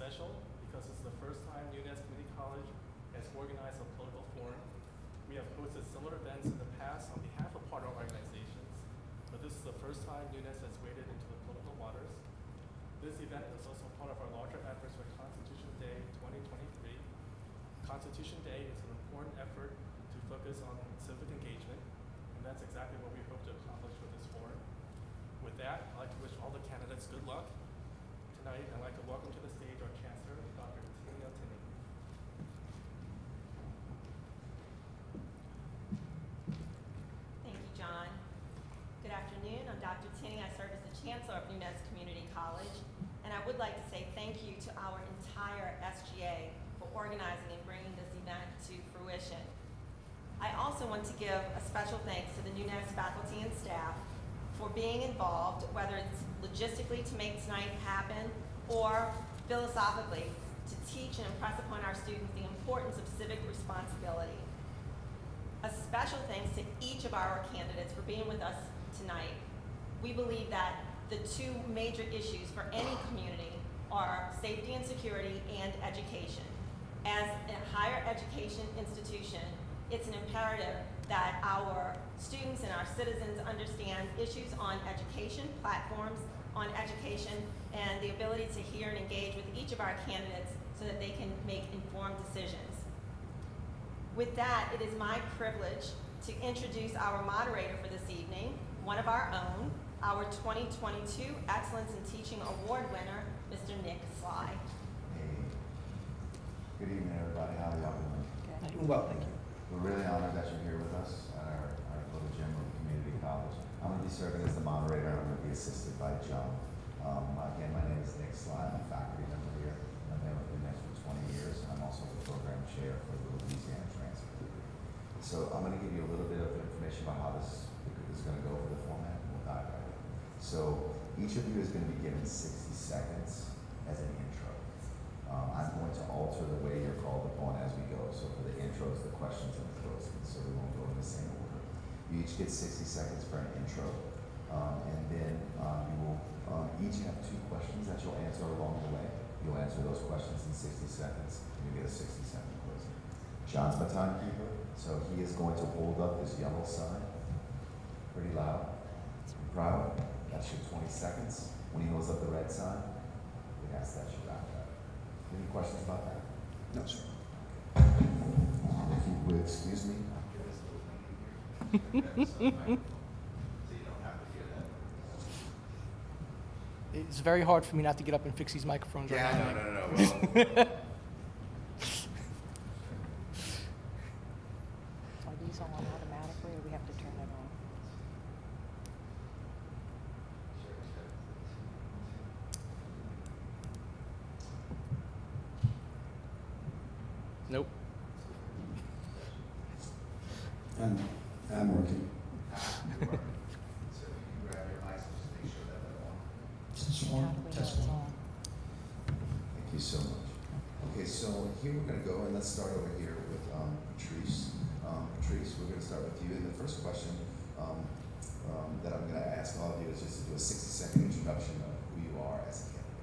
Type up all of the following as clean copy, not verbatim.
special because it's the first time UNES Community College has organized a political forum. We have hosted similar events in the past on behalf of partner organizations, but this is the first time UNES has waded into the political waters. This event is also part of our larger efforts for Constitution Day 2023. Constitution Day is an important effort to focus on civic engagement, and that's exactly what we hope to accomplish with this forum. With that, I'd like to wish all the candidates good luck. Tonight, I'd like to welcome to the stage our Chancellor, Dr. Tinney. Thank you, John. Good afternoon. I'm Dr. Tinney. I serve as the Chancellor of UNES Community College, and I would like to say thank you to our entire SGA for organizing and bringing this event to fruition. I also want to give a special thanks to the UNES faculty and staff for being involved, whether it's logistically to make tonight happen or philosophically to teach and impress upon our students the importance of civic responsibility. A special thanks to each of our candidates for being with us tonight. We believe that the two major issues for any community are safety and security and education. As a higher education institution, it's an imperative that our students and our citizens understand issues on education, platforms on education, and the ability to hear and engage with each of our candidates so that they can make informed decisions. With that, it is my privilege to introduce our moderator for this evening, one of our own, our 2022 Excellence in Teaching Award winner, Mr. Nick Sly. Hey. Good evening, everybody. How are y'all doing? Doing well, thank you. We're really honored that you're here with us at our little gym of the community college. I'm going to be serving as the moderator. I'm going to be assisted by Joan. Again, my name is Nick Sly. I'm a faculty member here. I've been with UNES for 20 years. I'm also the program chair for the Louisiana Transfer. So I'm going to give you a little bit of information about how this is going to go for the format, and we'll dive right in. So each of you is going to be given 60 seconds as an intro. I'm going to alter the way you're called upon as we go. So for the intros, the questions, and the closing, so we won't go in the same order. You each get 60 seconds for an intro, and then you will each have 2 questions that you'll answer along the way. You'll answer those questions in 60 seconds, and you get a 60-second closing. John's my timekeeper, so he is going to hold up this yellow sign pretty loud and proud. That's your 20 seconds. When he holds up the red sign, we ask that you wrap that. Any questions about that? No, sir. If you would excuse me. So you don't have to hear that. It's very hard for me not to get up and fix these microphones right now. No. Well, Are these on automatically, or we have to turn it on? nope. I'm working. You're working. So if you can grab your mics and just make sure that they're on. Just How one, do we know test it's one. on? Thank you so much. Okay, so here we're going to go, and let's start over here with Patrice. Patrice, we're going to start with you. And the first question that I'm going to ask all of you is just to do a 60-second introduction of who you are as a candidate.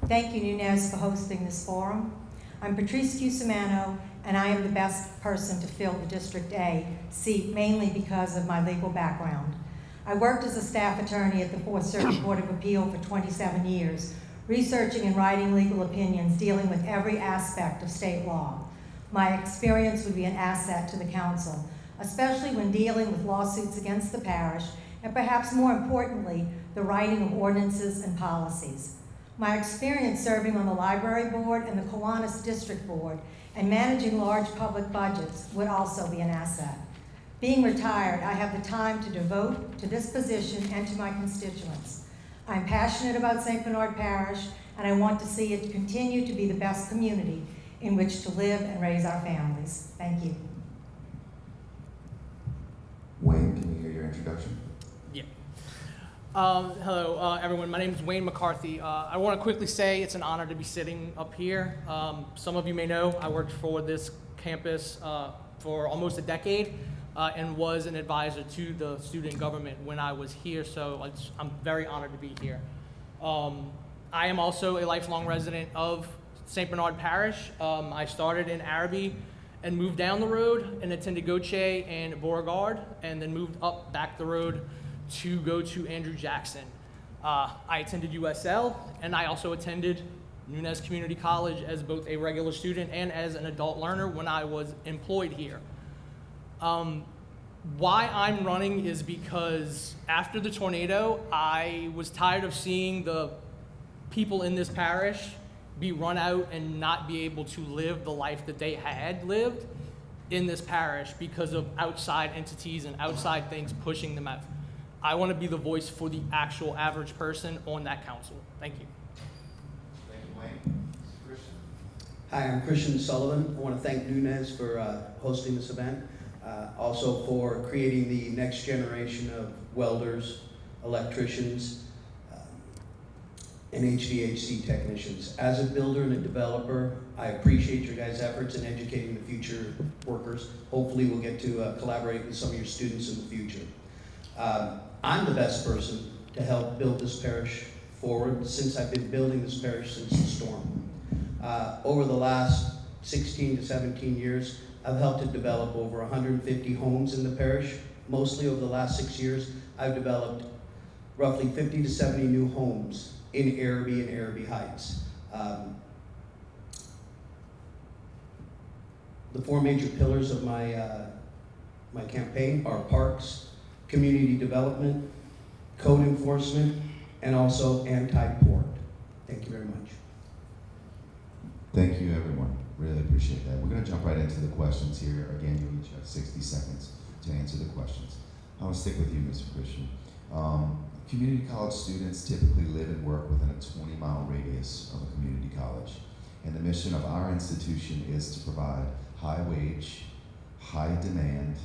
Thank you, Nunez, for hosting this forum. I'm Patrice Cusimano, and I am the best person to fill the District A seat, mainly because of my legal background. I worked as a staff attorney at the Fourth Circuit Court of Appeal for 27 years, researching and writing legal opinions dealing with every aspect of state law. My experience would be an asset to the council, especially when dealing with lawsuits against the parish, and perhaps more importantly, the writing of ordinances and policies. My experience serving on the library board and the Kiwanis District Board and managing large public budgets would also be an asset. Being retired, I have the time to devote to this position and to my constituents. I'm passionate about St. Bernard Parish, and I want to see it continue to be the best community in which to live and raise our families. Thank you. Wayne, can you hear your introduction? Yeah. Hello, everyone. My name is Wayne McCarthy. I want to quickly say it's an honor to be sitting up here. Some of you may know I worked for this campus for almost a decade and was an advisor to the student government when I was here, so I'm very honored to be here. I am also a lifelong resident of St. Bernard Parish. I started in Araby and moved down the road and attended Goche and Beauregard, and then moved up back the road to go to Andrew Jackson. I attended USL, and I also attended Nunez Community College as both a regular student and as an adult learner when I was employed here. Why I'm running is because after the tornado, I was tired of seeing the people in this parish be run out and not be able to live the life that they had lived in this parish because of outside entities and outside things pushing them out. I want to be the voice for the actual average person on that council. Thank you. Thank you, Wayne. Christian. Hi, I'm Christian Sullivan. I want to thank Nunez for hosting this event, also for creating the next generation of welders, electricians, and HVAC technicians. As a builder and a developer, I appreciate your guys' efforts in educating the future workers. Hopefully we'll get to collaborate with some of your students in the future. I'm the best person to help build this parish forward since I've been building this parish since the storm. Over the last 16 to 17 years, I've helped to develop over 150 homes in the parish. Mostly over the last 6 years, I've developed roughly 50 to 70 new homes in Araby and Araby Heights. The four major pillars of my campaign are parks, community development, code enforcement, and also anti-port. Thank you very much. Thank you, everyone. Really appreciate that. We're going to jump right into the questions here. Again, you each have 60 seconds to answer the questions. I'm going to stick with you, Mr. Christian. Community college students typically live and work within a 20-mile radius of a community college. And the mission of our institution is to provide high-wage, high-demand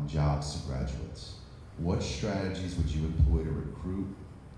jobs to graduates. What strategies would you employ to recruit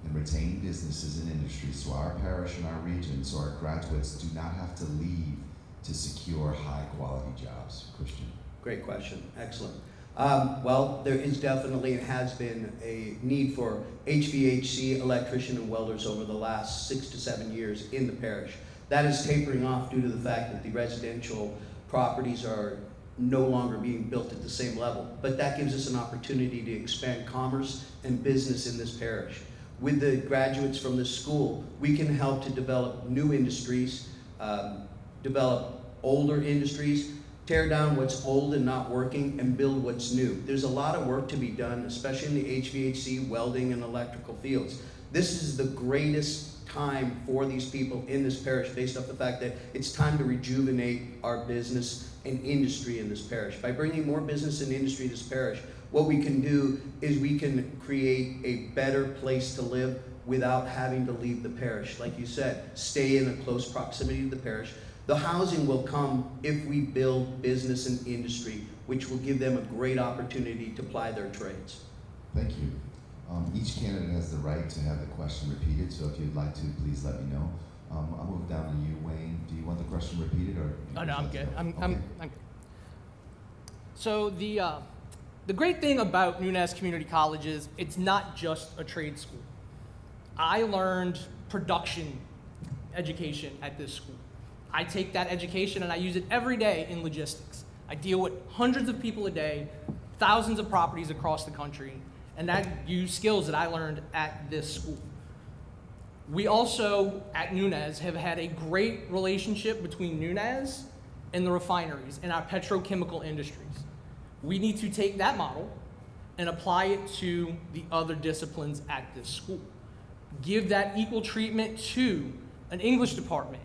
and retain businesses and industries to our parish and our region so our graduates do not have to leave to secure high-quality jobs? Christian. Great question. Excellent. Well, there is definitely and has been a need for HVAC, electrician, and welders over the last 6 to 7 years in the parish. That is tapering off due to the fact that the residential properties are no longer being built at the same level. But that gives us an opportunity to expand commerce and business in this parish. With the graduates from this school, we can help to develop new industries, develop older industries, tear down what's old and not working, and build what's new. There's a lot of work to be done, especially in the HVAC, welding, and electrical fields. This is the greatest time for these people in this parish based off the fact that it's time to rejuvenate our business and industry in this parish. By bringing more business and industry to this parish, what we can do is we can create a better place to live without having to leave the parish. Like you said, stay in a close proximity to the parish. The housing will come if we build business and industry, which will give them a great opportunity to ply their trades. Thank you. Each candidate has the right to have the question repeated, so if you'd like to, please let me know. I'll move down to you, Wayne. Do you want the question repeated, or? Oh, no, I'm good. I'm Okay. good. So the great thing about Nunez Community College is it's not just a trade school. I learned production education at this school. I take that education and I use it every day in logistics. I deal with hundreds of people a day, thousands of properties across the country, and that use skills that I learned at this school. We also, at Nunez, have had a great relationship between Nunez and the refineries and our petrochemical industries. We need to take that model and apply it to the other disciplines at this school. Give that equal treatment to an English department,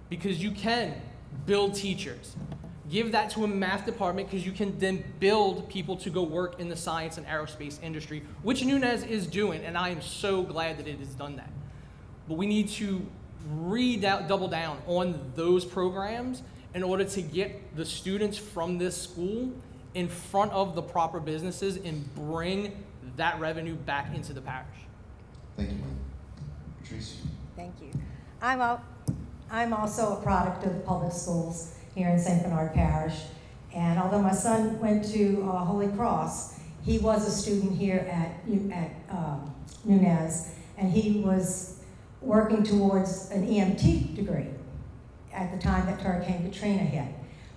because you can build teachers. Give that to a math department because you can then build people to go work in the science and aerospace industry, which Nunez is doing, and I am so glad that it has done that. But we need to double down on those programs in order to get the students from this school in front of the proper businesses and bring that revenue back into the parish. Thank you, Wayne. Patrice? Thank you. I'm also a product of the public schools here in St. Bernard Parish. And although my son went to Holy Cross, he was a student here at Nunez, and he was working towards an EMT degree at the time that Hurricane Katrina hit.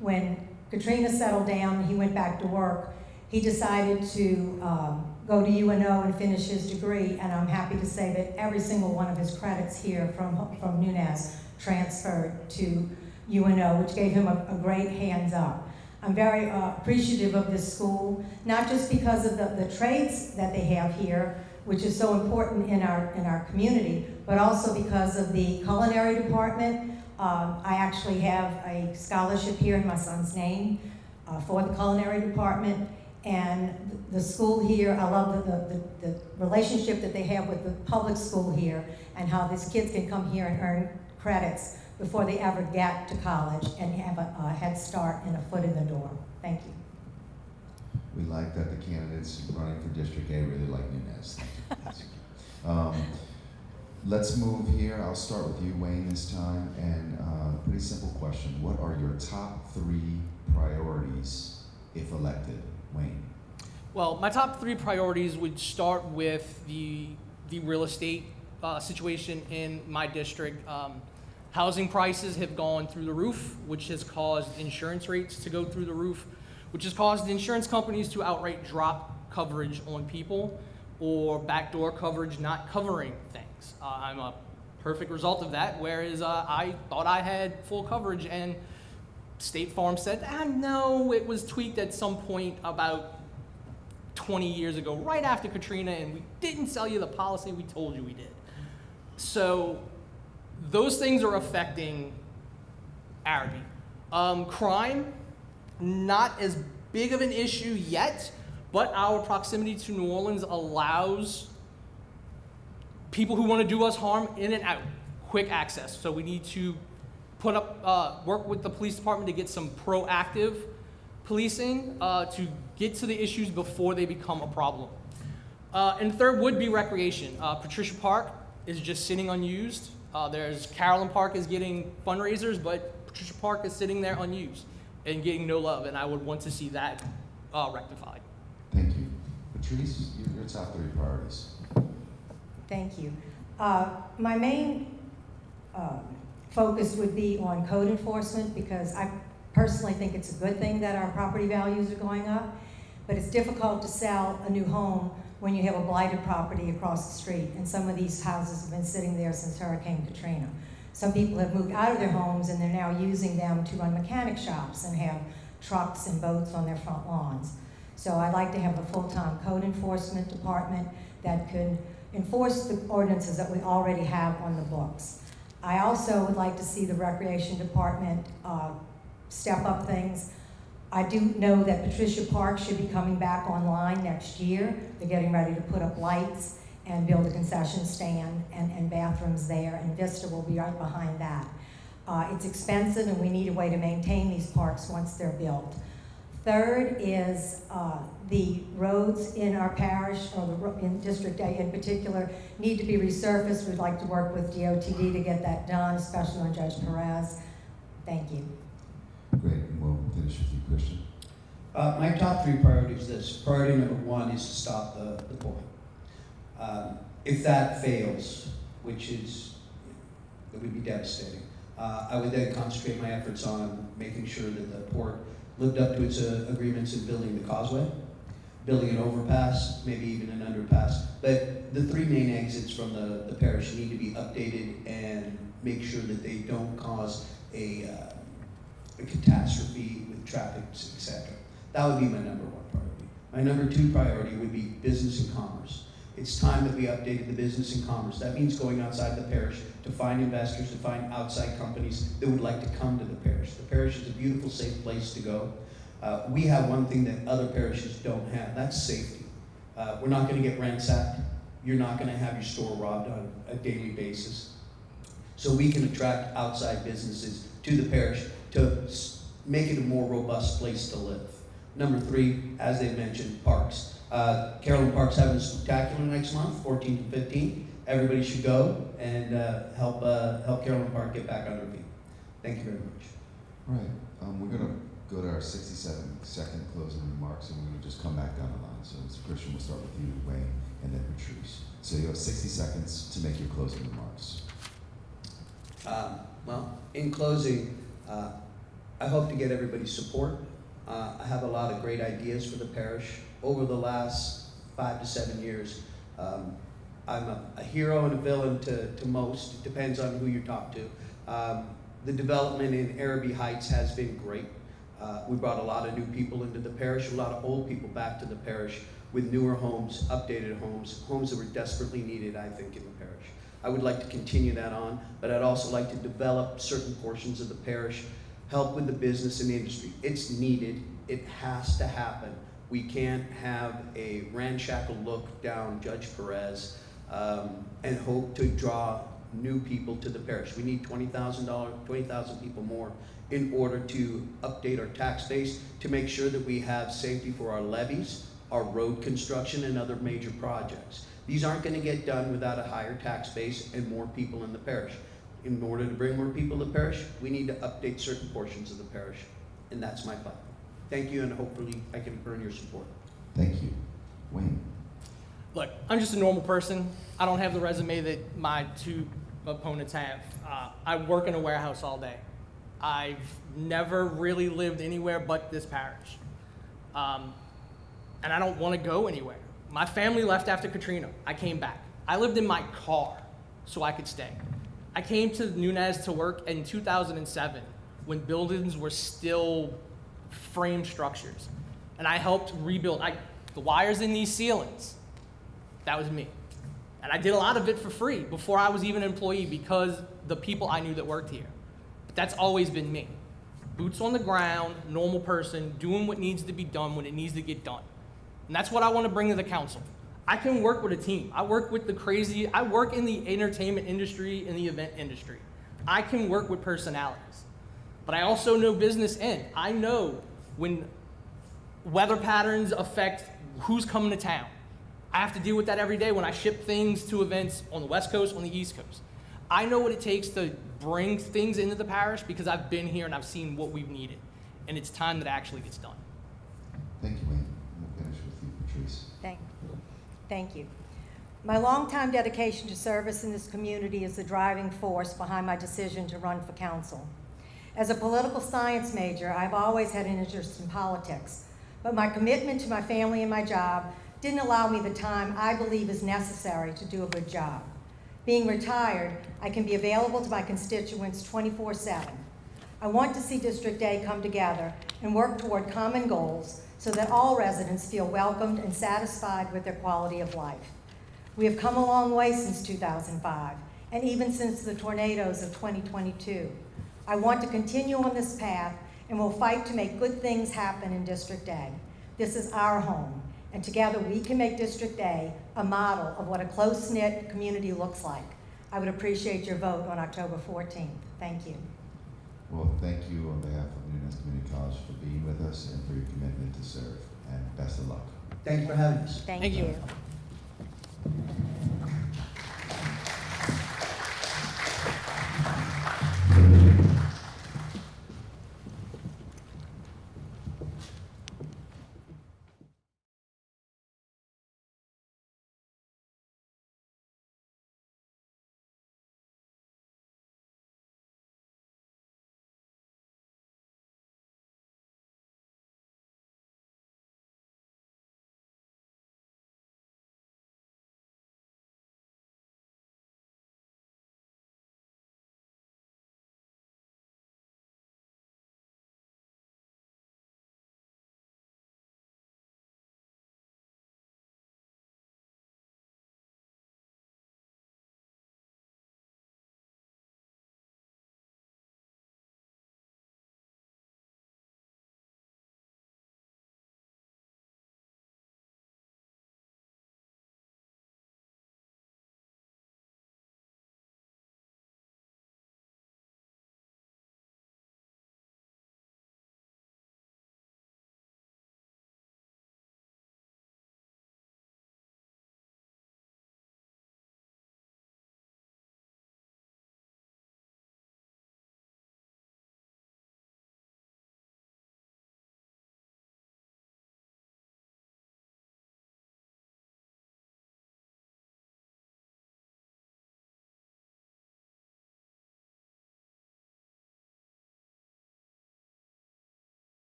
When Katrina settled down and he went back to work, he decided to go to UNO and finish his degree, and I'm happy to say that every single one of his credits here from Nunez transferred to UNO, which gave him a great hands up. I'm very appreciative of this school, not just because of the trades that they have here, which is so important in our community, but also because of the culinary department. I actually have a scholarship here in my son's name for the culinary department, and the school here, I love the relationship that they have with the public school here, and how these kids can come here and earn credits before they ever get to college and have a head start and a foot in the door. Thank you. We like that the candidates running for District A really like Nunez. Let's move here. I'll start with you, Wayne, this time. And pretty simple question. What are your top 3 priorities if elected? Wayne. Well, my top 3 priorities would start with the real estate situation in my district. Housing prices have gone through the roof, which has caused insurance rates to go through the roof, which has caused insurance companies to outright drop coverage on people or backdoor coverage not covering things. I'm a perfect result of that, whereas I thought I had full coverage and State Farm said, no, it was tweaked at some point about 20 years ago, right after Katrina, and we didn't sell you the policy we told you we did. So those things are affecting Araby. Crime, not as big of an issue yet, but our proximity to New Orleans allows people who want to do us harm in and out, quick access. So we need to put up, work with the police department to get some proactive policing to get to the issues before they become a problem. And third would be recreation. Patricia Park is just sitting unused. There's Carolyn Park is getting fundraisers, but Patricia Park is sitting there unused and getting no love, and I would want to see that rectified. Thank you. Patrice, your top 3 priorities. Thank you. My main focus would be on code enforcement, because I personally think it's a good thing that our property values are going up, but it's difficult to sell a new home when you have a blighted property across the street, and some of these houses have been sitting there since Hurricane Katrina. Some people have moved out of their homes and they're now using them to run mechanic shops and have trucks and boats on their front lawns. So I'd like to have a full-time code enforcement department that could enforce the ordinances that we already have on the books. I also would like to see the recreation department step up things. I do know that Patricia Park should be coming back online next year. They're getting ready to put up lights and build a concession stand and bathrooms there, and Vista will be right behind that. It's expensive, and we need a way to maintain these parks once they're built. Third is the roads in our parish, or in District A in particular, need to be resurfaced. We'd like to work with DOTD to get that done, especially on Judge Perez. Thank you. Great, and we'll finish with you, Christian. My top 3 priorities are this. Priority number 1 is to stop the port. If that fails, which is, it would be devastating, I would then concentrate my efforts on making sure that the port lived up to its agreements in building the causeway, building an overpass, maybe even an underpass. But the 3 main exits from the parish need to be updated and make sure that they don't cause a catastrophe with traffic, etc. That would be my number 1 priority. My number 2 priority would be business and commerce. It's time that we updated the business and commerce. That means going outside the parish to find investors, to find outside companies that would like to come to the parish. The parish is a beautiful, safe place to go. We have one thing that other parishes don't have. That's safety. We're not going to get ransacked. You're not going to have your store robbed on a daily basis. So we can attract outside businesses to the parish to make it a more robust place to live. Number 3, as they mentioned, parks. Carolyn Park's having a spectacular next month, 14th to 15th. Everybody should go and help Carolyn Park get back on her feet. Thank you very much. All right, we're going to go to our 67-second closing remarks, and we're going to just come back down the line. So, Mr. Christian, we'll start with you, Wayne, and then Patrice. So you have 60 seconds to make your closing remarks. Well, in closing, I hope to get everybody's support. I have a lot of great ideas for the parish. Over the last 5 to 7 years, I'm a hero and a villain to most. It depends on who you talk to. The development in Araby Heights has been great. We brought a lot of new people into the parish, a lot of old people back to the parish with newer homes, updated homes, homes that were desperately needed, I think, in the parish. I would like to continue that on, but I'd also like to develop certain portions of the parish, help with the business and industry. It's needed. It has to happen. We can't have a ramshackle look down Judge Perez and hope to draw new people to the parish. We need $20,000, 20,000 people more in order to update our tax base to make sure that we have safety for our levies, our road construction, and other major projects. These aren't going to get done without a higher tax base and more people in the parish. In order to bring more people to the parish, we need to update certain portions of the parish, and that's my plan. Thank you, and hopefully I can earn your support. Thank you. Wayne. Look, I'm just a normal person. I don't have the resume that my two opponents have. I work in a warehouse all day. I've never really lived anywhere but this parish. And I don't want to go anywhere. My family left after Katrina. I came back. I lived in my car so I could stay. I came to Nunez to work in 2007 when buildings were still frame structures. And I helped rebuild the wires in these ceilings. That was me. And I did a lot of it for free before I was even an employee because the people I knew that worked here. But that's always been me. Boots on the ground, normal person, doing what needs to be done when it needs to get done. And that's what I want to bring to the council. I can work with a team. I work with I work in the entertainment industry, in the event industry. I can work with personalities. But I also know business end. I know when weather patterns affect who's coming to town. I have to deal with that every day when I ship things to events on the West Coast, on the East Coast. I know what it takes to bring things into the parish because I've been here and I've seen what we've needed. And it's time that it actually gets done. Thank you, Wayne. We'll finish with you, Patrice. Thank you. My longtime dedication to service in this community is the driving force behind my decision to run for council. As a political science major, I've always had an interest in politics, but my commitment to my family and my job didn't allow me the time I believe is necessary to do a good job. Being retired, I can be available to my constituents 24/7. I want to see District A come together and work toward common goals so that all residents feel welcomed and satisfied with their quality of life. We have come a long way since 2005, and even since the tornadoes of 2022. I want to continue on this path and will fight to make good things happen in District A. This is our home, and together we can make District A a model of what a close-knit community looks like. I would appreciate your vote on October 14th. Thank you. Well, thank you on behalf of Nunez Community College for being with us and for your commitment to serve. And best of luck. Thank you for having us. Thank you.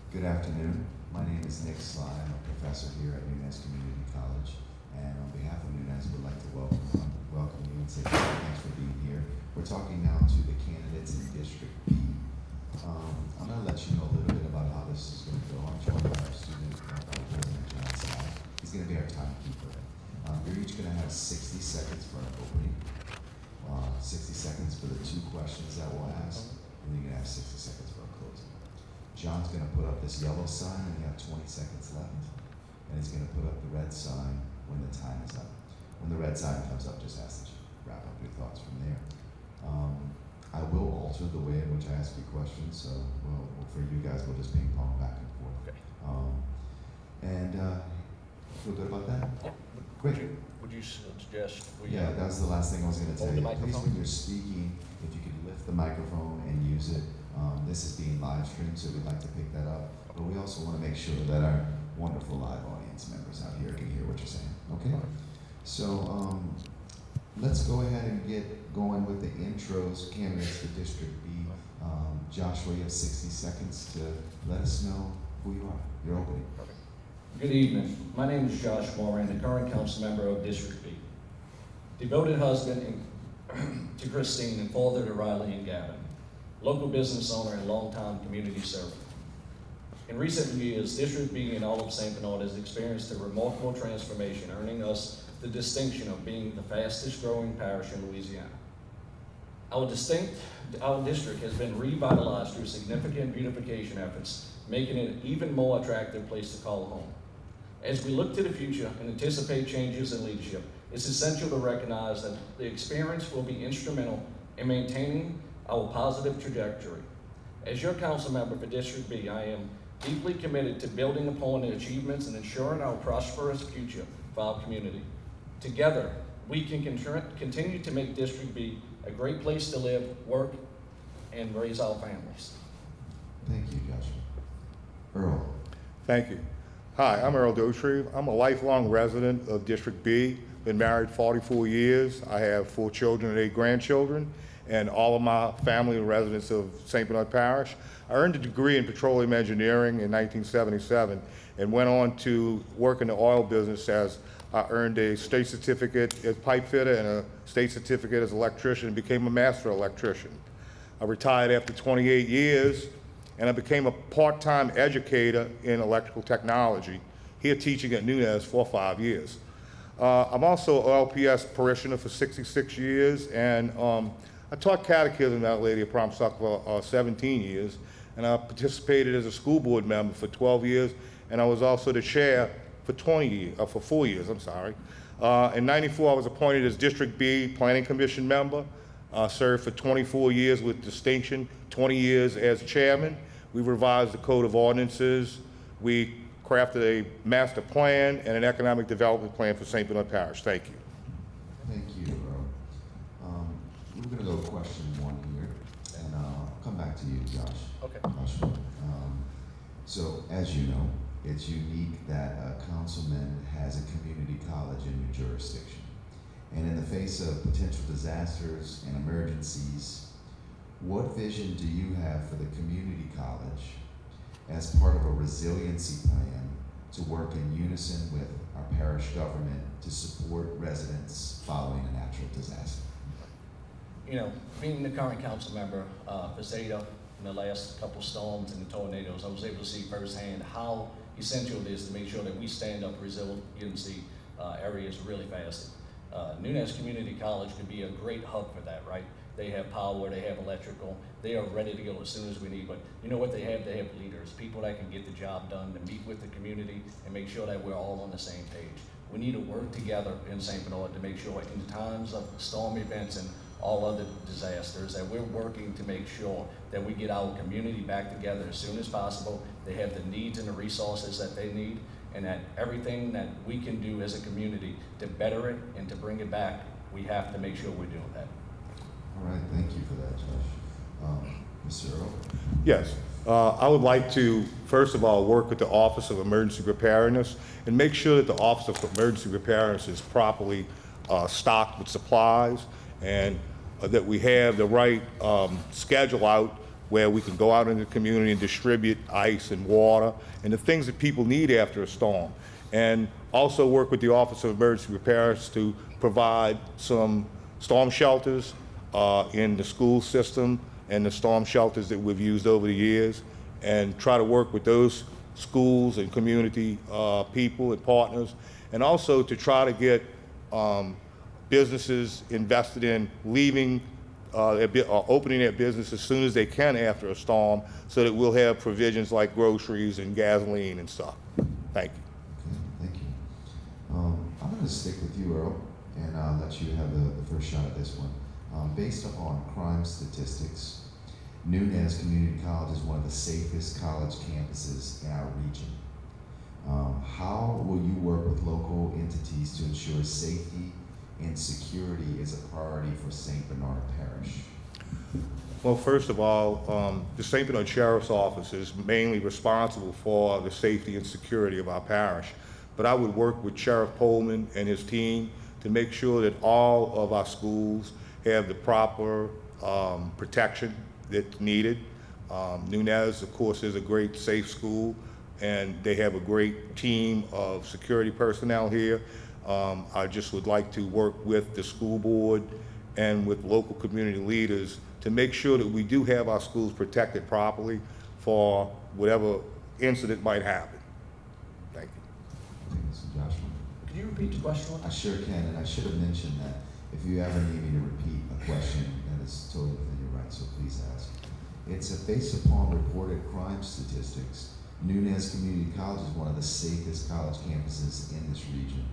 Good afternoon. My name is Nick Sly. I'm a professor here at Nunez Community College. And on behalf of Nunez, we'd like to welcome you and say thanks for being here. We're talking now to the candidates in District B. I'm going to let you know a little bit about how this is going to go. I'm joined by our student, President John Sly. He's going to be our timekeeper. You're each going to have 60 seconds for an opening, 60 seconds for the 2 questions that we'll ask, and then you're going to have 60 seconds for a closing. John's going to put up this yellow sign, and you have 20 seconds left. And he's going to put up the red sign when the time is up. When the red sign comes up, just ask that you wrap up your thoughts from there. I will alter the way in which I ask you questions, so for you guys, we'll just ping pong back and forth. Okay. Feel good about that? Yeah. Great. Would you suggest we? Yeah, that was the last thing I was going to tell Hold the you. Please, microphone. when you're speaking, if you could lift the microphone and use it. This is being live streamed, so we'd like to pick that up. But we also want to make sure that our wonderful live audience members out here can hear what you're saying. Okay? So let's go ahead and get going with the intros, candidates for District B. Joshua, you have 60 seconds to let us know who you are. Your opening. Good evening. My name is Josh Moran, the current council member of District B. Devoted husband to Christine and father to Riley and Gavin. Local business owner and longtime community servant. In recent years, District B and all of St. Bernard has experienced a remarkable transformation, earning us the distinction of being the fastest growing parish in Louisiana. Our district has been revitalized through significant beautification efforts, making it an even more attractive place to call home. As we look to the future and anticipate changes in leadership, it's essential to recognize that the experience will be instrumental in maintaining our positive trajectory. As your council member for District B, I am deeply committed to building upon the achievements and ensuring our prosperous future for our community. Together, we can continue to make District B a great place to live, work, and raise our families. Thank you, Joshua. Earl. Thank you. Hi, I'm Earl Dotry. I'm a lifelong resident of District B. Been married 44 years. I have 4 children and 8 grandchildren, and all of my family are residents of St. Bernard Parish. I earned a degree in petroleum engineering in 1977 and went on to work in the oil business as I earned a state certificate as pipe fitter and a state certificate as electrician and became a master electrician. I retired after 28 years and I became a part-time educator in electrical technology, here teaching at Nunez for 5 years. I'm also an LPS parishioner for 66 years, and I taught catechism at Our Lady of Prom Suck for 17 years, and I participated as a school board member for 12 years, and I was also the chair for 4 years, I'm sorry. In '94, I was appointed as District B Planning Commission member, served for 24 years with distinction, 20 years as chairman. We revised the Code of Ordinances. We crafted a master plan and an economic development plan for St. Bernard Parish. Thank you. Thank you, Earl. We're going to go to question 1 here, and I'll come back to you, Josh. Okay. Joshua. So, as you know, it's unique that a councilman has a community college in your jurisdiction. And in the face of potential disasters and emergencies, what vision do you have for the community college as part of a resiliency plan to work in unison with our parish government to support residents following a natural disaster? You know, being the current council member for Zeta in the last couple storms and the tornadoes, I was able to see firsthand how essential it is to make sure that we stand up resiliency areas really fast. Nunez Community College could be a great hub for that, right? They have power, they have electrical, they are ready to go as soon as we need, but you know what they have? They have leaders, people that can get the job done, to meet with the community and make sure that we're all on the same page. We need to work together in St. Bernard to make sure in times of storm events and all other disasters that we're working to make sure that we get our community back together as soon as possible. They have the needs and the resources that they need, and that everything that we can do as a community to better it and to bring it back, we have to make sure we're doing that. All right, thank you for that, Josh. Mr. Earl? Yes. I would like to, first of all, work with the Office of Emergency Preparedness and make sure that the Office of Emergency Preparedness is properly stocked with supplies, and that we have the right schedule out where we can go out into the community and distribute ice and water and the things that people need after a storm. And also work with the Office of Emergency Preparedness to provide some storm shelters in the school system and the storm shelters that we've used over the years, and try to work with those schools and community people and partners, and also to try to get businesses invested in leaving opening their business as soon as they can after a storm, so that we'll have provisions like groceries and gasoline and stuff. Thank you. Okay, thank you. I'm going to stick with you, Earl, and let you have the first shot at this one. Based upon crime statistics, Nunez Community College is one of the safest college campuses in our region. How will you work with local entities to ensure safety and security is a priority for St. Bernard Parish? Well, first of all, the St. Bernard Sheriff's Office is mainly responsible for the safety and security of our parish. But I would work with Sheriff Pullman and his team to make sure that all of our schools have the proper protection that's needed. Nunez, of course, is a great safe school, and they have a great team of security personnel here. I just would like to work with the school board and with local community leaders to make sure that we do have our schools protected properly for whatever incident might happen. Thank you. Thank you, Mr. Joshua. Could you repeat the question? I sure can, and I should have mentioned that if you ever need me to repeat a question, that is totally within your right, so please ask. It's based upon reported crime statistics. Nunez Community College is one of the safest college campuses in this region.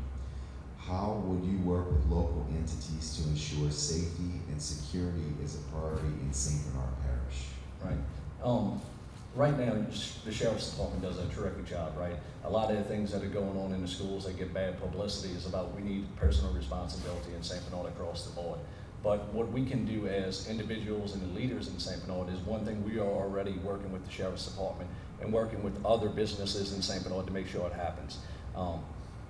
How would you work with local entities to ensure safety and security is a priority in St. Bernard Parish? Right. Right now, the Sheriff's Department does a terrific job, right? A lot of the things that are going on in the schools that get bad publicity is about we need personal responsibility in St. Bernard across the board. But what we can do as individuals and leaders in St. Bernard is one thing we are already working with the Sheriff's Department and working with other businesses in St. Bernard to make sure it happens.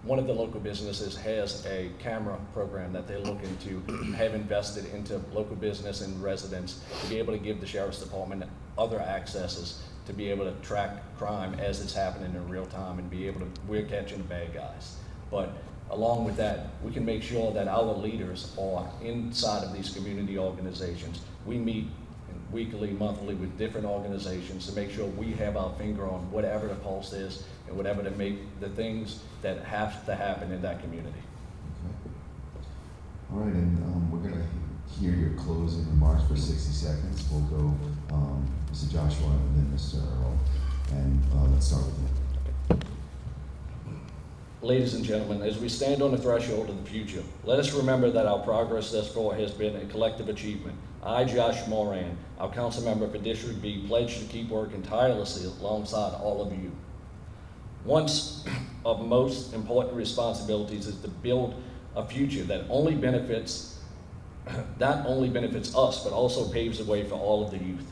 One of the local businesses has a camera program that they're looking to have invested into local business and residents to be able to give the Sheriff's Department other accesses to be able to track crime as it's happening in real time and be able to, we're catching the bad guys. But along with that, we can make sure that our leaders are inside of these community organizations. We meet weekly, monthly with different organizations to make sure we have our finger on whatever the pulse is and whatever to make the things that have to happen in that community. Okay. All right, and we're going to hear your closing remarks for 60 seconds. We'll go Mr. Joshua and then Mr. Earl. And let's start with you. Ladies and gentlemen, as we stand on the threshold of the future, let us remember that our progress thus far has been a collective achievement. I, Josh Moran, our council member for District B, pledge to keep working tirelessly alongside all of you. One of the most important responsibilities is to build a future that not only benefits us, but also paves the way for all of the youth.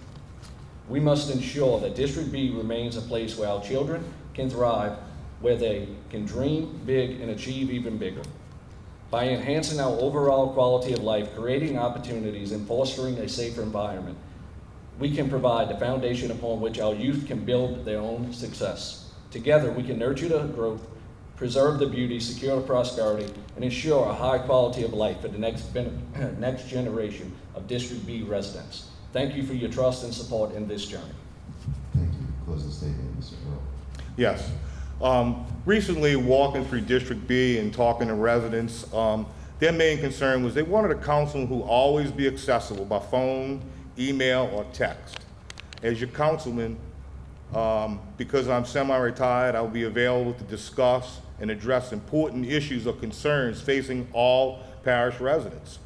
We must ensure that District B remains a place where our children can thrive, where they can dream big and achieve even bigger. By enhancing our overall quality of life, creating opportunities, and fostering a safer environment, we can provide the foundation upon which our youth can build their own success. Together, we can nurture the growth, preserve the beauty, secure the prosperity, and ensure a high quality of life for the next generation of District B residents. Thank you for your trust and support in this journey. Thank you. Closing statement, Mr. Earl. Yes. Recently, walking through District B and talking to residents, their main concern was they wanted a councilman who always be accessible by phone, email, or text. As your councilman, because I'm semi-retired, I'll be available to discuss and address important issues or concerns facing all parish residents.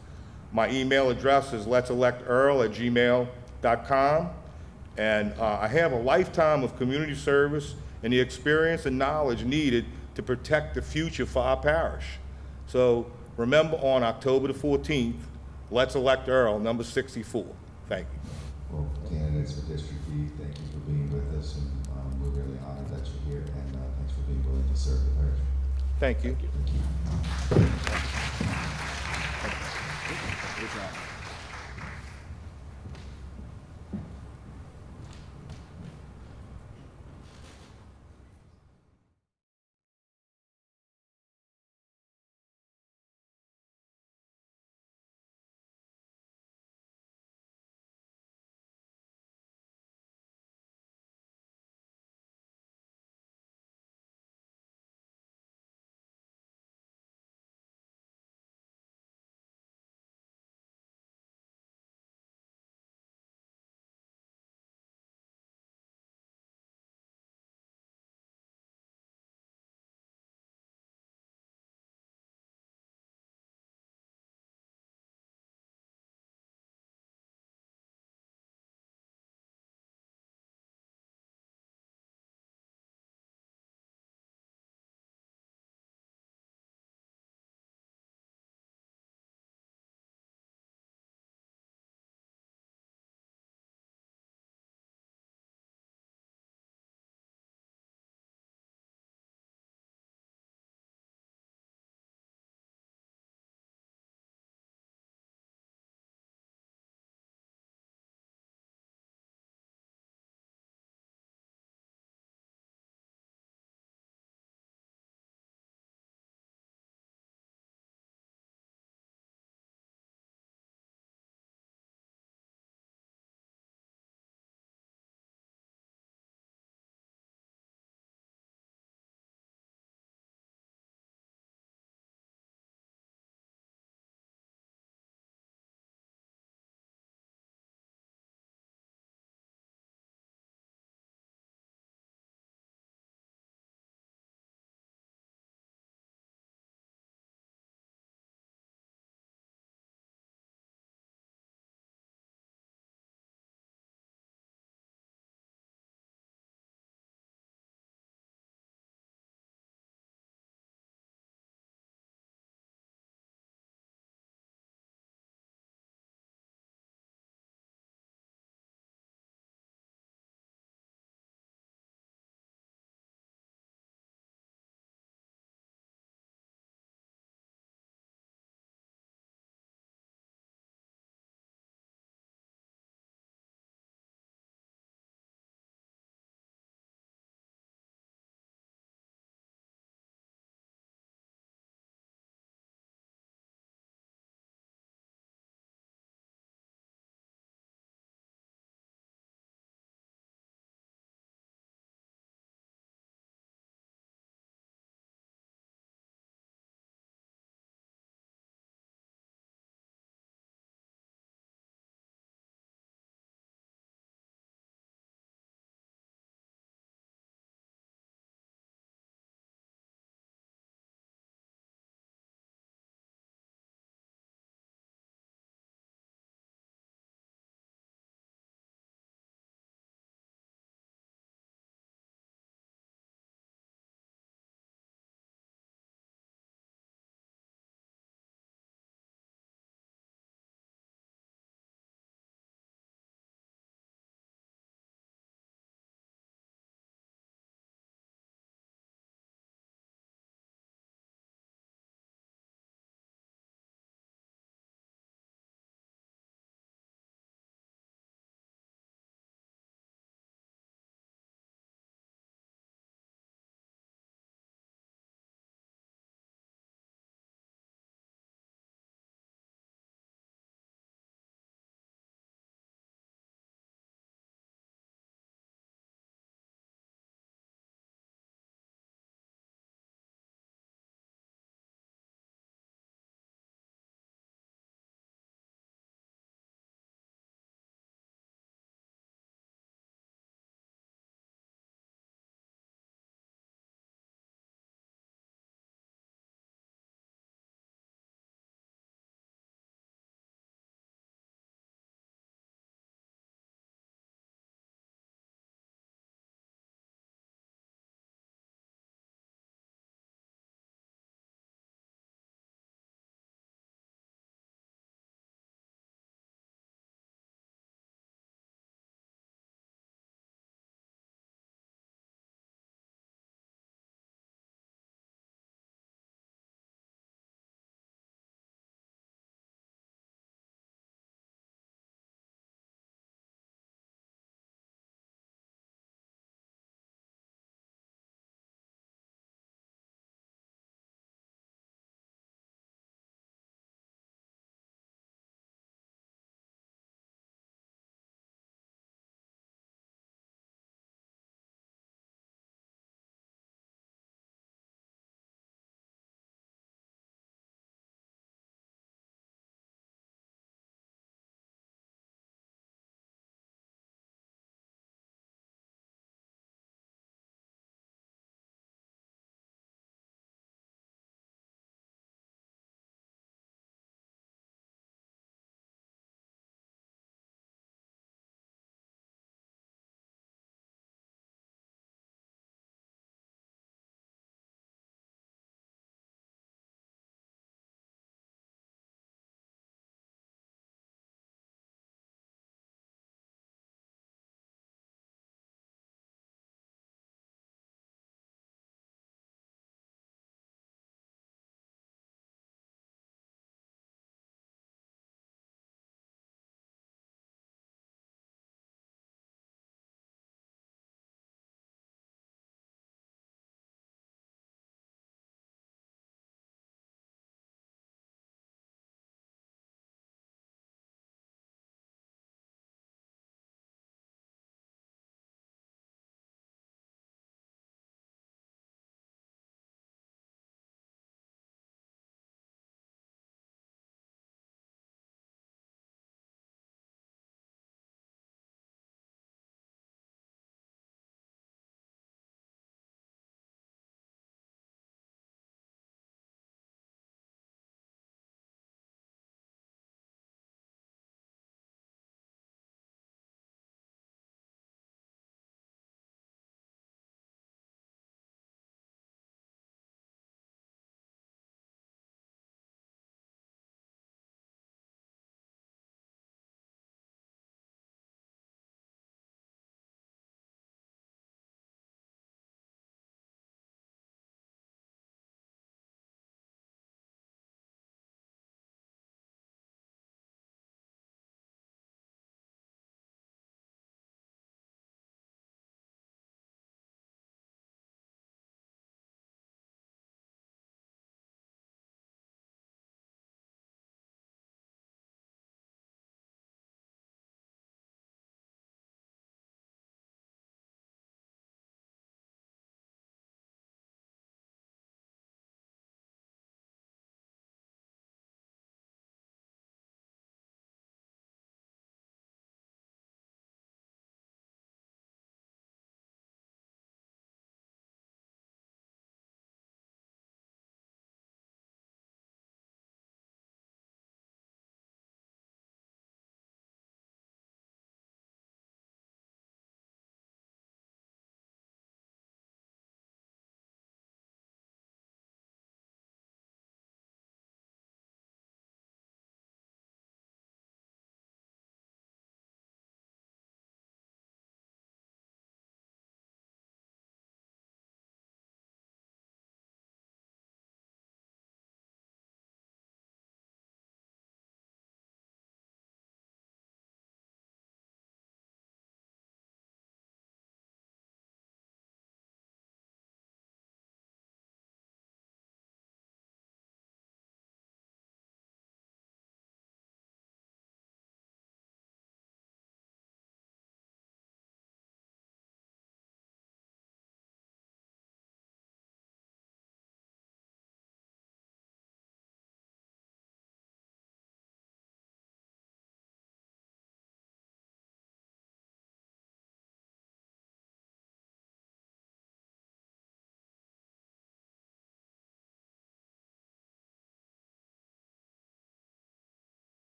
My email address is letselectearl@gmail.com, and I have a lifetime of community service and the experience and knowledge needed to protect the future for our parish. So remember, on October the 14th, let's elect Earl, number 64. Thank you. Well, candidates for District B, thank you for being with us, and we're really honored that you're here, and thanks for being willing to serve the parish. Thank you. Thank you.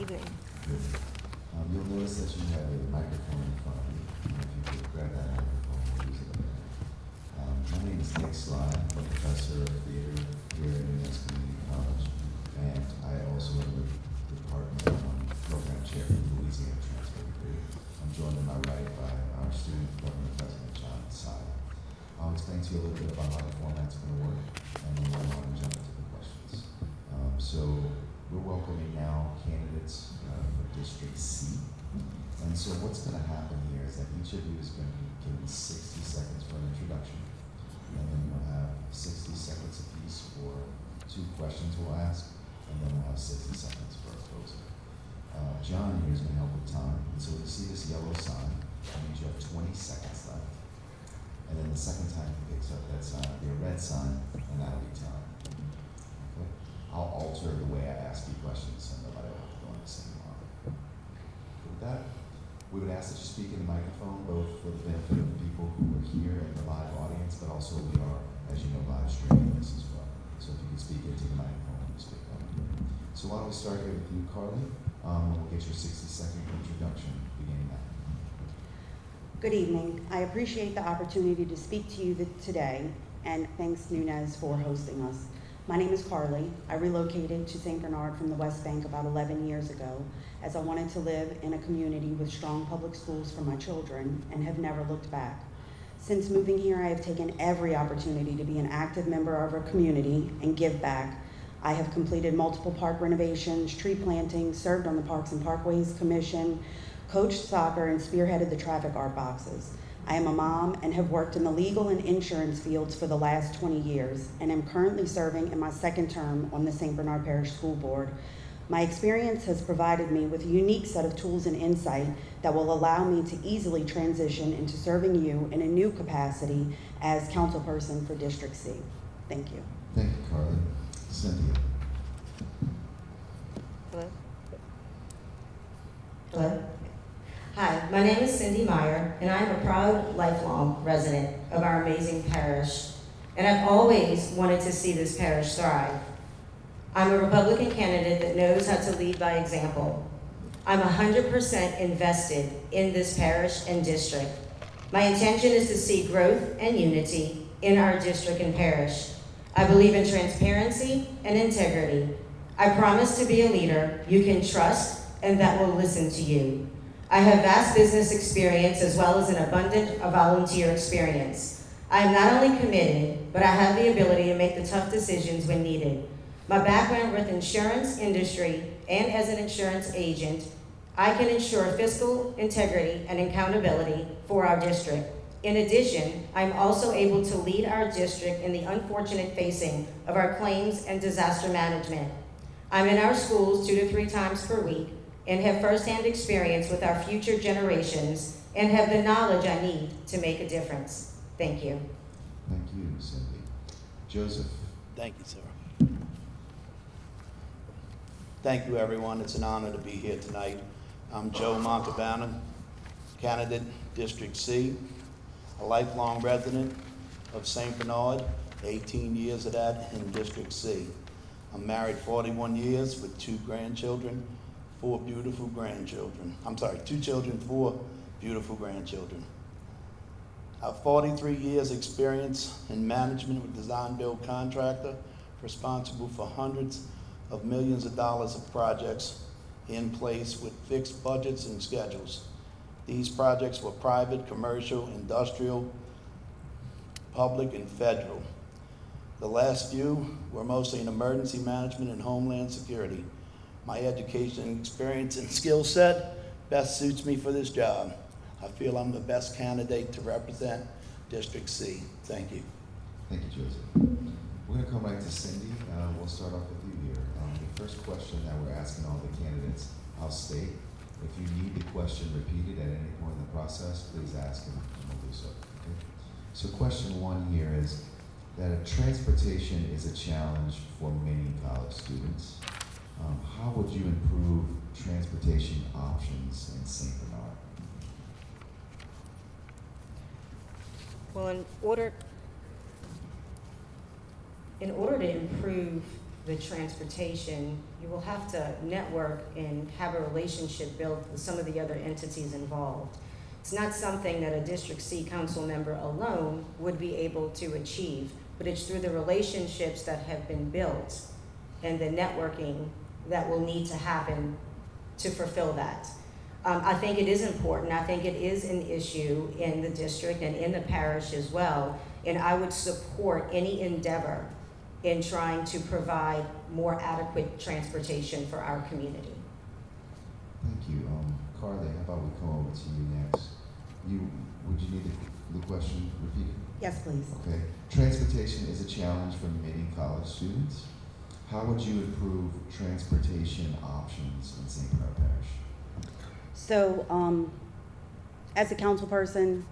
evening. You'll notice that you have a microphone in front of you. And if you could grab that microphone, we'll use it later. My name is Nick Sly. I'm a professor of theater here at Nunez Community College. And I also am the department program chair for the Louisiana Transfer Degree. I'm joined on my right by our student government president, John Side. I'll explain to you a little bit about how the format's going to work, and then we'll go on and jump into the questions. So we're welcoming now candidates for District C. And so what's going to happen here is that each of you is going to be given 60 seconds for an introduction. And then we'll have 60 seconds apiece for 2 questions we'll ask, and then we'll have 60 seconds for a closing. John here is going to help with time. And so when you see this yellow sign, that means you have 20 seconds left. And then the second time he picks up that sign, it'll be a red sign, and that'll be time. Okay? I'll alter the way I ask you questions so nobody will have to go in the same line. With that, we would ask that you speak in the microphone, both for the benefit of the people who are here in the live audience, but also we are, as you know, live streaming this as well. So if you can speak into the microphone when you speak up. So why don't we start here with you, Carly? We'll get your 60-second introduction beginning now. Good evening. I appreciate the opportunity to speak to you today, and thanks Nunez for hosting us. My name is Carly. I relocated to St. Bernard from the West Bank about 11 years ago, as I wanted to live in a community with strong public schools for my children and have never looked back. Since moving here, I have taken every opportunity to be an active member of our community and give back. I have completed multiple park renovations, tree plantings, served on the Parks and Parkways Commission, coached soccer, and spearheaded the traffic art boxes. I am a mom and have worked in the legal and insurance fields for the last 20 years and am currently serving in my 2nd term on the St. Bernard Parish School Board. My experience has provided me with a unique set of tools and insight that will allow me to easily transition into serving you in a new capacity as councilperson for District C. Thank you. Thank you, Carly. Cynthia. Hello? Hello. Hi, my name is Cindy Meyer, and I am a proud lifelong resident of our amazing parish, and I've always wanted to see this parish thrive. I'm a Republican candidate that knows how to lead by example. I'm 100% invested in this parish and district. My intention is to see growth and unity in our district and parish. I believe in transparency and integrity. I promise to be a leader you can trust and that will listen to you. I have vast business experience as well as an abundant volunteer experience. I am not only committed, but I have the ability to make the tough decisions when needed. My background with insurance industry and as an insurance agent, I can ensure fiscal integrity and accountability for our district. In addition, I'm also able to lead our district in the unfortunate facing of our claims and disaster management. I'm in our schools 2 to 3 times per week and have firsthand experience with our future generations and have the knowledge I need to make a difference. Thank you. Thank you, Cindy. Joseph. Thank you, sir. Thank you, everyone. It's an honor to be here tonight. I'm Joe Montalbano, candidate, District C, a lifelong resident of St. Bernard, 18 years of that in District C. I'm married 41 years with 2 grandchildren, 4 beautiful grandchildren. I'm sorry, 2 children, 4 beautiful grandchildren. I have 43 years experience in management with design build contractor, responsible for hundreds of millions of dollars of projects in place with fixed budgets and schedules. These projects were private, commercial, industrial, public, and federal. The last few were mostly in emergency management and homeland security. My education, experience, and skill set best suits me for this job. I feel I'm the best candidate to represent District C. Thank you. Thank you, Joseph. We're going to come back to Cindy. We'll start off with you here. The first question that we're asking all the candidates, I'll state. If you need the question repeated at any point in the process, please ask and we'll do so. Okay? So question 1 here is that transportation is a challenge for many college students. How would you improve transportation options in St. Bernard? Well, in order to improve the transportation, you will have to network and have a relationship built with some of the other entities involved. It's not something that a District C council member alone would be able to achieve, but it's through the relationships that have been built and the networking that will need to happen to fulfill that. I think it is important. I think it is an issue in the district and in the parish as well, and I would support any endeavor in trying to provide more adequate transportation for our community. Thank you. Carly, how about we come over to you next? Would you need the question repeated? Yes, please. Okay. Transportation is a challenge for many college students. How would you improve transportation options in St. Bernard Parish? So, as a council person,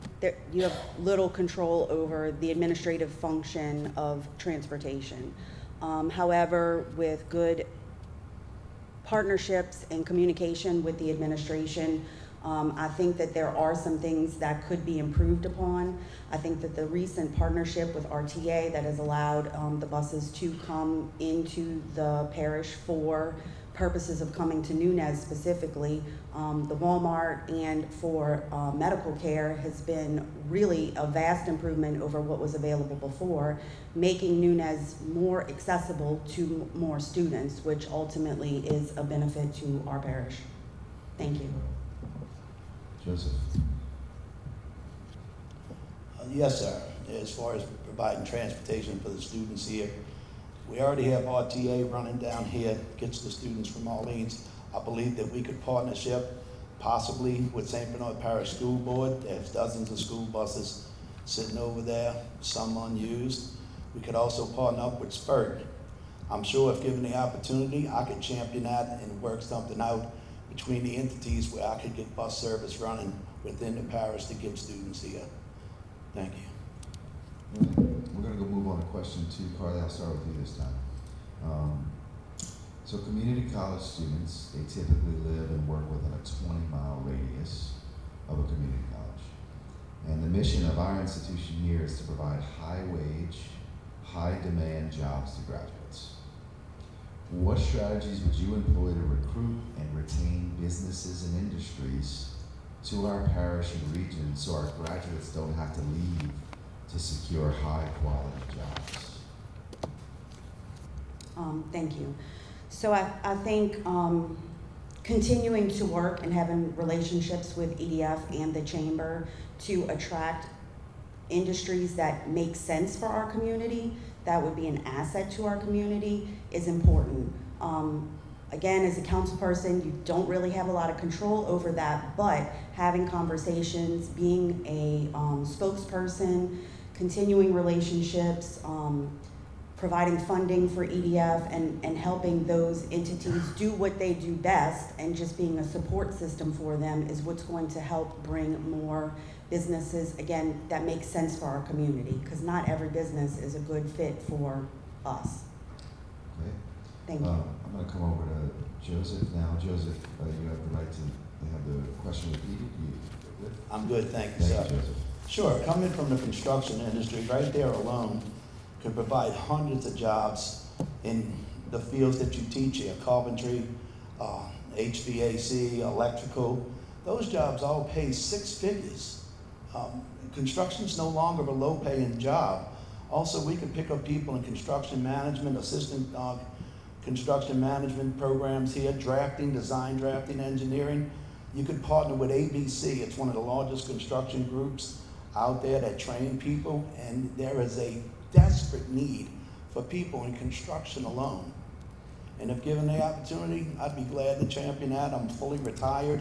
you have little control over the administrative function of transportation. However, with good partnerships and communication with the administration, I think that there are some things that could be improved upon. I think that the recent partnership with RTA that has allowed the buses to come into the parish for purposes of coming to Nunez specifically, the Walmart and for medical care has been really a vast improvement over what was available before, making Nunez more accessible to more students, which ultimately is a benefit to our parish. Thank you. Joseph? Yes, sir. As far as providing transportation for the students here, we already have RTA running down here, gets the students from Orleans. I believe that we could partnership possibly with St. Bernard Parish School Board. There's dozens of school buses sitting over there, some unused. We could also partner up with Spurt. I'm sure if given the opportunity, I could champion that and work something out between the entities where I could get bus service running within the parish to get students here. Thank you. We're going to go move on to question 2. Carly, I'll start with you this time. So community college students, they typically live and work within a 20-mile radius of a community college. And the mission of our institution here is to provide high-wage, high-demand jobs to graduates. What strategies would you employ to recruit and retain businesses and industries to our parish and region so our graduates don't have to leave to secure high-quality jobs? Thank you. So I think continuing to work and having relationships with EDF and the Chamber to attract industries that make sense for our community, that would be an asset to our community, is important. Again, as a council person, you don't really have a lot of control over that, but having conversations, being a spokesperson, continuing relationships, providing funding for EDF and helping those entities do what they do best and just being a support system for them is what's going to help bring more businesses, again, that make sense for our community, because not every business is a good fit for us. Okay. Thank you. I'm going to come over to Joseph now. Joseph, you have the right to have the question repeated. You good? I'm good, thank you, Thank sir. you, Joseph. Sure, coming from the construction industry, right there alone could provide hundreds of jobs in the fields that you teach here, carpentry, HVAC, electrical. Those jobs all pay 6 figures. Construction's no longer a low-paying job. Also, we could pick up people in construction management, assistant construction management programs here, drafting, design drafting, engineering. You could partner with ABC. It's one of the largest construction groups out there that train people, and there is a desperate need for people in construction alone. And if given the opportunity, I'd be glad to champion that. I'm fully retired.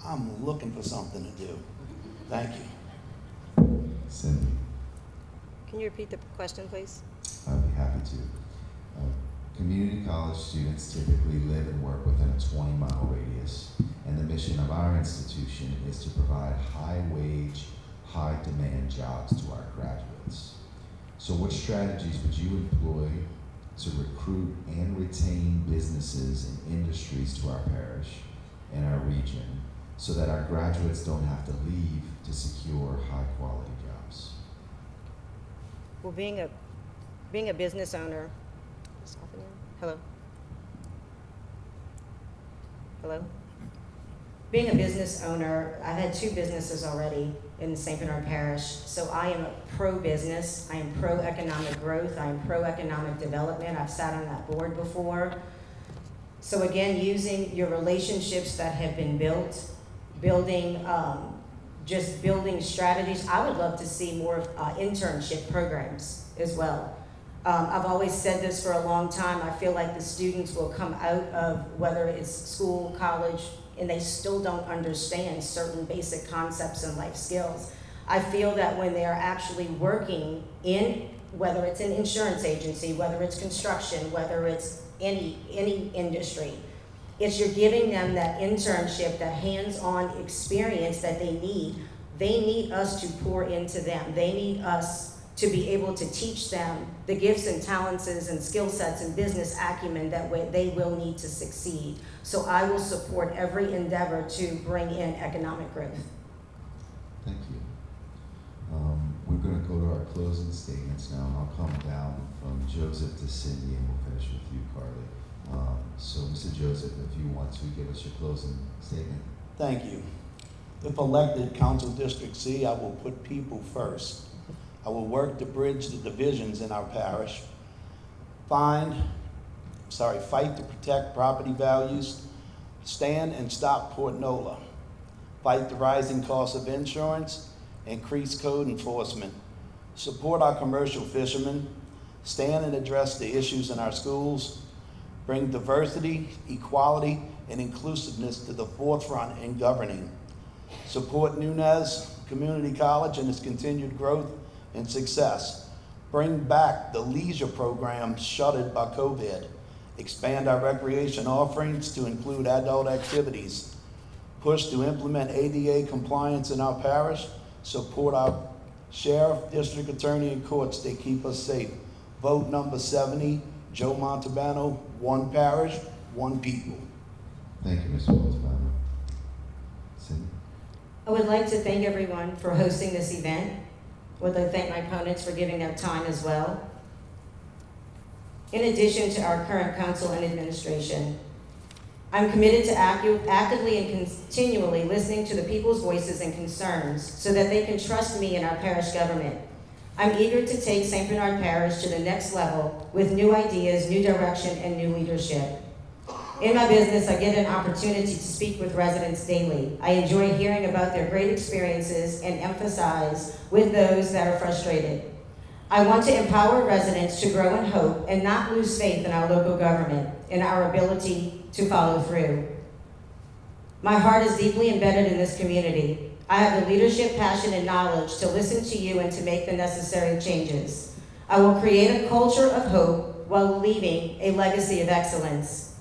I'm looking for something to do. Thank you. Cindy? Can you repeat the question, please? I'd be happy to. Community college students typically live and work within a 20-mile radius, and the mission of our institution is to provide high-wage, high-demand jobs to our graduates. So what strategies would you employ to recruit and retain businesses and industries to our parish and our region so that our graduates don't have to leave to secure high-quality jobs? Well, being a business owner, Hello? Hello? Being a business owner, I've had 2 businesses already in St. Bernard Parish, so I am pro-business, I am pro-economic growth, I am pro-economic development. I've sat on that board before. So again, using your relationships that have been built, building strategies. I would love to see more internship programs as well. I've always said this for a long time. I feel like the students will come out of whether it's school, college, and they still don't understand certain basic concepts and life skills. I feel that when they're actually working in, whether it's an insurance agency, whether it's construction, whether it's any industry, it's you're giving them that internship, that hands-on experience that they need. They need us to pour into them. They need us to be able to teach them the gifts and talents and skill sets and business acumen that they will need to succeed. So I will support every endeavor to bring in economic growth. Thank you. We're going to go to our closing statements now, and I'll come down from Joseph to Cindy, and we'll finish with you, Carly. So, Mr. Joseph, if you want to give us your closing statement. Thank you. If elected Council District C, I will put people first. I will work to bridge the divisions in our parish, fight to protect property values, stand and stop Port Nola, fight the rising cost of insurance, increase code enforcement, support our commercial fishermen, stand and address the issues in our schools, bring diversity, equality, and inclusiveness to the forefront in governing, support Nunez Community College and its continued growth and success, bring back the leisure programs shuttered by COVID, expand our recreation offerings to include adult activities, push to implement ADA compliance in our parish, support our sheriff, district attorney, and courts. They keep us safe. Vote number 70, Joe Montalbano, one parish, one people. Thank you, Mr. Montalbano. Cindy? I would like to thank everyone for hosting this event. I would like to thank my opponents for giving their time as well. In addition to our current council and administration, I'm committed to actively and continually listening to the people's voices and concerns so that they can trust me in our parish government. I'm eager to take St. Bernard Parish to the next level with new ideas, new direction, and new leadership. In my business, I get an opportunity to speak with residents daily. I enjoy hearing about their great experiences and emphasize with those that are frustrated. I want to empower residents to grow in hope and not lose faith in our local government and our ability to follow through. My heart is deeply embedded in this community. I have the leadership, passion, and knowledge to listen to you and to make the necessary changes. I will create a culture of hope while leaving a legacy of excellence.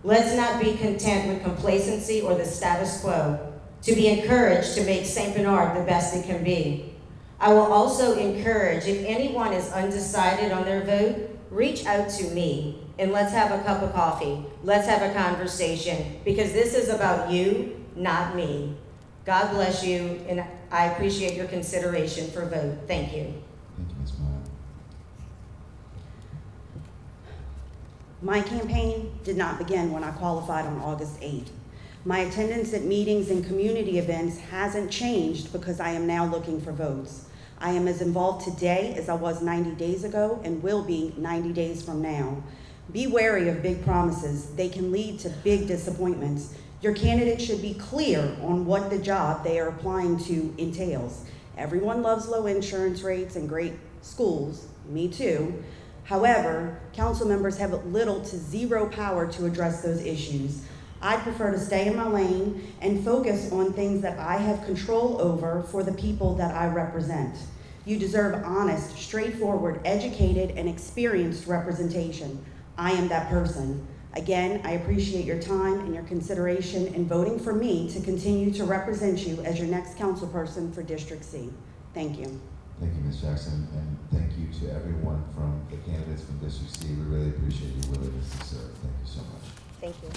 Let's not be content with complacency or the status quo, to be encouraged to make St. Bernard the best it can be. I will also encourage, if anyone is undecided on their vote, reach out to me and let's have a cup of coffee. Let's have a conversation, because this is about you, not me. God bless you, and I appreciate your consideration for vote. Thank you. Thank you, Ms. Meyer. My campaign did not begin when I qualified on August 8th. My attendance at meetings and community events hasn't changed because I am now looking for votes. I am as involved today as I was 90 days ago and will be 90 days from now. Be wary of big promises. They can lead to big disappointments. Your candidate should be clear on what the job they are applying to entails. Everyone loves low insurance rates and great schools, me too. However, council members have little to zero power to address those issues. I prefer to stay in my lane and focus on things that I have control over for the people that I represent. You deserve honest, straightforward, educated, and experienced representation. I am that person. Again, I appreciate your time and your consideration in voting for me to continue to represent you as your next council person for District C. Thank you. Thank you, Ms. Jackson, and thank you to everyone from the candidates from District C. We really appreciate your willingness to serve. Thank you so much. Thank you.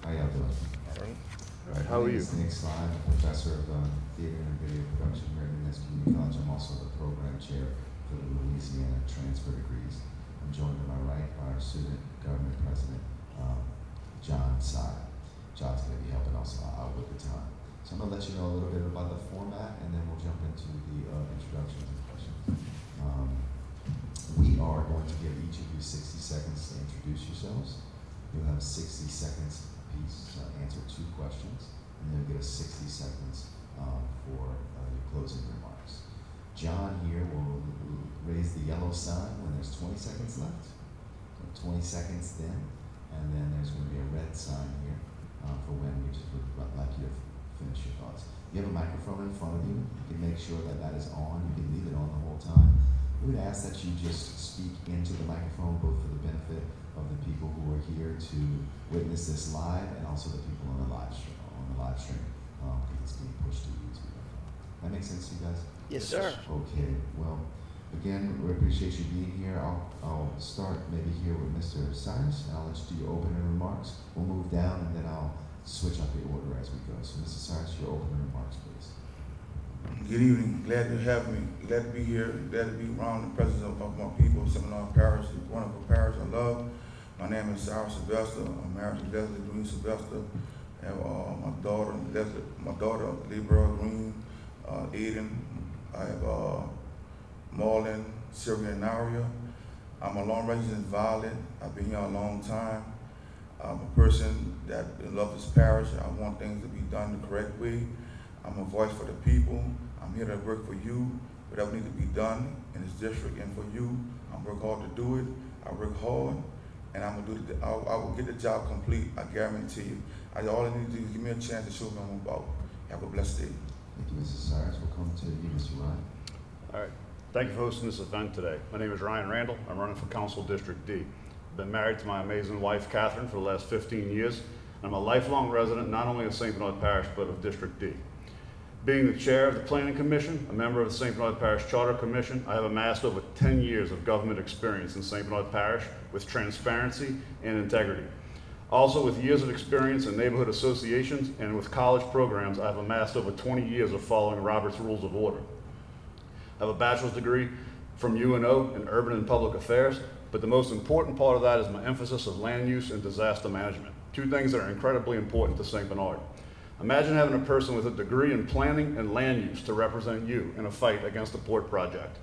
How y'all doing? All right. How are My name you? is Nick Slime, I'm a professor of theater and video production here at Nunez Community College. I'm also the program chair for the Louisiana Transfer Degrees. I'm joined to my right by our student government president, John Side. John's going to be helping us out with the time. So I'm going to let you know a little bit about the format, and then we'll jump into the introductions and questions. We are going to give each of you 60 seconds to introduce yourselves. You'll have 60 seconds apiece to answer 2 questions, and then you'll get 60 seconds for your closing remarks. John here will raise the yellow sign when there's 20 seconds left. So 20 seconds then, and then there's going to be a red sign here for when we just would like you to finish your thoughts. You have a microphone in front of you. You can make sure that that is on. You can leave it on the whole time. We would ask that you just speak into the microphone, both for the benefit of the people who are here to witness this live, and also the people on the live stream. Because it's being pushed to YouTube. That makes sense to you guys? Yes, sir. Okay. Well, again, we appreciate you being here. I'll start maybe here with Mr. Cyrus, and I'll let you do your opening remarks. We'll move down, and then I'll switch up the order as we go. So, Mr. Cyrus, your opening remarks, please. Good evening. Glad to have me. Glad to be here. Glad to be around the presence of my people, Seminole Parish, a wonderful parish I love. My name is Cyrus Sylvester. I'm married to Leslie Green Sylvester. I have my daughter, Libra Green, Aiden. I have Marlon, Sylvia, and Naria. I'm a long resident Violet. I've been here a long time. I'm a person that loves this parish. I want things to be done the correct way. I'm a voice for the people. I'm here to work for you. Whatever needs to be done in this district and for you, I'm work hard to do it. I work hard, and I'm gonna do I will get the job complete. I guarantee you. All I need to do is give me a chance to show me what I'm about. Have a blessed day. Thank you, Mr. Cyrus. We'll come to you, Mr. Ryan. All right. Thank you for hosting this event today. My name is Ryan Randall. I'm running for Council District D. I've been married to my amazing wife, Catherine, for the last 15 years. I'm a lifelong resident, not only of St. Bernard Parish, but of District D. Being the chair of the Planning Commission, a member of the St. Bernard Parish Charter Commission, I have amassed over 10 years of government experience in St. Bernard Parish with transparency and integrity. Also, with years of experience in neighborhood associations and with college programs, I have amassed over 20 years of following Robert's Rules of Order. I have a bachelor's degree from UNO in Urban and Public Affairs, but the most important part of that is my emphasis of land use and disaster management, 2 things that are incredibly important to St. Bernard. Imagine having a person with a degree in planning and land use to represent you in a fight against a port project.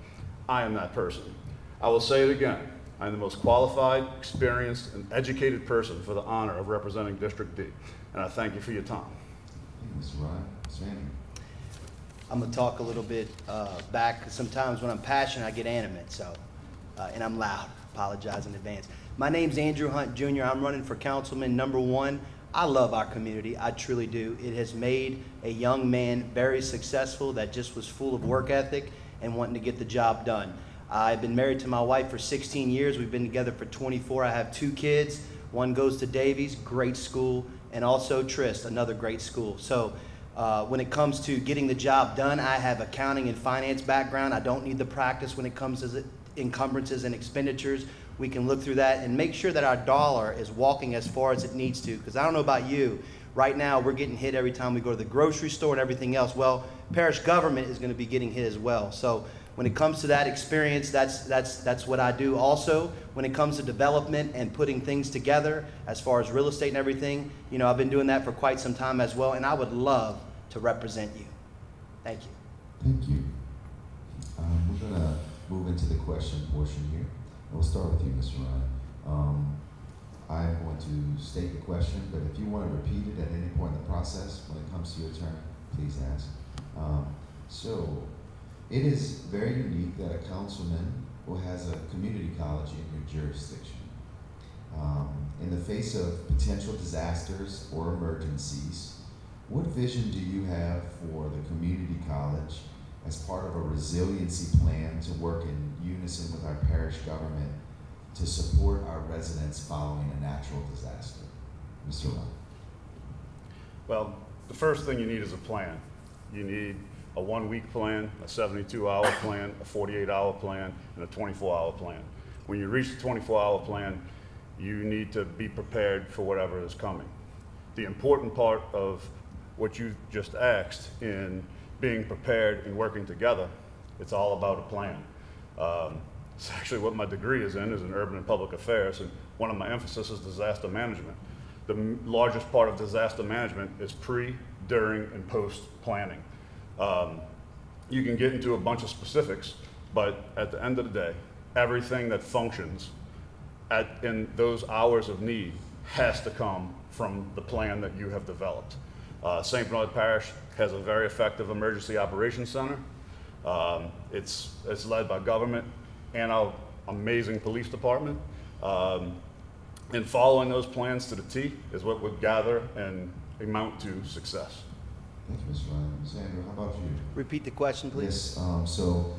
I am that person. I will say it again. I am the most qualified, experienced, and educated person for the honor of representing District D. And I thank you for your time. Thank you, Mr. Ryan. Mr. Andrew. I'm gonna talk a little bit back. Sometimes when I'm passionate, I get animate, and I'm loud. Apologize in advance. My name's Andrew Hunt Jr. I'm running for Councilman #1. I love our community, I truly do. It has made a young man very successful that just was full of work ethic and wanting to get the job done. I've been married to my wife for 16 years. We've been together for 24. I have 2 kids. One goes to Davies, great school, and also Trist, another great school. So when it comes to getting the job done, I have accounting and finance background. I don't need the practice when it comes to encumbrances and expenditures. We can look through that and make sure that our dollar is walking as far as it needs to. Because I don't know about you, right now we're getting hit every time we go to the grocery store and everything else. Well, parish government is going to be getting hit as well. So when it comes to that experience, that's what I do. Also, when it comes to development and putting things together, as far as real estate and everything, you know, I've been doing that for quite some time as well, and I would love to represent you. Thank you. Thank you. We're going to move into the question portion here. We'll start with you, Mr. Ryan. I'm going to state the question, but if you want to repeat it at any point in the process, when it comes to your turn, please ask. So, it is very unique that a councilman who has a community college in your jurisdiction, in the face of potential disasters or emergencies, what vision do you have for the community college as part of a resiliency plan to work in unison with our parish government to support our residents following a natural disaster? Mr. Ryan. Well, the first thing you need is a plan. You need a 1-week plan, a 72-hour plan, a 48-hour plan, and a 24-hour plan. When you reach the 24-hour plan, you need to be prepared for whatever is coming. the important part of what you just asked in being prepared and working together, it's all about a plan. It's actually what my degree is in urban and public affairs, and one of my emphasis is disaster management. The largest part of disaster management is pre, during, and post planning. You can get into a bunch of specifics, but at the end of the day, everything that functions in those hours of need has to come from the plan that you have developed. St. Bernard Parish has a very effective emergency operations center. It's led by government and our amazing police department. And following those plans to the T is what would gather and amount to success. Thank you, Mr. Ryan. Ms. Andrew, how about you? Repeat the question, please. Yes, so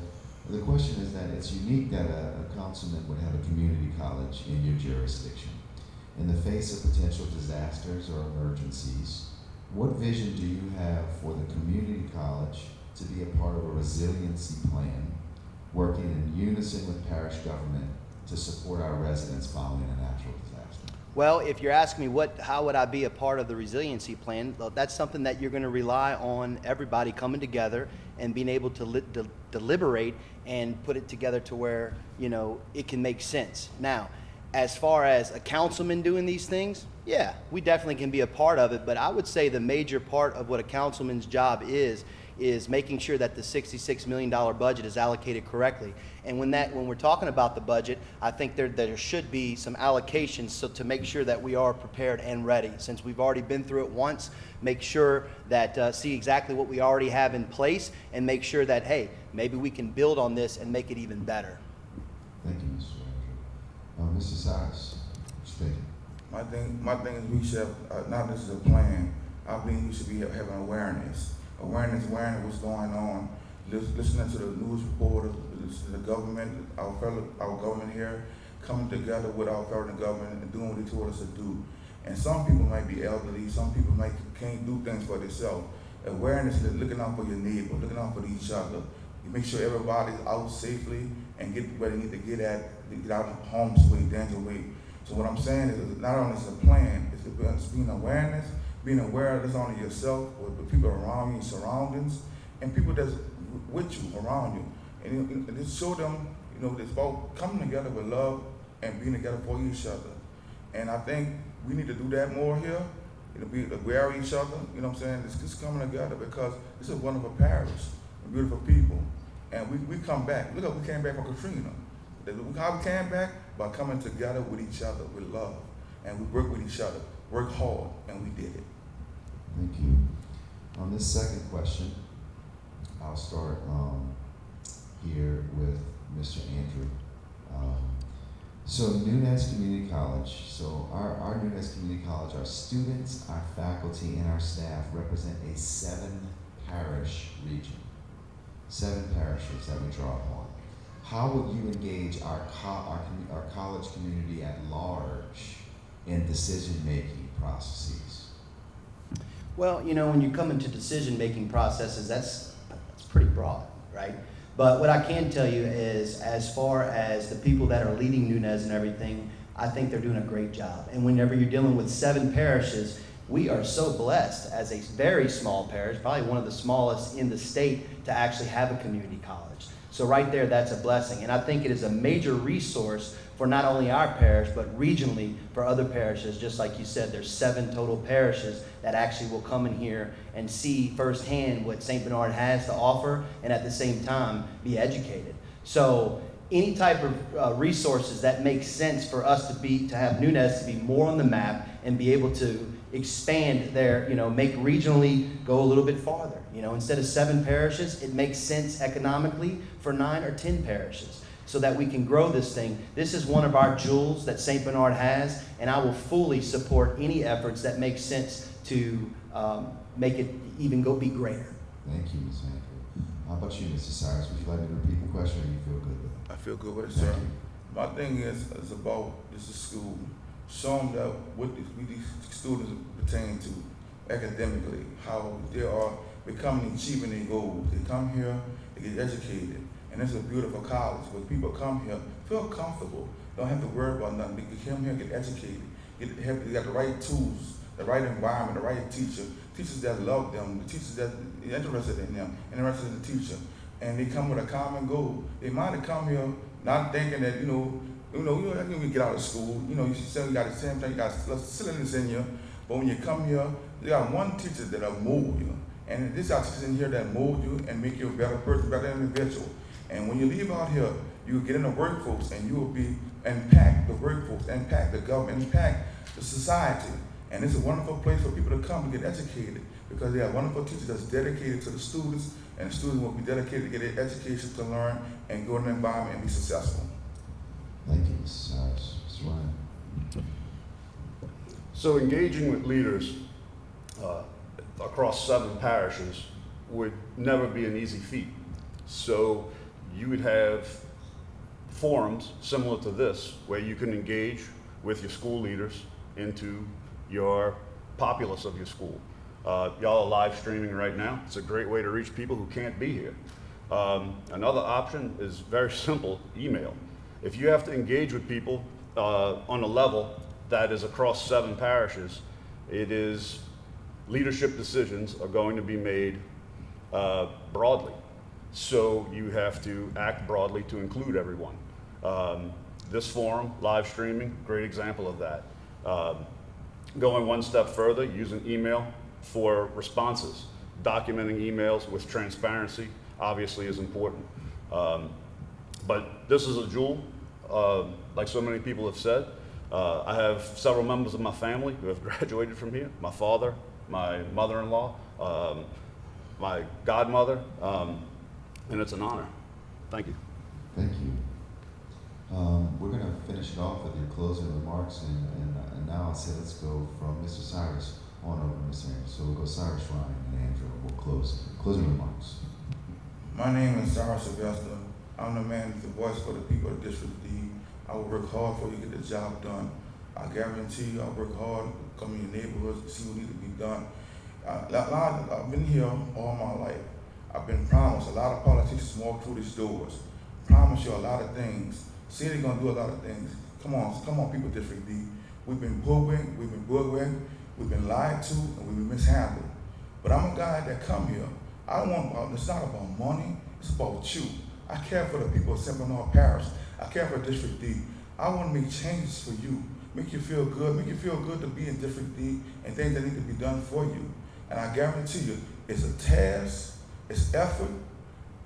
the question is that it's unique that a councilman would have a community college in your jurisdiction. In the face of potential disasters or emergencies, what vision do you have for the community college to be a part of a resiliency plan, working in unison with parish government to support our residents following a natural disaster? Well, if you're asking me how would I be a part of the resiliency plan, well, that's something that you're going to rely on everybody coming together and being able to deliberate and put it together to where, you know, it can make sense. Now, as far as a councilman doing these things, yeah, we definitely can be a part of it, but I would say the major part of what a councilman's job is making sure that the $66 million budget is allocated correctly. And when we're talking about the budget, I think there should be some allocations so to make sure that we are prepared and ready. Since we've already been through it once, make sure that see exactly what we already have in place and make sure that, hey, maybe we can build on this and make it even better. Thank you, Mr. Andrew. Mr. Cyrus, speak. My thing is we should have, now this is a plan, I believe we should be having awareness what's going on, listening to the news reporters, listening to the government, our government here, coming together with our federal government and doing what they told us to do. And some people might be elderly, some people can't do things for themselves. Awareness is looking out for your neighbor, looking out for each other. You make sure everybody's out safely and get where they need to get out of harm's way, danger way. So what I'm saying is not only is it a plan, it's being awareness, being aware of this only yourself, but the people around you, surroundings, and people that's with you, around you. And just show them, you know, it's about coming together with love and being together for each other. And I think we need to do that more here. Be aware of each other, you know what I'm saying? It's just coming together because this is a wonderful parish, beautiful people. And we come back. Look, we came back from Katrina. How we came back? By coming together with each other with love. And we work with each other, work hard, and we did it. Thank you. On this second question, I'll start here with Mr. Andrew. So Nunez Community College, so our Nunez Community College, our students, our faculty, and our staff represent a 7-parish region. 7 parishes that we draw upon. How would you engage our college community at large in decision-making processes? Well, you know, when you come into decision-making processes, that's pretty broad, right? But what I can tell you is, as far as the people that are leading Nunez and everything, I think they're doing a great job. And whenever you're dealing with 7 parishes, we are so blessed as a very small parish, probably one of the smallest in the state, to actually have a community college. So right there, that's a blessing. And I think it is a major resource for not only our parish, but regionally for other parishes. Just like you said, there's 7 total parishes that actually will come in here and see firsthand what St. Bernard has to offer, and at the same time be educated. So any type of resources that make sense for us to have Nunez to be more on the map and be able to expand their, make regionally go a little bit farther. Instead of 7 parishes, it makes sense economically for 9 or 10 parishes so that we can grow this thing. This is one of our jewels that St. Bernard has, and I will fully support any efforts that make sense to make it even be greater. Thank you, Ms. Andrew. How about you, Mr. Cyrus? Would you like me to repeat the question, or you feel good with it? I feel good with it, sir. My thing is about this is school. Show them that what these students pertain to academically, how they are becoming achieving their goals. They come here, they get educated, and it's a beautiful college where people come here, feel comfortable, don't have to worry about nothing. They can come here, get educated, they got the right tools the right environment, the right teacher, teachers that love them, the teachers that are interested in them, interested in the teacher, and they come with a common goal. They might have come here not thinking that, when we get out of school, you say you got the same thing, you got silliness in you, but when you come here, you got one teacher that'll mold you. And this are teachers in here that mold you and make you a better person, better individual. And when you leave out here, you will get in the workforce and you will be impact the workforce, impact the government, impact the society. And it's a wonderful place for people to come to get educated because they have wonderful teachers that's dedicated to the students, and the students will be dedicated to get their education to learn and go in the environment and be successful. Thank you, Mr. Cyrus. Mr. Ryan. So engaging with leaders across 7 parishes would never be an easy feat. So you would have forums similar to this where you can engage with your school leaders into your populace of your school. Y'all are live streaming right now. It's a great way to reach people who can't be here. Another option is very simple, email. If you have to engage with people on a level that is across 7 parishes, it is leadership decisions are going to be made broadly. So you have to act broadly to include everyone. This forum, live streaming, great example of that. Going one step further, using email for responses. Documenting emails with transparency obviously is important. But this is a jewel, like so many people have said. I have several members of my family who have graduated from here. My father, my mother-in-law, my godmother, and it's an honor. Thank you. Thank you. We're going to finish it off with your closing remarks, and now I'll say let's go from Mr. Cyrus on over to Ms. Andrew. So we'll go Cyrus, Ryan, and Andrew, and we'll close. Closing remarks. My name is Cyrus Sylvester. I'm the man with the voice for the people of District D. I will work hard for you to get the job done. I guarantee you I'll work hard, come in your neighborhoods, see what needs to be done. I've been here all my life. I've been promised a lot of politicians walk through these doors. Promise you a lot of things. Say they're gonna do a lot of things. Come on, people of District D. We've been hoodwinked, we've been boogwinked, we've been lied to, and we've been mishandled. But I'm a guy that come here. It's not about money, it's about you. I care for the people of St. Bernard Parish. I care for District D. I want to make changes for you, make you feel good to be in District D and things that need to be done for you. And I guarantee you, it's a task, it's effort,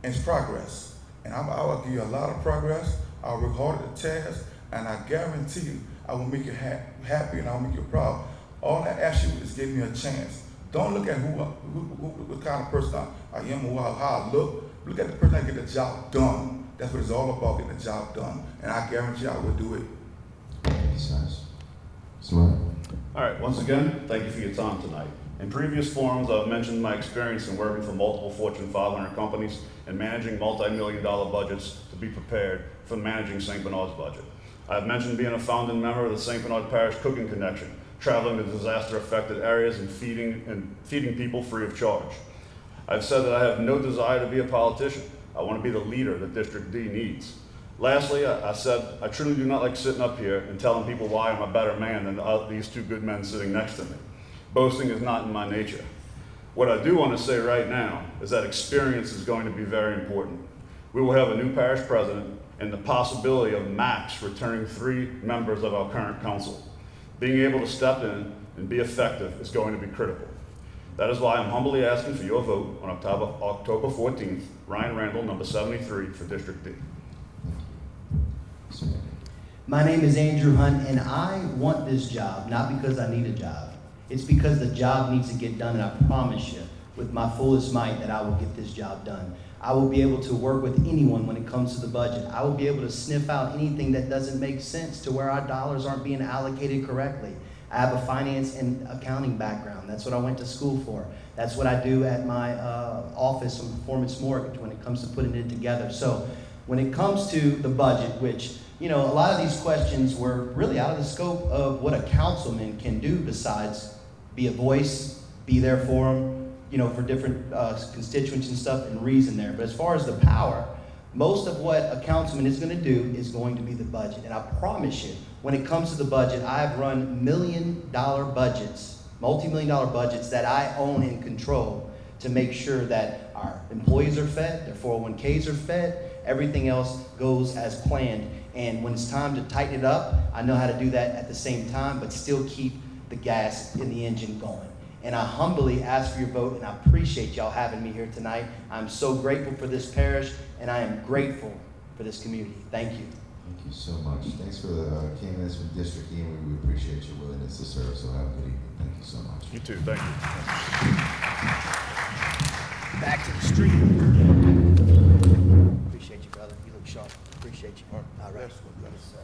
and it's progress. And I will give you a lot of progress. I'll work hard at the task, and I guarantee you, I will make you happy and I'll make you proud. All I ask you is give me a chance. Don't look at what kind of person I am or how I look. Look at the person that get the job done. That's what it's all about, getting the job done. And I guarantee I will do it. Thank you, Cyrus. Mr. Ryan. All right, once again, thank you for your time tonight. In previous forums, I've mentioned my experience in working for multiple Fortune 500 companies and managing multi-million-dollar budgets to be prepared for managing St. Bernard's budget. I've mentioned being a founding member of the St. Bernard Parish Cooking Connection, traveling to disaster-affected areas and feeding people free of charge. I've said that I have no desire to be a politician. I want to be the leader that District D needs. Lastly, I said I truly do not like sitting up here and telling people why I'm a better man than these 2 good men sitting next to me. Boasting is not in my nature. What I do want to say right now is that experience is going to be very important. We will have a new parish president and the possibility of max returning 3 members of our current council. Being able to step in and be effective is going to be critical. That is why I'm humbly asking for your vote on October 14th, Ryan Randall, number 73 for District D. My name is Andrew Hunt, and I want this job, not because I need a job. It's because the job needs to get done, and I promise you, with my fullest might, that I will get this job done. I will be able to work with anyone when it comes to the budget. I will be able to sniff out anything that doesn't make sense to where our dollars aren't being allocated correctly. I have a finance and accounting background. That's what I went to school for. That's what I do at my office on Performance Mortgage when it comes to putting it together. So when it comes to the budget, which, a lot of these questions were really out of the scope of what a councilman can do besides be a voice, be there for them, for different constituents and stuff, and reason there. But as far as the power, most of what a councilman is going to do is going to be the budget. And I promise you, when it comes to the budget, I've run $1 million budgets multi-million-dollar budgets that I own and control to make sure that our employees are fed, their 401ks are fed, everything else goes as planned. And when it's time to tighten it up, I know how to do that at the same time, but still keep the gas in the engine going. And I humbly ask for your vote, and I appreciate y'all having me here tonight. I'm so grateful for this parish, and I am grateful for this community. Thank you. Thank you so much. Thanks for the candidates from District E, and we appreciate your willingness to serve, so have a good evening. Thank you so much. You too, thank you. Back to the street. Appreciate you, brother. You look sharp. Appreciate you. All right. Yes, sir.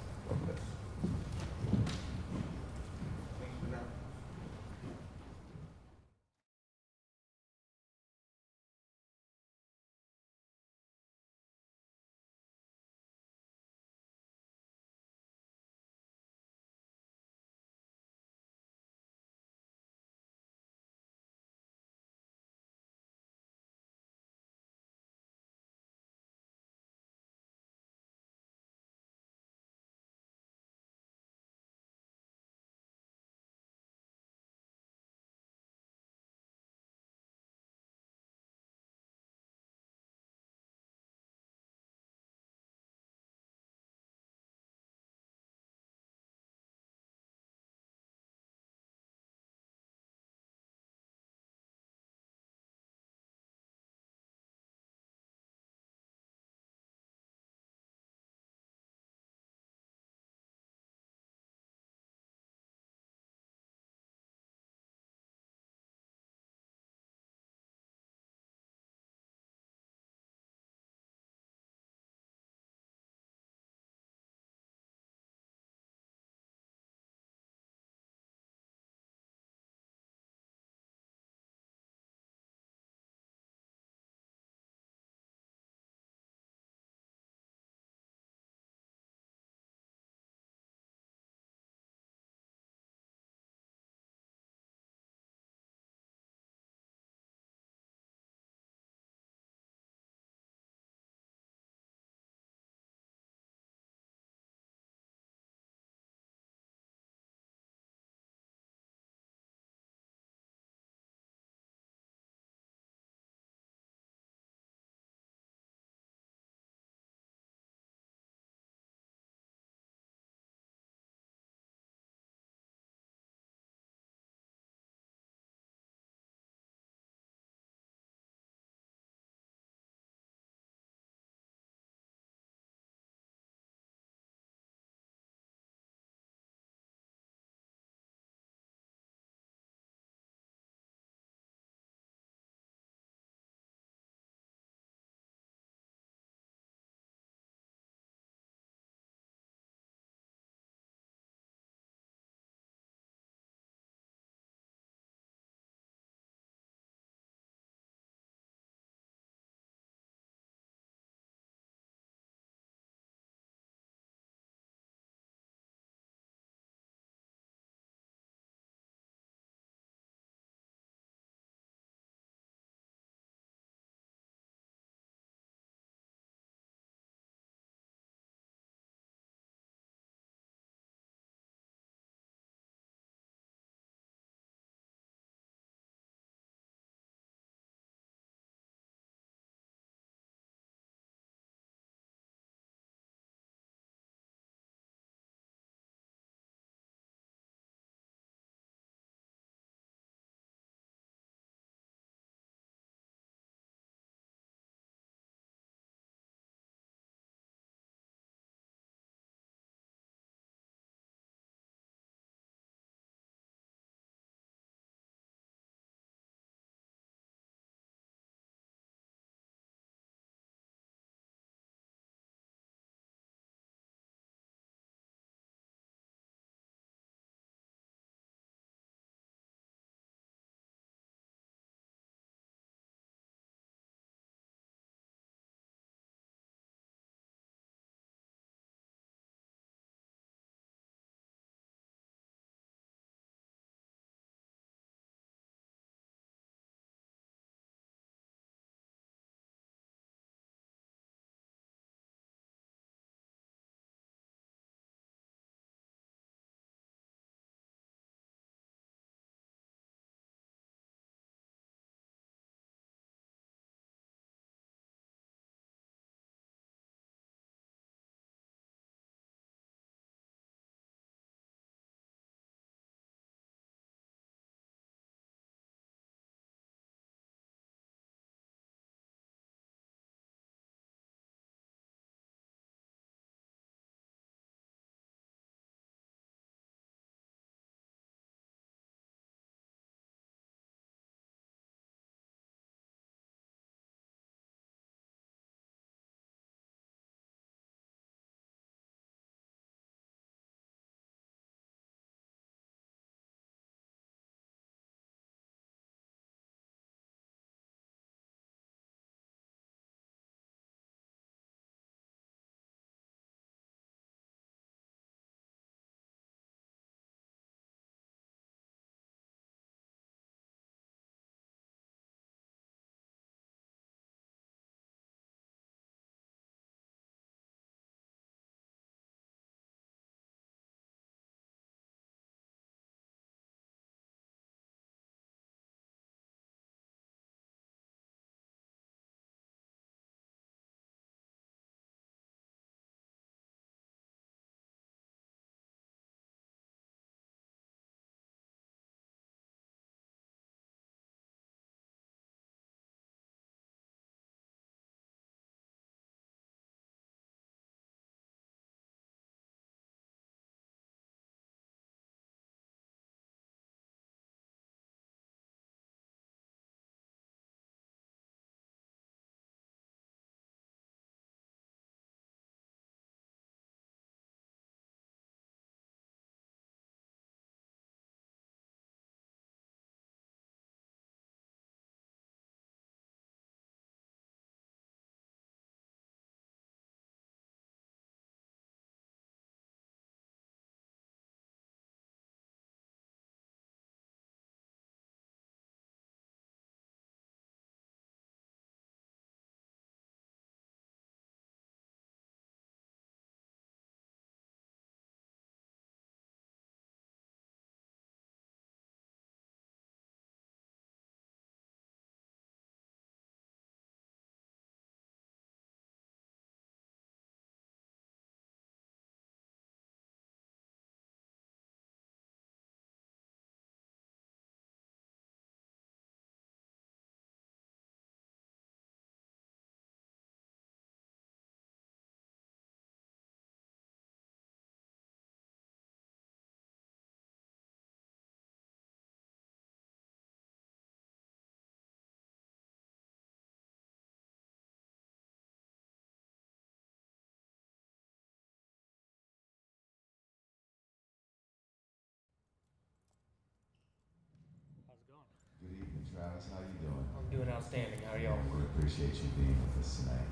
Travis. How you doing? I'm doing outstanding. How are y'all? We appreciate you being with us tonight.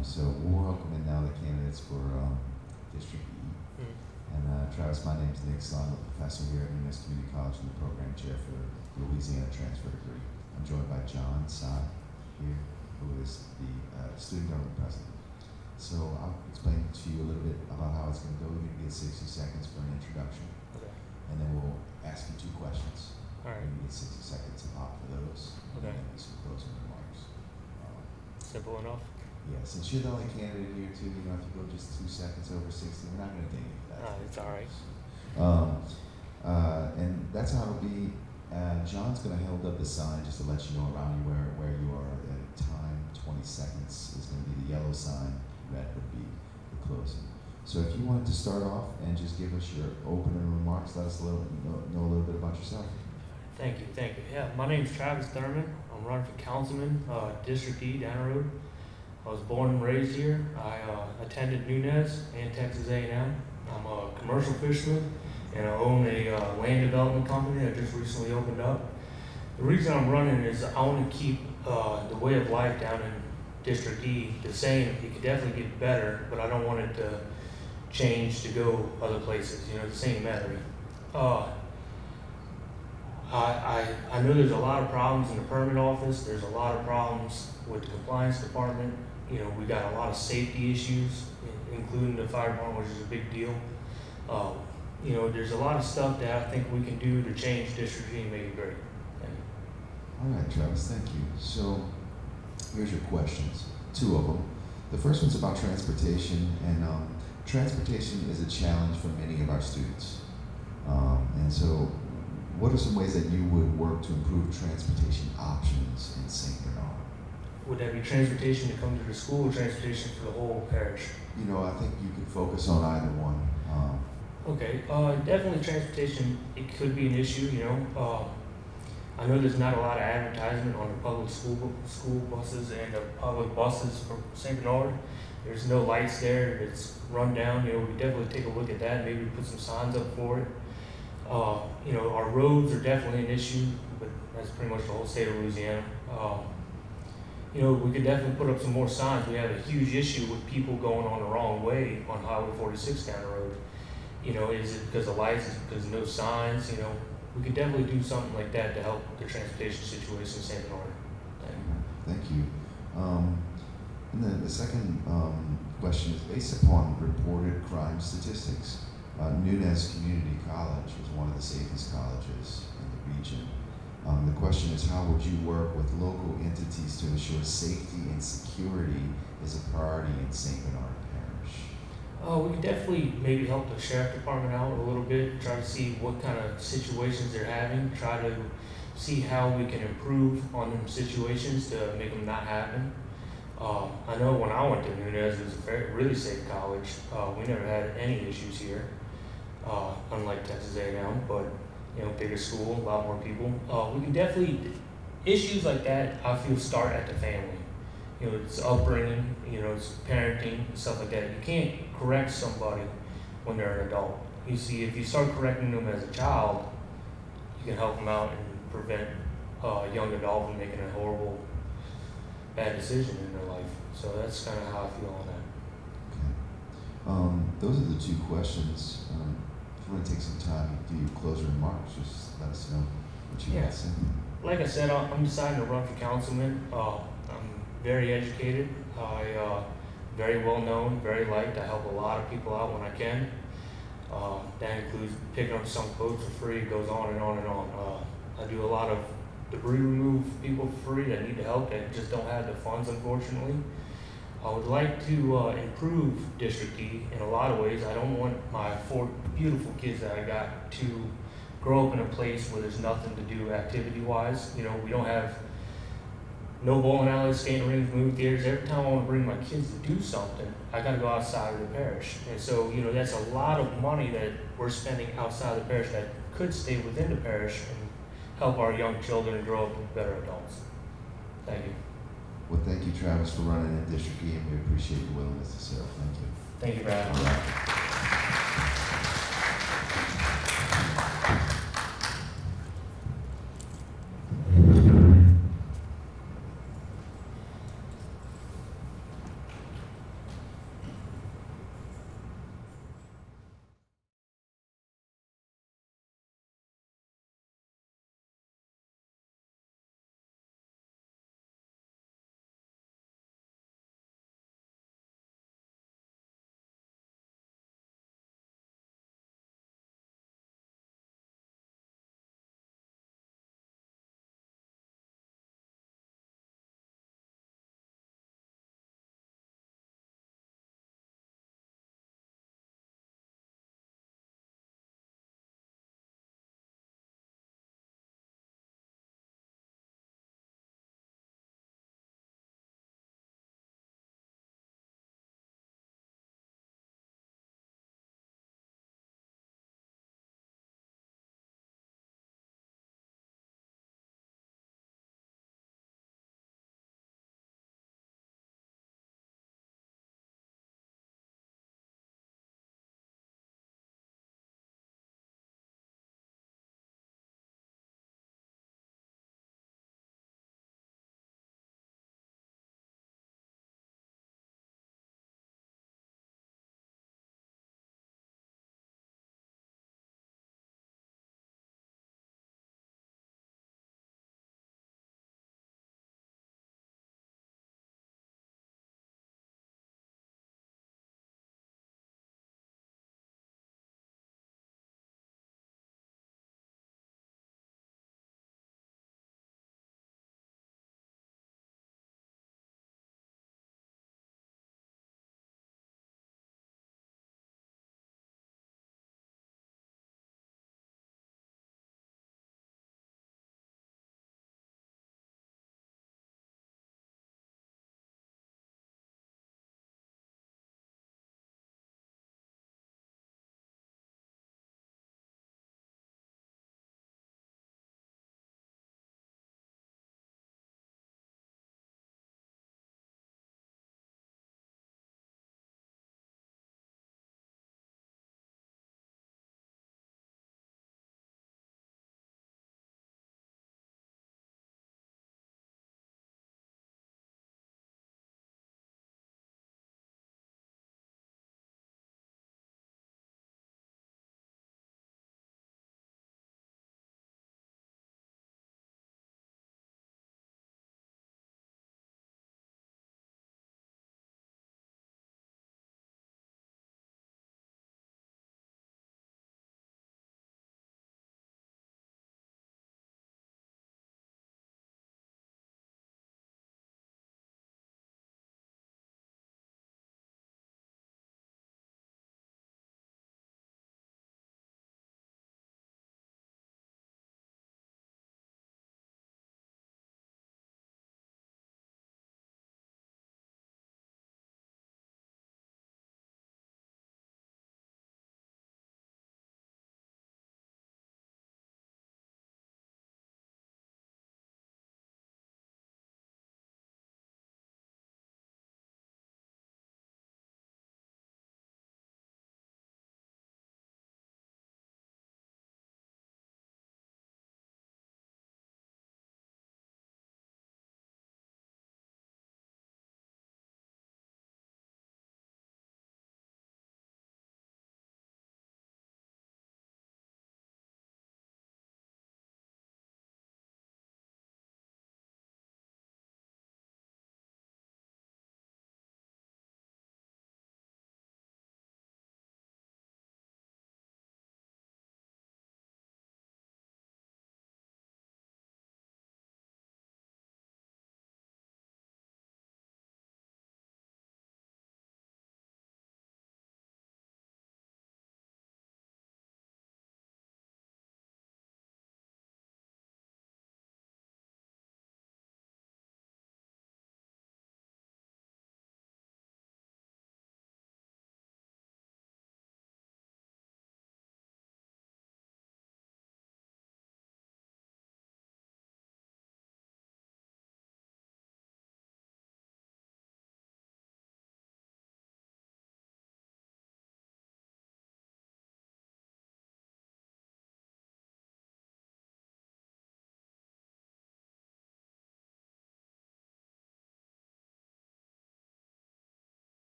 So we're welcoming now the candidates for District E. And Travis, my name is Nick Slime. I'm a professor here at Nunez Community College and the program chair for the Louisiana Transfer Degree. I'm joined by John Sod here, who is the student government president. So I'll explain to you a little bit about how it's going to go. You're going to get 60 seconds for an introduction. Okay. And then we'll ask you 2 questions. All right. You get 60 seconds to pop for those. Okay. And then some closing remarks. Simple enough. Yeah, since you're the only candidate here too, you know, if you go just 2 seconds over 60, we're not going to ding you for that. It's all right. And that's how it'll be. John's going to hold up the sign just to let you know around you where you are at time. 20 seconds is going to be the yellow sign. Red would be the closing. So if you wanted to start off and just give us your opening remarks, let us know a little bit about yourself. Thank you. Yeah, my name's Travis Thurman. I'm running for councilman, District E, down the road. I was born and raised here. I attended Nunez and Texas A&M. I'm a commercial fisherman, and I own a land development company that just recently opened up. The reason I'm running is I want to keep the way of life down in District E the same. It could definitely get better, but I don't want it to change to go other places, you know, the same matter. I know there's a lot of problems in the permit office. There's a lot of problems with the compliance department. You know, we got a lot of safety issues, including the fire department, which is a big deal. You know, there's a lot of stuff that I think we can do to change District E and make it great. Thank you. All right, Travis, thank you. So here's your questions, 2 of them. The first one's about transportation, and transportation is a challenge for many of our students. And so what are some ways that you would work to improve transportation options in St. Bernard? Would that be transportation to come to the school or transportation for the whole parish? You know, I think you could focus on either one. Okay, definitely transportation, it could be an issue, you know. I know there's not a lot of advertisement on the public school buses and the public buses for St. Bernard. There's no lights there, it's run down, you know, we definitely take a look at that, maybe put some signs up for it. You know, our roads are definitely an issue, but that's pretty much the whole state of Louisiana. You know, we could definitely put up some more signs. We have a huge issue with people going on the wrong way on Highway 46 down the road. You know, is it because of lights, is it because of no signs? You know, we could definitely do something like that to help the transportation situation in St. Bernard. Thank you. And then the second question is based upon reported crime statistics. Nunez Community College is one of the safest colleges in the region. The question is, how would you work with local entities to ensure safety and security is a priority in St. Bernard Parish? We could definitely maybe help the sheriff department out a little bit, try to see what kind of situations they're having, try to see how we can improve on them situations to make them not happen. I know when I went to Nunez, it was a really safe college. We never had any issues here, unlike Texas A&M, but you know, bigger school, a lot more people. We can definitely, issues like that, I feel, start at the family. You know, it's upbringing, you know, it's parenting, and stuff like that. You can't correct somebody when they're an adult. You see, if you start correcting them as a child, you can help them out and prevent a young adult from making a horrible, bad decision in their life. So that's kind of how I feel on that. Okay. Those are the 2 questions. If you want to take some time to do your closing remarks, just let us know what you want to say. Like I said, I'm deciding to run for councilman. I'm very educated. Very well known, very liked. I help a lot of people out when I can. That includes picking up some boats for free. It goes on and on and on. I do a lot of debris remove people for free that need the help that just don't have the funds, unfortunately. I would like to improve District E in a lot of ways. I don't want my 4 beautiful kids that I got to grow up in a place where there's nothing to do activity-wise. You know, we don't have no bowling alleys, skating rinks, movie theaters. Every time I want to bring my kids to do something, I got to go outside of the parish. And so, you know, that's a lot of money that we're spending outside the parish that could stay within the parish and help our young children grow up with better adults. Thank you. Well, thank you, Travis, for running in District E, and we appreciate your willingness to serve. Thank you. Thank you for having me.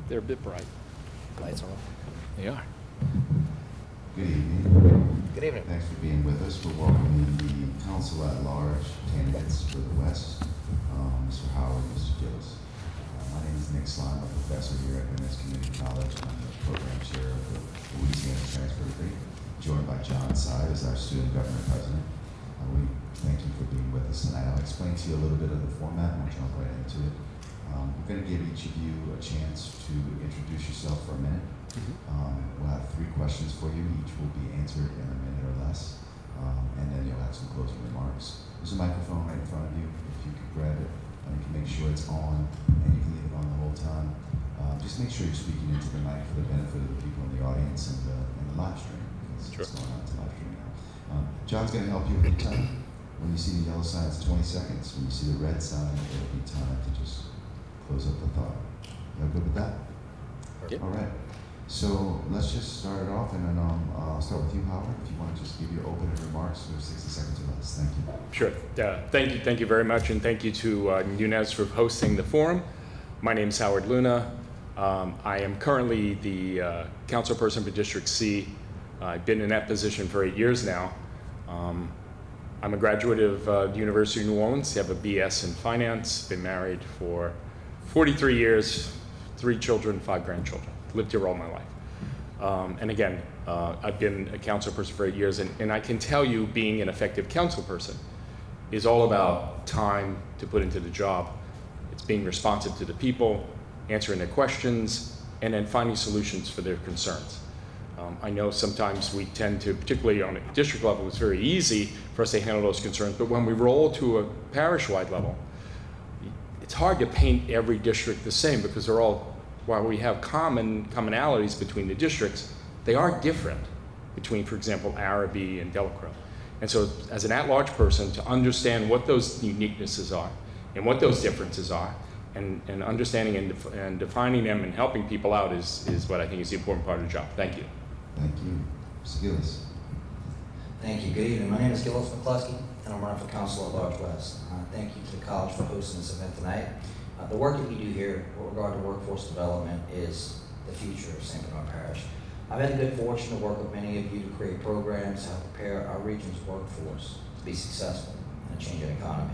They're a bit bright. Lights are on. They are. Good evening. Good evening. Thanks for being with us. We're welcoming the council at large candidates for the West, Mr. Howard, Mr. Gillis. My name is Nick Slime. I'm a professor here at Nunez Community College. I'm the program chair of the Louisiana Transfer Degree, joined by John Side as our student government president. We thank you for being with us tonight. I'll explain to you a little bit of the format and we'll jump right into it. We're going to give each of you a chance to introduce yourself for a minute. We'll have 3 questions for you. Each will be answered in a minute or less. And then you'll have some closing remarks. There's a microphone right in front of you. If you could grab it, you can make sure it's on, and you can leave it on the whole time. Just make sure you're speaking into the mic for the benefit of the people in the audience and the live stream, because it's going on to live stream now. John's going to help you with your time. When you see the yellow sign, it's 20 seconds. When you see the red sign, it'll be time to just close up the thought. You good with that? Yep. All right. So let's just start it off, and then I'll start with you, Howard. If you want to just give your opening remarks for 60 seconds or less. Thank you. Sure. Thank you very much, and thank you to Nunez for hosting the forum. My name is Howard Luna. I am currently the council person for District C. I've been in that position for 8 years now. I'm a graduate of the University of New Orleans. I have a BS in finance. Been married for 43 years, 3 children, 5 grandchildren. Lived here all my life. And again, I've been a council person for 8 years, and I can tell you being an effective council person is all about time to put into the job. It's being responsive to the people, answering their questions, and then finding solutions for their concerns. I know sometimes we tend to, particularly on a district level, it's very easy for us to handle those concerns, but when we roll to a parish-wide level, it's hard to paint every district the same, because they're all, while we have commonalities between the districts, they are different between, for example, Arabi and Delacroix. And so as an at-large person, to understand what those uniquenesses are and what those differences are, and understanding and defining them and helping people out is what I think is the important part of the job. Thank you. Thank you. Mr. Gillis. Thank you. Good evening. My name is Gillis McCluskey, and I'm running for council at large West. Thank you to the college for hosting this event tonight. The work that we do here with regard to workforce development is the future of St. Bernard Parish. I've had the good fortune to work with many of you to create programs to help prepare our region's workforce to be successful in a changing economy.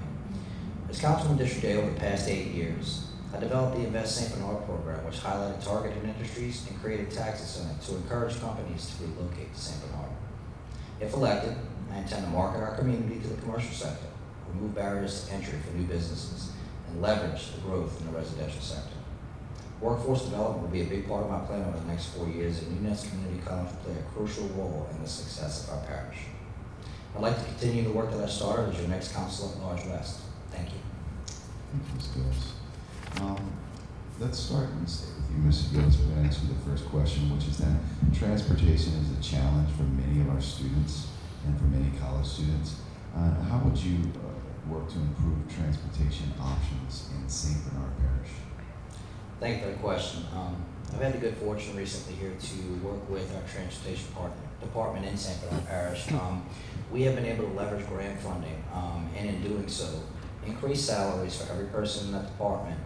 As Councilman District A over the past 8 years, I developed the Invest St. Bernard program, which highlighted targeted industries and created tax incentives to encourage companies to relocate to St. Bernard. If elected, I intend to market our community to the commercial sector, remove barriers to entry for new businesses, and leverage the growth in the residential sector. Workforce development will be a big part of my plan over the next 4 years, and Nunez Community College will play a crucial role in the success of our parish. I'd like to continue the work that I started as your next council at large West. Thank you. Thank you, Mr. Gillis. Let's start and stay with you, Mr. Gillis. We're going to ask you the first question, which is that transportation is a challenge for many of our students and for many college students. How would you work to improve transportation options in St. Bernard Parish? Thank you for the question. I've had the good fortune recently here to work with our transportation department in St. Bernard Parish. We have been able to leverage grant funding, and in doing so, increase salaries for every person in that department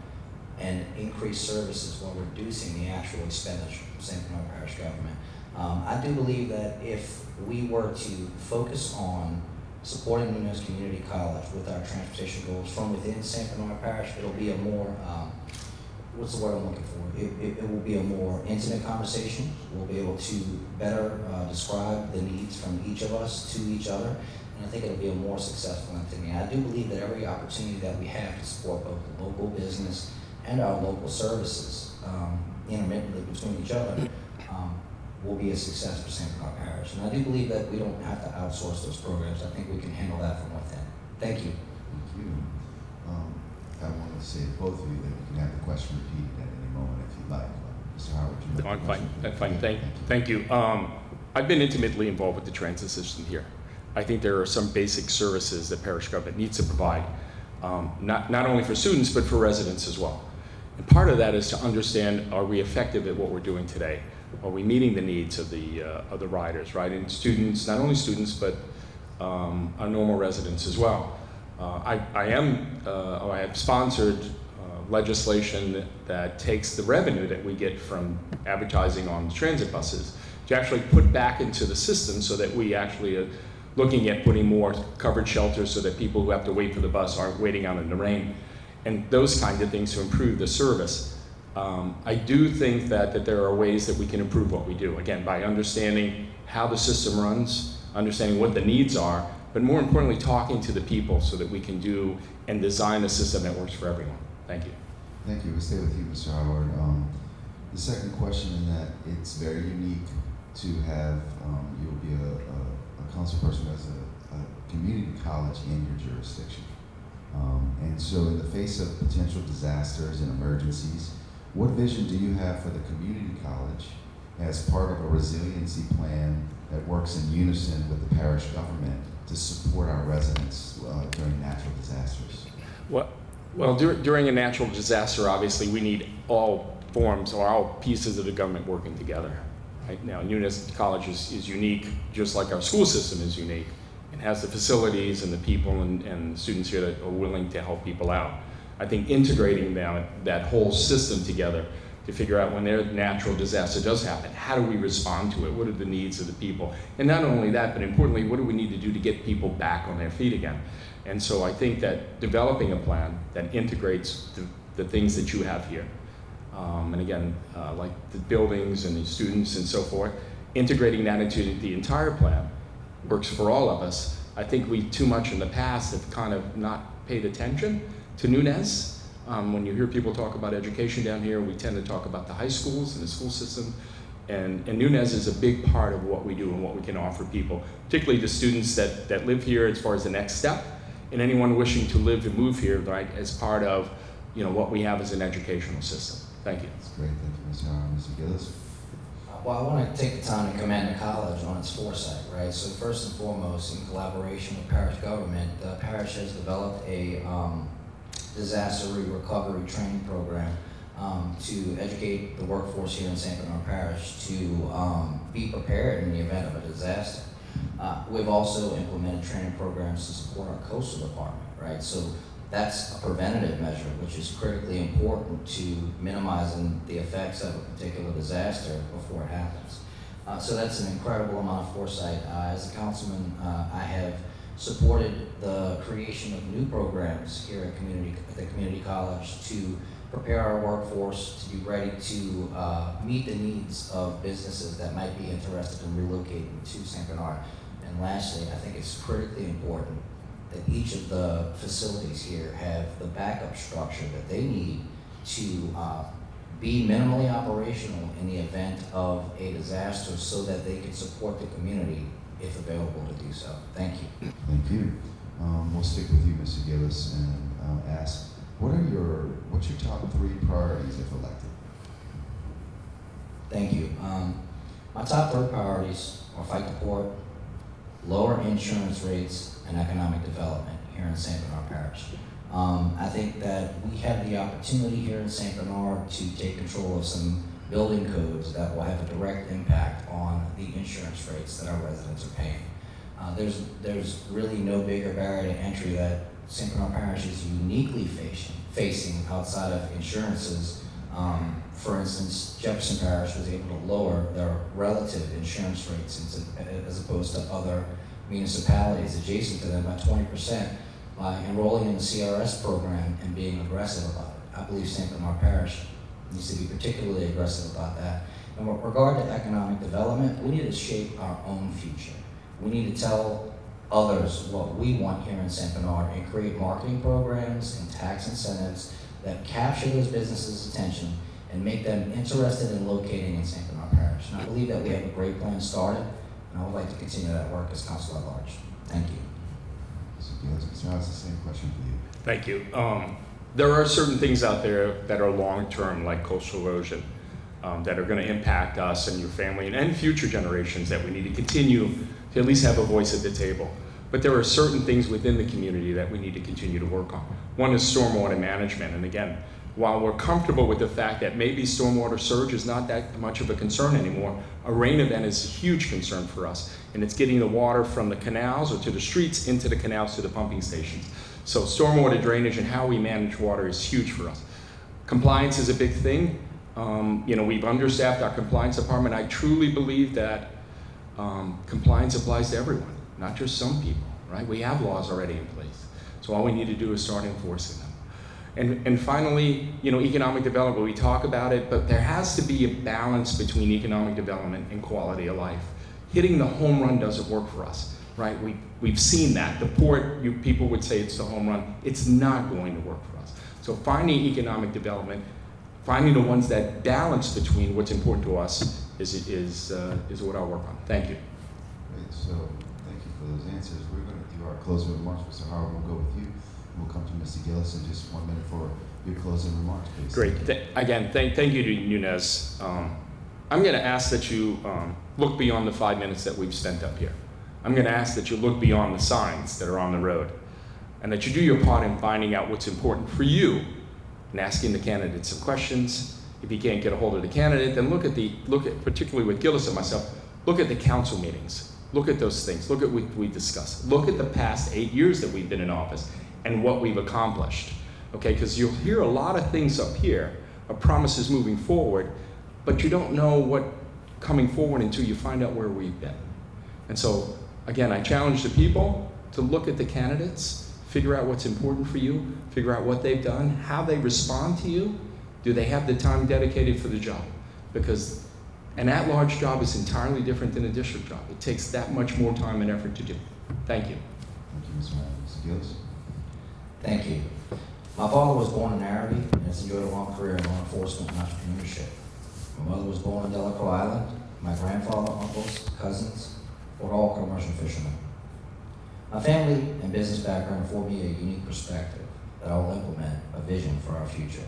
and increase services while reducing the actual expenditure of St. Bernard Parish government. I do believe that if we were to focus on supporting Nunez Community College with our transportation goals from within St. Bernard Parish, it'll be a more, what's the word I'm looking for? It will be a more intimate conversation. We'll be able to better describe the needs from each of us to each other, and I think it'll be a more successful entity. I do believe that every opportunity that we have to support both the local business and our local services intermittently between each other will be a success for St. Bernard Parish. And I do believe that we don't have to outsource those programs. I think we can handle that from within. Thank you. Thank you. I wanted to say to both of you that you can have the question repeated at any moment if you'd like. Mr. Howard, you No, I'm fine. I'm fine. Thank you. I've been intimately involved with the transit system here. I think there are some basic services that parish government needs to provide, not only for students, but for residents as well. And part of that is to understand, are we effective at what we're doing today? Are we meeting the needs of the riders, right? And students, not only students, but our normal residents as well. I have sponsored legislation that takes the revenue that we get from advertising on transit buses to actually put back into the system so that we actually are looking at putting more covered shelters so that people who have to wait for the bus aren't waiting out in the rain, and those kind of things to improve the service. I do think that there are ways that we can improve what we do, again, by understanding how the system runs, understanding what the needs are, but more importantly, talking to the people so that we can do and design a system that works for everyone. Thank you. Thank you. We'll stay with you, Mr. Howard. The second question in that it's very unique to have, you'll be a council person who has a community college in your jurisdiction. And so in the face of potential disasters and emergencies, what vision do you have for the community college as part of a resiliency plan that works in unison with the parish government to support our residents during natural disasters? Well, during a natural disaster, obviously, we need all forms or all pieces of the government working together. Right now, Nunez College is unique, just like our school system is unique, and has the facilities and the people and the students here that are willing to help people out. I think integrating that whole system together to figure out when their natural disaster does happen, how do we respond to it? What are the needs of the people? And not only that, but importantly, what do we need to do to get people back on their feet again? And so I think that developing a plan that integrates the things that you have here, and again, like the buildings and the students and so forth, integrating that into the entire plan works for all of us. I think we too much in the past have kind of not paid attention to Nunez. When you hear people talk about education down here, we tend to talk about the high schools and the school system. And Nunez is a big part of what we do and what we can offer people, particularly the students that live here as far as the next step, and anyone wishing to live and move here, right, as part of what we have as an educational system. Thank you. That's great. Thank you, Mr. Howard. Mr. Gillis? Well, I want to take the time to commend the college on its foresight, right? So first and foremost, in collaboration with parish government, the parish has developed a disaster recovery training program to educate the workforce here in St. Bernard Parish to be prepared in the event of a disaster. We've also implemented training programs to support our coastal department, right? So that's a preventative measure, which is critically important to minimizing the effects of a particular disaster before it happens. So that's an incredible amount of foresight. As a councilman, I have supported the creation of new programs here at the community college to prepare our workforce to be ready to meet the needs of businesses that might be interested in relocating to St. Bernard. And lastly, I think it's critically important that each of the facilities here have the backup structure that they need to be minimally operational in the event of a disaster so that they can support the community if available to do so. Thank you. Thank you. We'll stick with you, Mr. Gillis, and ask, what's your top 3 priorities if elected? Thank you. My top 3 priorities are fight the poor, lower insurance rates, and economic development here in St. Bernard Parish. I think that we have the opportunity here in St. Bernard to take control of some building codes that will have a direct impact on the insurance rates that our residents are paying. There's really no bigger barrier to entry that St. Bernard Parish is uniquely facing outside of insurances. For instance, Jefferson Parish was able to lower their relative insurance rates as opposed to other municipalities adjacent to them by 20% by enrolling in the CRS program and being aggressive about it. I believe St. Bernard Parish needs to be particularly aggressive about that. And with regard to economic development, we need to shape our own future. We need to tell others what we want here in St. Bernard and create marketing programs and tax incentives that capture those businesses' attention and make them interested in locating in St. Bernard Parish. And I believe that we have a great plan started, and I would like to continue that work as council at large. Thank you. Mr. House, the same question for you. Thank you. There are certain things out there that are long-term, like coastal erosion, that are going to impact us and your family and future generations that we need to continue to at least have a voice at the table. But there are certain things within the community that we need to continue to work on. One is stormwater management. And again, while we're comfortable with the fact that maybe stormwater surge is not that much of a concern anymore, a rain event is a huge concern for us. And it's getting the water from the canals or to the streets into the canals to the pumping stations. So stormwater drainage and how we manage water is huge for us. Compliance is a big thing. We've understaffed our compliance department. I truly believe that compliance applies to everyone, not just some people, right? We have laws already in place. So all we need to do is start enforcing them. And finally, economic development, we talk about it, but there has to be a balance between economic development and quality of life. Hitting the home run doesn't work for us, right? We've seen that. The port, people would say it's the home run. It's not going to work for us. So finding economic development, finding the ones that balance between what's important to us is what I'll work on. Thank you. Great, so thank you for those answers. We're going to do our closing remarks. Mr. Howard, we'll go with you. We'll come to Mr. Gillis in just 1 minute for your closing remarks, please. Great. Again, thank you to Nunez. I'm going to ask that you look beyond the 5 minutes that we've spent up here. I'm going to ask that you look beyond the signs that are on the road, and that you do your part in finding out what's important for you and asking the candidates some questions. If you can't get a hold of the candidate, then look at particularly with Gillis and myself, look at the council meetings. Look at those things. Look at what we discussed. Look at the past 8 years that we've been in office and what we've accomplished. Okay, because you'll hear a lot of things up here of promises moving forward, but you don't know what coming forward until you find out where we've been. And so, again, I challenge the people to look at the candidates, figure out what's important for you, figure out what they've done, how they respond to you. Do they have the time dedicated for the job? Because an at-large job is entirely different than a district job. It takes that much more time and effort to do. Thank you. Thank you, Mr. Ryan. Mr. Gillis? Thank you. My father was born in Araby and has enjoyed a long career in law enforcement and entrepreneurship. My mother was born in Delacroix Island. My grandfather, uncles, cousins were all commercial fishermen. My family and business background afford me a unique perspective that I will implement a vision for our future.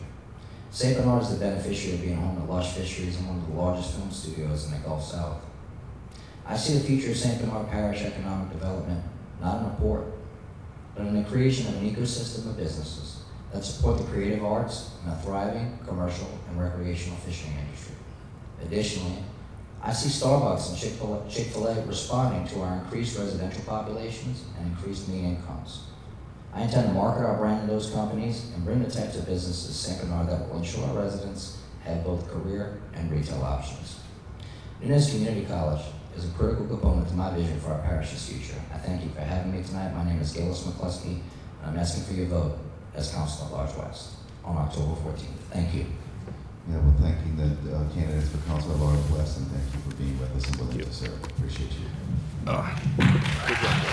St. Bernard is the beneficiary of being home to lush fisheries and one of the largest film studios in the Gulf South. I see the future of St. Bernard Parish economic development not in a port, but in the creation of an ecosystem of businesses that support the creative arts and a thriving commercial and recreational fishing industry. Additionally, I see Starbucks and Chick-fil-A responding to our increased residential populations and increased median incomes. I intend to market our brand to those companies and bring the types of businesses to St. Bernard that will ensure our residents have both career and retail options. Nunez Community College is a critical component to my vision for our parish's future. I thank you for having me tonight. My name is Gillis McCluskey, and I'm asking for your vote as Council at Large West on October 14th. Thank you. Yeah, well, thanking the candidates for Council at Large West, and thank you for being with us and willing to serve. Appreciate you. Good job.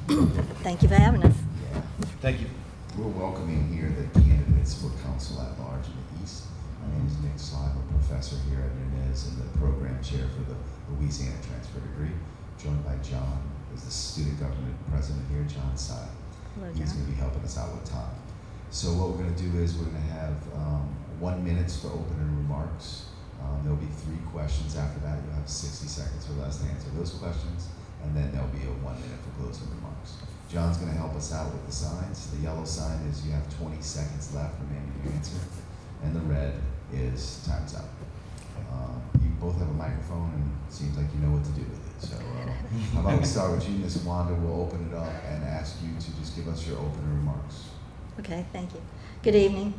Thank you for having us. Yeah. Thank you. We're welcoming here the candidates for council at large in the East. My name is Nick Slime, a professor here at Nunez and the program chair for the Louisiana Transfer Degree. Joined by John, who's the student government president here, John Sy. Hello, He's John. going to be helping us out with time. So what we're going to do is we're going to have 1 minute for opening remarks. There'll be 3 questions after that. You'll have 60 seconds or less to answer those questions, and then there'll be a 1 minute for closing remarks. John's going to help us out with the signs. The yellow sign is you have 20 seconds left remaining to answer, and the red is time's up. You both have a microphone, and it seems like you know what to do with it. So how about we start with you, Ms. Wanda? We'll open it up and ask you to just give us your opening remarks. Okay, thank you. Good evening.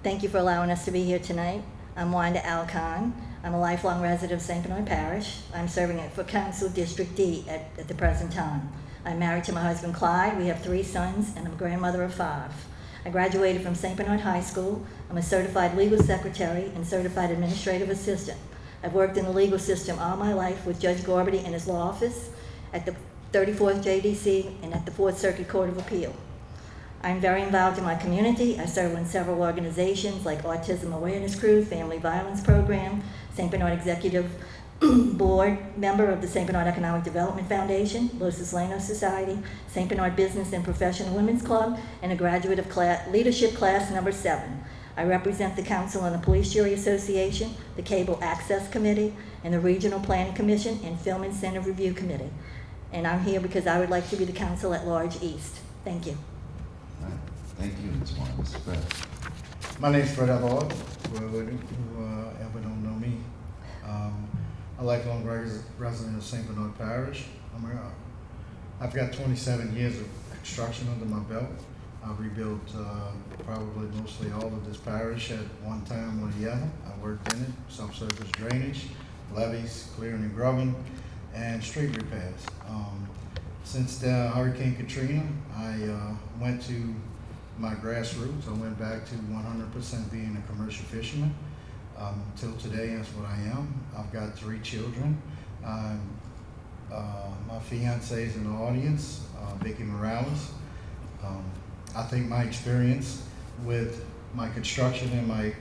Thank you for allowing us to be here tonight. I'm Wanda Alcon. I'm a lifelong resident of St. Bernard Parish. I'm serving for Council District D at the present time. I'm married to my husband Clyde. We have 3 sons, and I'm a grandmother of 5. I graduated from St. Bernard High School. I'm a certified legal secretary and certified administrative assistant. I've worked in the legal system all my life with Judge Gorberty in his law office, at the 34th JDC, and at the 4th Circuit Court of Appeal. I'm very involved in my community. I serve in several organizations like Autism Awareness Crew, Family Violence Program, St. Bernard Executive Board member of the St. Bernard Economic Development Foundation, Los Islanos Society, St. Bernard Business and Professional Women's Club, and a graduate of Leadership Class number 7. I represent the Council on the Police Jury Association, the Cable Access Committee, and the Regional Planning Commission and Film Incentive Review Committee. And I'm here because I would like to be the Council at Large East. Thank you. All right. Thank you, Ms. Wanda. Mr. Fred. My name's Fred Everard, who ever don't know me. A lifelong resident of St. Bernard Parish. I've got 27 years of construction under my belt. I've rebuilt probably mostly all of this parish at one time or the other. I worked in it, subsurface drainage, levees, clearing and grubbing, and street repairs. Since Hurricane Katrina, I went to my grassroots. I went back to 100% being a commercial fisherman. Till today, that's what I am. I've got 3 children. My fiance is in the audience, Vicky Morales. I think my experience with my construction and my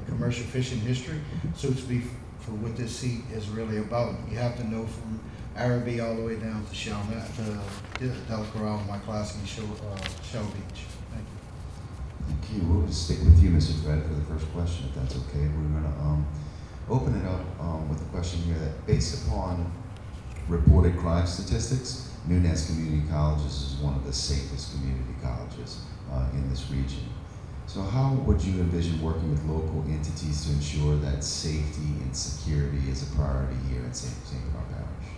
commercial fishing history suits me for what this seat is really about. You have to know from Araby all the way down to Del Corral, my class in Shell Beach. Thank you. Thank you. We'll just stick with you, Mr. Fred, for the first question, if that's okay. We're going to open it up with a question here that, based upon reported crime statistics, Nunez Community Colleges is one of the safest community colleges in this region. So how would you envision working with local entities to ensure that safety and security is a priority here in St. Bernard Parish?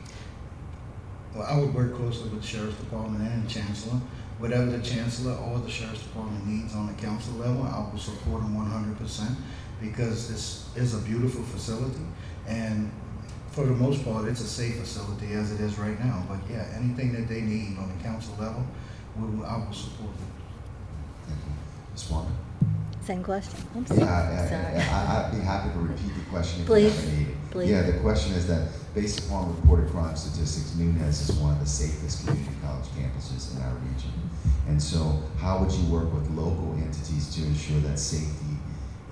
Well, I would work closely with the Sheriff's Department and the Chancellor. Whatever the Chancellor or the Sheriff's Department needs on the council level, I will support them 100%, because this is a beautiful facility, and for the most part, it's a safe facility as it is right now. But yeah, anything that they need on the council level, I will support them. Thank you. Ms. Wanda? Same question. Oops. I'd be happy to repeat the question if Please. you ever need it. Please. Yeah, the question is that, based upon reported crime statistics, Nunez is one of the safest community college campuses in our region. And so how would you work with local entities to ensure that safety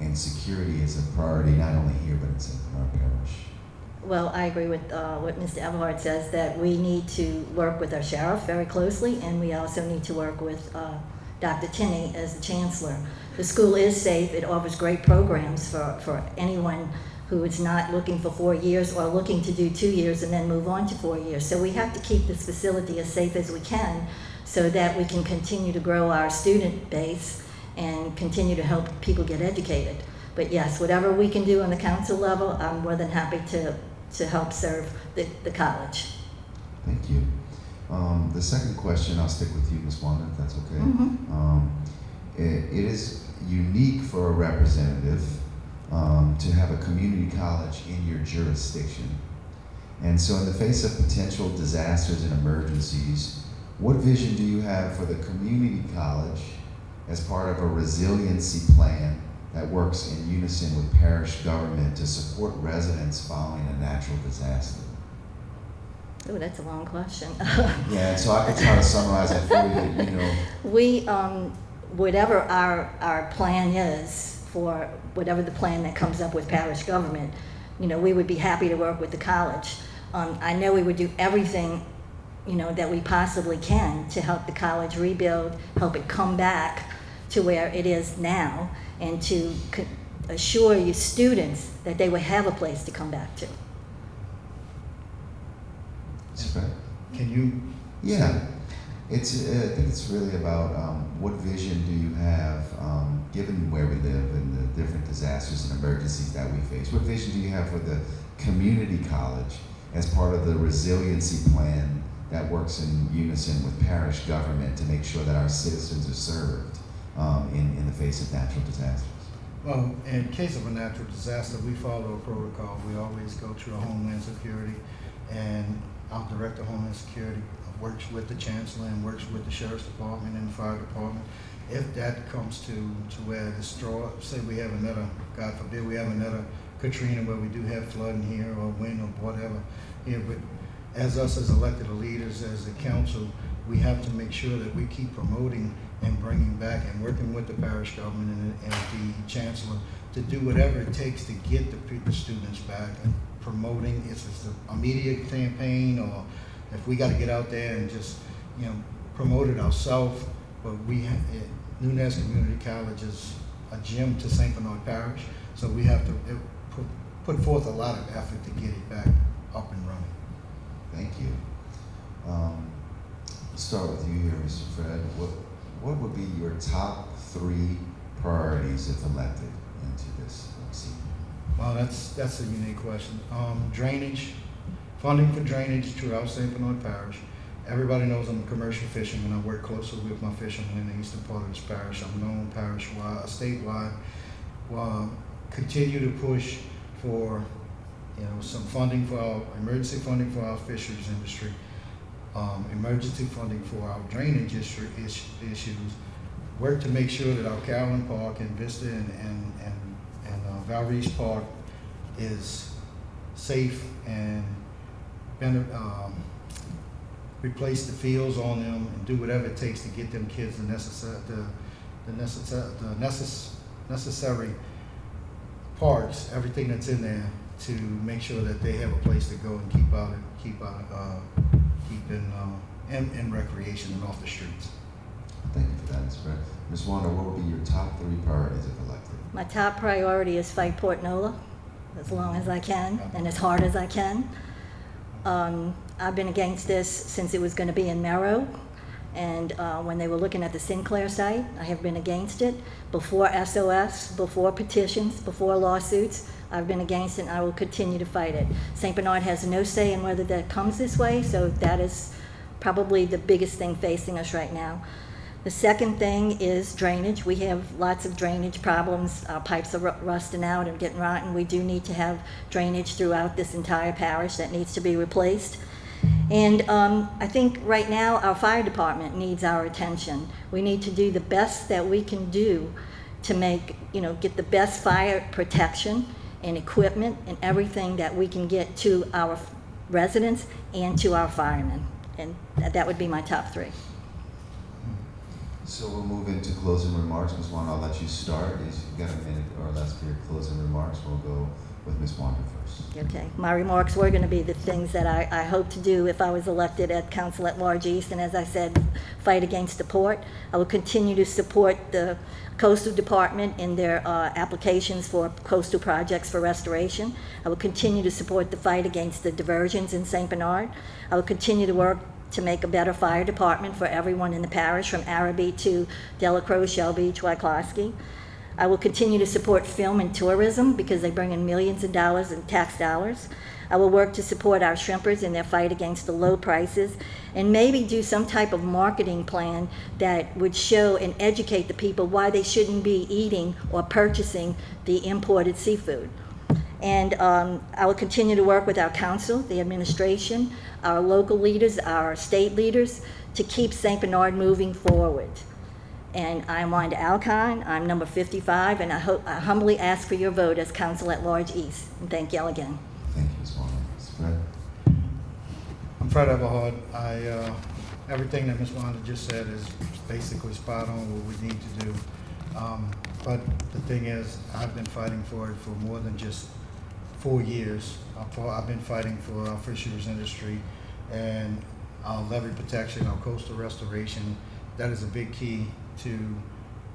and security is a priority, not only here, but in St. Bernard Parish? Well, I agree with what Mr. Everhart says, that we need to work with our sheriff very closely, and we also need to work with Dr. Tinney as the chancellor. The school is safe. It offers great programs for anyone who is not looking for 4 years or looking to do 2 years and then move on to 4 years. So we have to keep this facility as safe as we can so that we can continue to grow our student base and continue to help people get educated. But yes, whatever we can do on the council level, I'm more than happy to help serve the college. Thank you. The second question, I'll stick with you, Ms. Wanda, if that's okay. Mm-hmm. It is unique for a representative to have a community college in your jurisdiction. And so in the face of potential disasters and emergencies, what vision do you have for the community college as part of a resiliency plan that works in unison with parish government to support residents following a natural disaster? Oh, that's a long question. Yeah, so I could try to summarize it for you, you know. We, whatever our plan is for whatever the plan that comes up with parish government, you know, we would be happy to work with the college. I know we would do everything, you know, that we possibly can to help the college rebuild, help it come back to where it is now, and to assure your students that they will have a place to come back to. Can you? Yeah, I think it's really about what vision do you have, given where we live and the different disasters and emergencies that we face. What vision do you have for the community college as part of the resiliency plan that works in unison with parish government to make sure that our citizens are served in the face of natural disasters? Well, in case of a natural disaster, we follow a protocol. We always go through Homeland Security, and our Director of Homeland Security works with the Chancellor and works with the Sheriff's Department and the Fire Department. If that comes to where say we have another, God forbid, we have another Katrina where we do have flooding here or wind or whatever, yeah, but as us as elected leaders, as the council, we have to make sure that we keep promoting and bringing back and working with the parish government and the Chancellor to do whatever it takes to get the students back and promoting. It's an immediate campaign, or if we got to get out there and just, you know, promote it ourselves. But Nunez Community College is a gem to St. Bernard Parish, so we have to put forth a lot of effort to get it back up and running. Thank you. Let's start with you here, Mr. Fred. What would be your top 3 priorities if elected into this seat? Well, that's a unique question. Drainage, funding for drainage throughout St. Bernard Parish. Everybody knows I'm a commercial fisherman. I work closely with my fishermen in the eastern part of this parish. I'm known parish-wide, statewide. Continue to push for, you know, some funding for our emergency funding for our fisheries industry, emergency funding for our drainage issues. Work to make sure that our Carolyn Park and Vista and Valrice Park is safe, and replace the fields on them and do whatever it takes to get them kids the necessary parts, everything that's in there, to make sure that they have a place to go and keep in recreation and off the streets. Thank you for that, Ms. Fred. Ms. Warner, what would be your top 3 priorities if elected? My top priority is fight Port Nola as long as I can and as hard as I can. I've been against this since it was going to be in Merrow, and when they were looking at the Sinclair site, I have been against it. Before SOS, before petitions, before lawsuits, I've been against it, and I will continue to fight it. St. Bernard has no say in whether that comes this way, so that is probably the biggest thing facing us right now. The second thing is drainage. We have lots of drainage problems. Our pipes are rusting out and getting rotten. We do need to have drainage throughout this entire parish that needs to be replaced. And I think right now our fire department needs our attention. We need to do the best that we can do to make, get the best fire protection and equipment and everything that we can get to our residents and to our firemen. And that would be my top 3. So we'll move into closing remarks. Ms. Wanda, I'll let you start. If you've got a minute or less for your closing remarks, we'll go with Ms. Wanda first. Okay. My remarks were going to be the things that I hope to do if I was elected at Council at Large East, and as I said, fight against the port. I will continue to support the Coastal Department in their applications for coastal projects for restoration. I will continue to support the fight against the diversions in St. Bernard. I will continue to work to make a better fire department for everyone in the parish, from Araby to Delacroix, Shell Beach, Wyclosky. I will continue to support film and tourism because they bring in millions of dollars in tax dollars. I will work to support our shrimpers in their fight against the low prices, and maybe do some type of marketing plan that would show and educate the people why they shouldn't be eating or purchasing the imported seafood. And I will continue to work with our council, the administration, our local leaders, our state leaders, to keep St. Bernard moving forward. And I'm Wanda Alcon, I'm number 55, and I humbly ask for your vote as Council at Large East. And thank y'all again. Thank you, Ms. Wanda. Ms. Fred? Fred Everhart. Everything that Ms. Wanda just said is basically spot on what we need to do. But the thing is, I've been fighting for it for more than just 4 years. I've been fighting for our fisheries industry and our levee protection, our coastal restoration. That is a big key to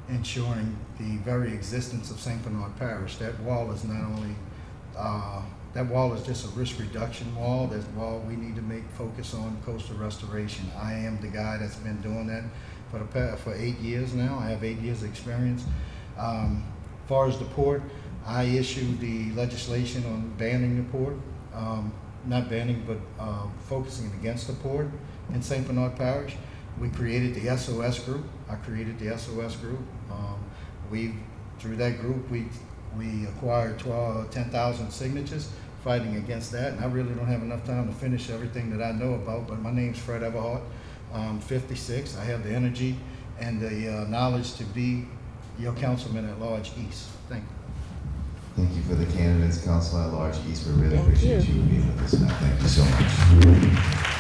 ensuring the very existence of St. Bernard Parish. That wall is not only, that wall is just a risk reduction wall. That wall we need to make focus on coastal restoration. I am the guy that's been doing that for 8 years now. I have 8 years experience. As far as the port, I issued the legislation on banning the port. Not banning, but focusing against the port in St. Bernard Parish. We created the SOS group. I created the SOS group. Through that group, we acquired 10,000 signatures fighting against that. And I really don't have enough time to finish everything that I know about, but my name's Fred Everhart. I'm 56. I have the energy and the knowledge to be your councilman at large East. Thank you. Thank you for the candidates, Council at Large East. We really Thank appreciate you. you being with us tonight. Thank you so much.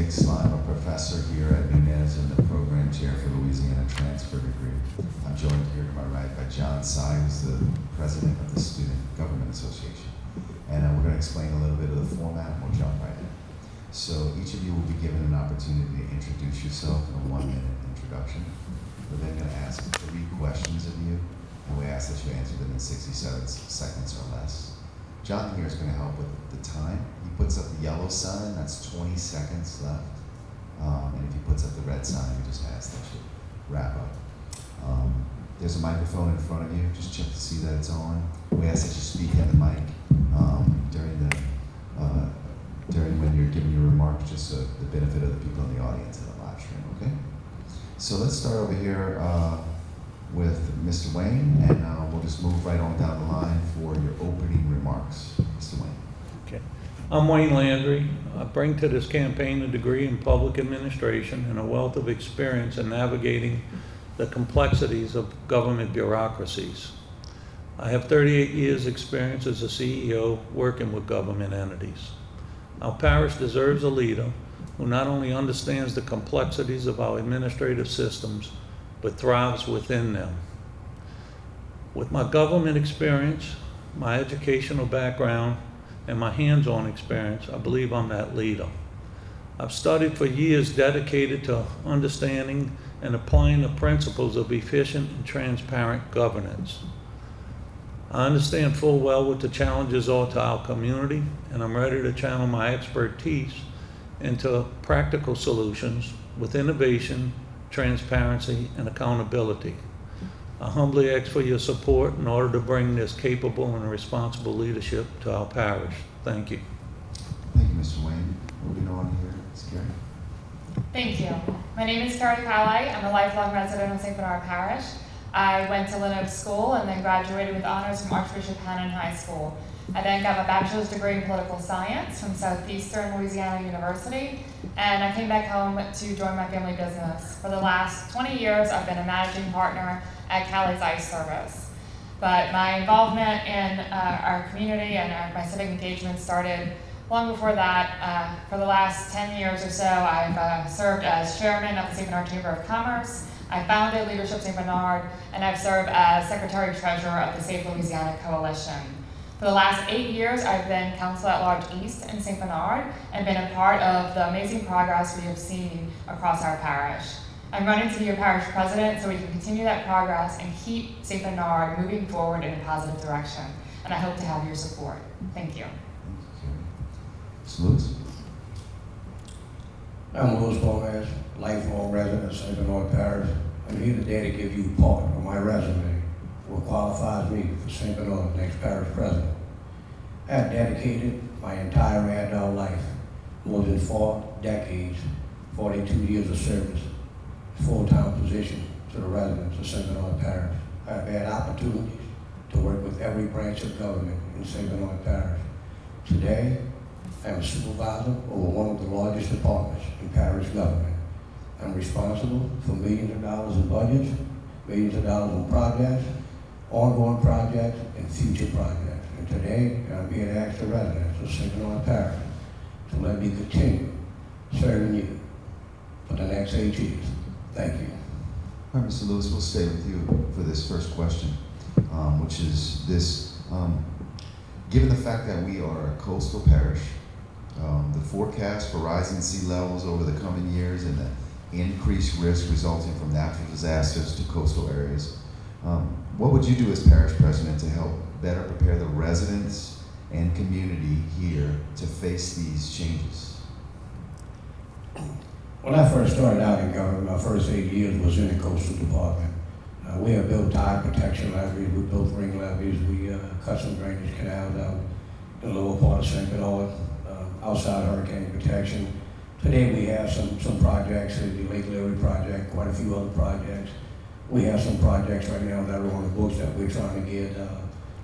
Nick Slime, a professor here at Nunez and the program chair for Louisiana Transfer Degree. I'm joined here to my right by John Sy, who's the president of the Student Government Association. And we're going to explain a little bit of the format, and we'll jump right in. So each of you will be given an opportunity to introduce yourself in a 1-minute introduction. We're then going to ask 3 questions of you, and we ask that you answer them in 67 seconds or less. John here is going to help with the time. He puts up the yellow sign, that's 20 seconds left. And if he puts up the red sign, we just ask that you wrap up. There's a microphone in front of you. Just check to see that it's on. We ask that you speak in the mic during when you're giving your remarks, just so the benefit of the people in the audience in the live stream, okay? So let's start over here with Mr. Wayne, and we'll just move right on down the line for your opening remarks. Mr. Wayne. Okay. I'm Wayne Landry. I bring to this campaign a degree in public administration and a wealth of experience in navigating the complexities of government bureaucracies. I have 38 years' experience as a CEO working with government entities. Our parish deserves a leader who not only understands the complexities of our administrative systems, but thrives within them. With my government experience, my educational background, and my hands-on experience, I believe I'm that leader. I've studied for years dedicated to understanding and applying the principles of efficient and transparent governance. I understand full well what the challenges are to our community, and I'm ready to channel my expertise into practical solutions with innovation, transparency, and accountability. I humbly ask for your support in order to bring this capable and responsible leadership to our parish. Thank you. Thank you, Mr. Wayne. Moving on here, Ms. Carey. Thank you. My name is Carrie Kyle. I'm a lifelong resident of St. Bernard Parish. I went to Lenox School and then graduated with honors from Archbishop Hannon High School. I then got my bachelor's degree in political science from Southeastern Louisiana University, and I came back home to join my family business. For the last 20 years, I've been a managing partner at Cali's Ice Service. But my involvement in our community and my civic engagement started long before that. For the last 10 years or so, I've served as chairman of the St. Bernard Chamber of Commerce. I founded Leadership St. Bernard, and I've served as Secretary-Treasurer of the Safe Louisiana Coalition. For the last 8 years, I've been Council at Large East in St. Bernard and been a part of the amazing progress we have seen across our parish. I'm running to be your parish president so we can continue that progress and keep St. Bernard moving forward in a positive direction. And I hope to have your support. Thank you. Ms. Lewis. I'm Louis Gomez, lifelong resident of St. Bernard Parish. I'm here today to give you part of my resume, what qualifies me for St. Bernard's next parish president. I have dedicated my entire adult life, more than 4 decades, 42 years of service, full-time position to the residents of St. Bernard Parish. I have had opportunities to work with every branch of government in St. Bernard Parish. Today, I am a supervisor over one of the largest departments in parish government. I'm responsible for millions of dollars in budgets, millions of dollars in projects, ongoing projects, and future projects. And today, I'm here to ask the residents of St. Bernard Parish to let me continue serving you for the next 8 years. Thank you. All right, Mr. Lewis, we'll stay with you for this first question, which is this. Given the fact that we are a coastal parish, the forecast for rising sea levels over the coming years and the increased risk resulting from natural disasters to coastal areas, what would you do as parish president to help better prepare the residents and community here to face these changes? When I first started out in government, my first 8 years was in the coastal department. We have built tide protection levees, we built ring levees, we cut some drainage canals out in the lower part of St. Bernard, outside hurricane protection. Today we have some projects, the Lake Leary project, quite a few other projects. We have some projects right now that are on the books that we're trying to get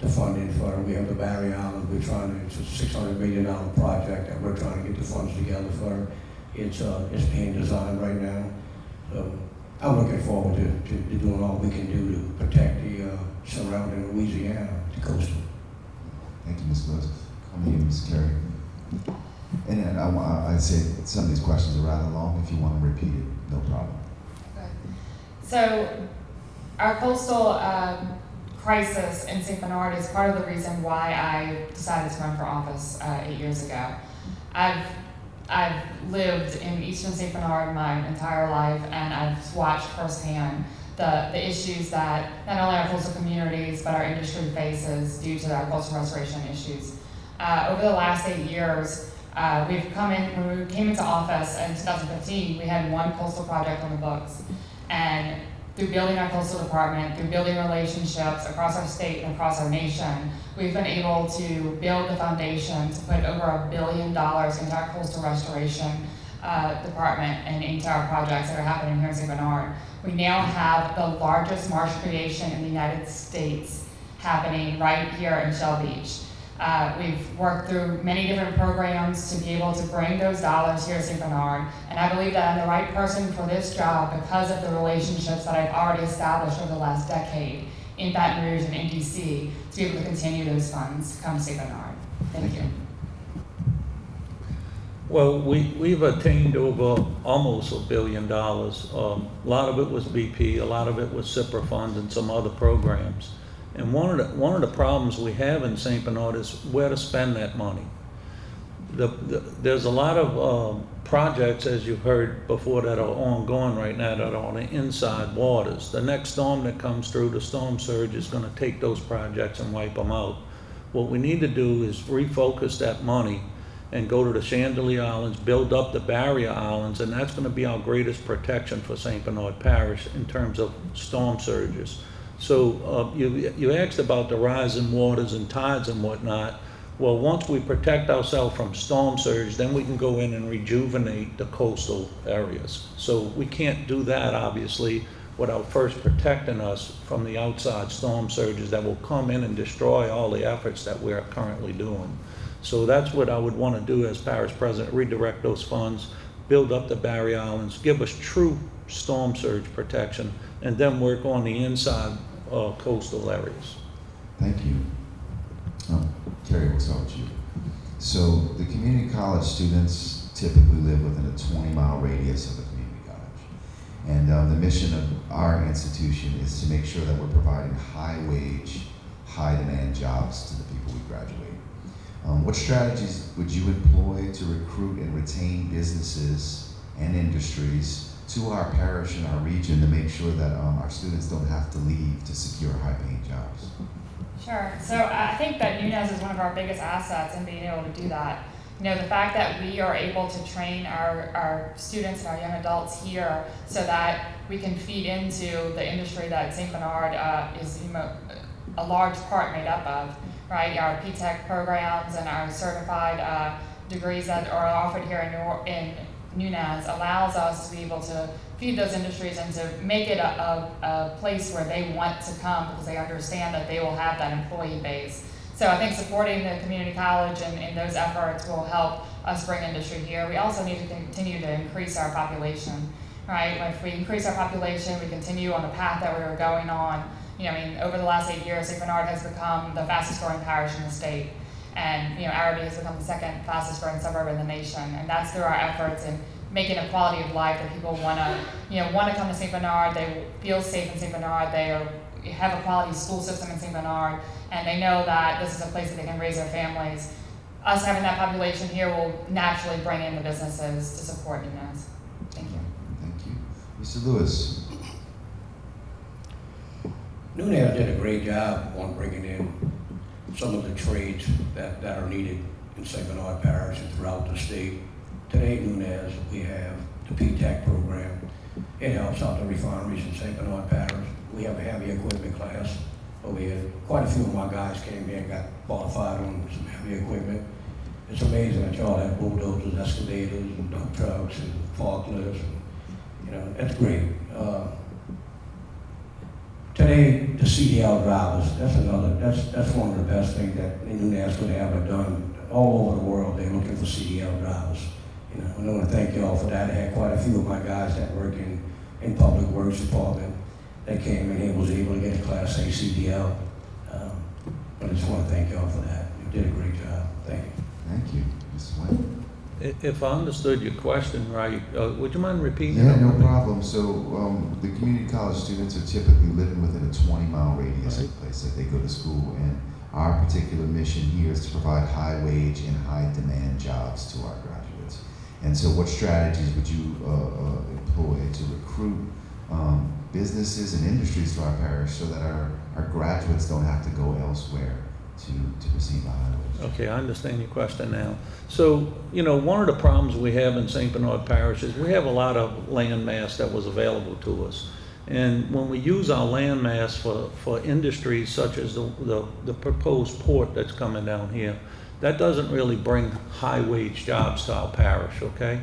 the funding for. We have the Barry Island, it's a $600 million project that we're trying to get the funds together for. It's being designed right now. So I'm looking forward to doing all we can do to protect the surrounding Louisiana, the coastal. Thank you, Ms. Lewis. Come to you, Ms. Carey. And I'd say some of these questions are rather long. If you want to repeat it, no problem. So our coastal crisis in St. Bernard is part of the reason why I decided to run for office 8 years ago. I've lived in eastern St. Bernard my entire life, and I've watched firsthand the issues that not only our coastal communities but our industry faces due to our coastal restoration issues. Over the last 8 years, when we came into office in 2015, we had one coastal project on the books. And through building our coastal department, through building relationships across our state and across our nation, we've been able to build the foundation to put over $1 billion into our coastal restoration department and into our projects that are happening here in St. Bernard. We now have the largest marsh creation in the United States happening right here in Shell Beach. We've worked through many different programs to be able to bring those dollars here at St. Bernard, and I believe that I'm the right person for this job because of the relationships that I've already established over the last decade in Baton Rouge and in DC to be able to continue those funds come to St. Bernard. Thank you. Well, we've attained over almost $1 billion. A lot of it was BP, a lot of it was CIPRA funds and some other programs. And one of the problems we have in St. Bernard is where to spend that money. There's a lot of projects, as you've heard before, that are ongoing right now that are on the inside waters. The next storm that comes through, the storm surge, is going to take those projects and wipe them out. What we need to do is refocus that money and go to the Chandelier Islands, build up the barrier islands, and that's going to be our greatest protection for St. Bernard Parish in terms of storm surges. So you asked about the rising waters and tides and whatnot. Well, once we protect ourselves from storm surge, then we can go in and rejuvenate the coastal areas. So we can't do that, obviously, without first protecting us from the outside storm surges that will come in and destroy all the efforts that we're currently doing. So that's what I would want to do as parish president, redirect those funds, build up the barrier islands, give us true storm surge protection, and then work on the inside coastal areas. Thank you. Terry, we'll start with you. So the community college students typically live within a 20-mile radius of the community college. And the mission of our institution is to make sure that we're providing high-wage, high-demand jobs to the people we graduate. What strategies would you employ to recruit and retain businesses and industries to our parish and our region to make sure that our students don't have to leave to secure high-paying jobs? Sure. So I think that Nunez is one of our biggest assets in being able to do that. You know, the fact that we are able to train our students and our young adults here so that we can feed into the industry that St. Bernard is a large part made up of, right? Our P-Tech programs and our certified degrees that are offered here in Nunez allows us to be able to feed those industries and to make it a place where they want to come because they understand that they will have that employee base. So I think supporting the community college and those efforts will help us bring industry here. We also need to continue to increase our population, right? If we increase our population, we continue on the path that we were going on. You know, I mean, over the last 8 years, St. Bernard has become the fastest growing parish in the state. And, you know, Araby has become the second fastest growing suburb in the nation. And that's through our efforts in making a quality of life that people want to come to St. Bernard. They feel safe in St. Bernard. They have a quality school system in St. Bernard. And they know that this is a place that they can raise their families. Us having that population here will naturally bring in the businesses to support Nunez. Thank you. Thank you. Mr. Lewis. Nunez did a great job on bringing in some of the trades that are needed in St. Bernard Parish and throughout the state. Today at Nunez, we have the P-Tech program. It helps out the refineries in St. Bernard Parish. We have a heavy equipment class over here. Quite a few of my guys came here and got qualified on some heavy equipment. It's amazing that y'all have bulldozers, excavators, and dump trucks, and forklifts. And, that's great. Today, the CDL drivers, that's one of the best things that Nunez could have ever done. All over the world, they're looking for CDL drivers. And I want to thank y'all for that. I had quite a few of my guys that work in public works department that came in and was able to get a Class A CDL. But I just want to thank y'all for that. You did a great job. Thank you. Thank you. Ms. Wayne. If I understood your question right, would you mind repeating Yeah, it? no problem. So the community college students are typically living within a 20-mile radius of the place that they go to school, and our particular mission here is to provide high wage and high demand jobs to our graduates. And so what strategies would you employ to recruit businesses and industries to our parish so that our graduates don't have to go elsewhere to receive a high wage? Okay, I understand your question now. So, you know, one of the problems we have in St. Bernard Parish is we have a lot of land mass that was available to us. And when we use our land mass for industries such as the proposed port that's coming down here, that doesn't really bring high wage jobs to our parish, okay?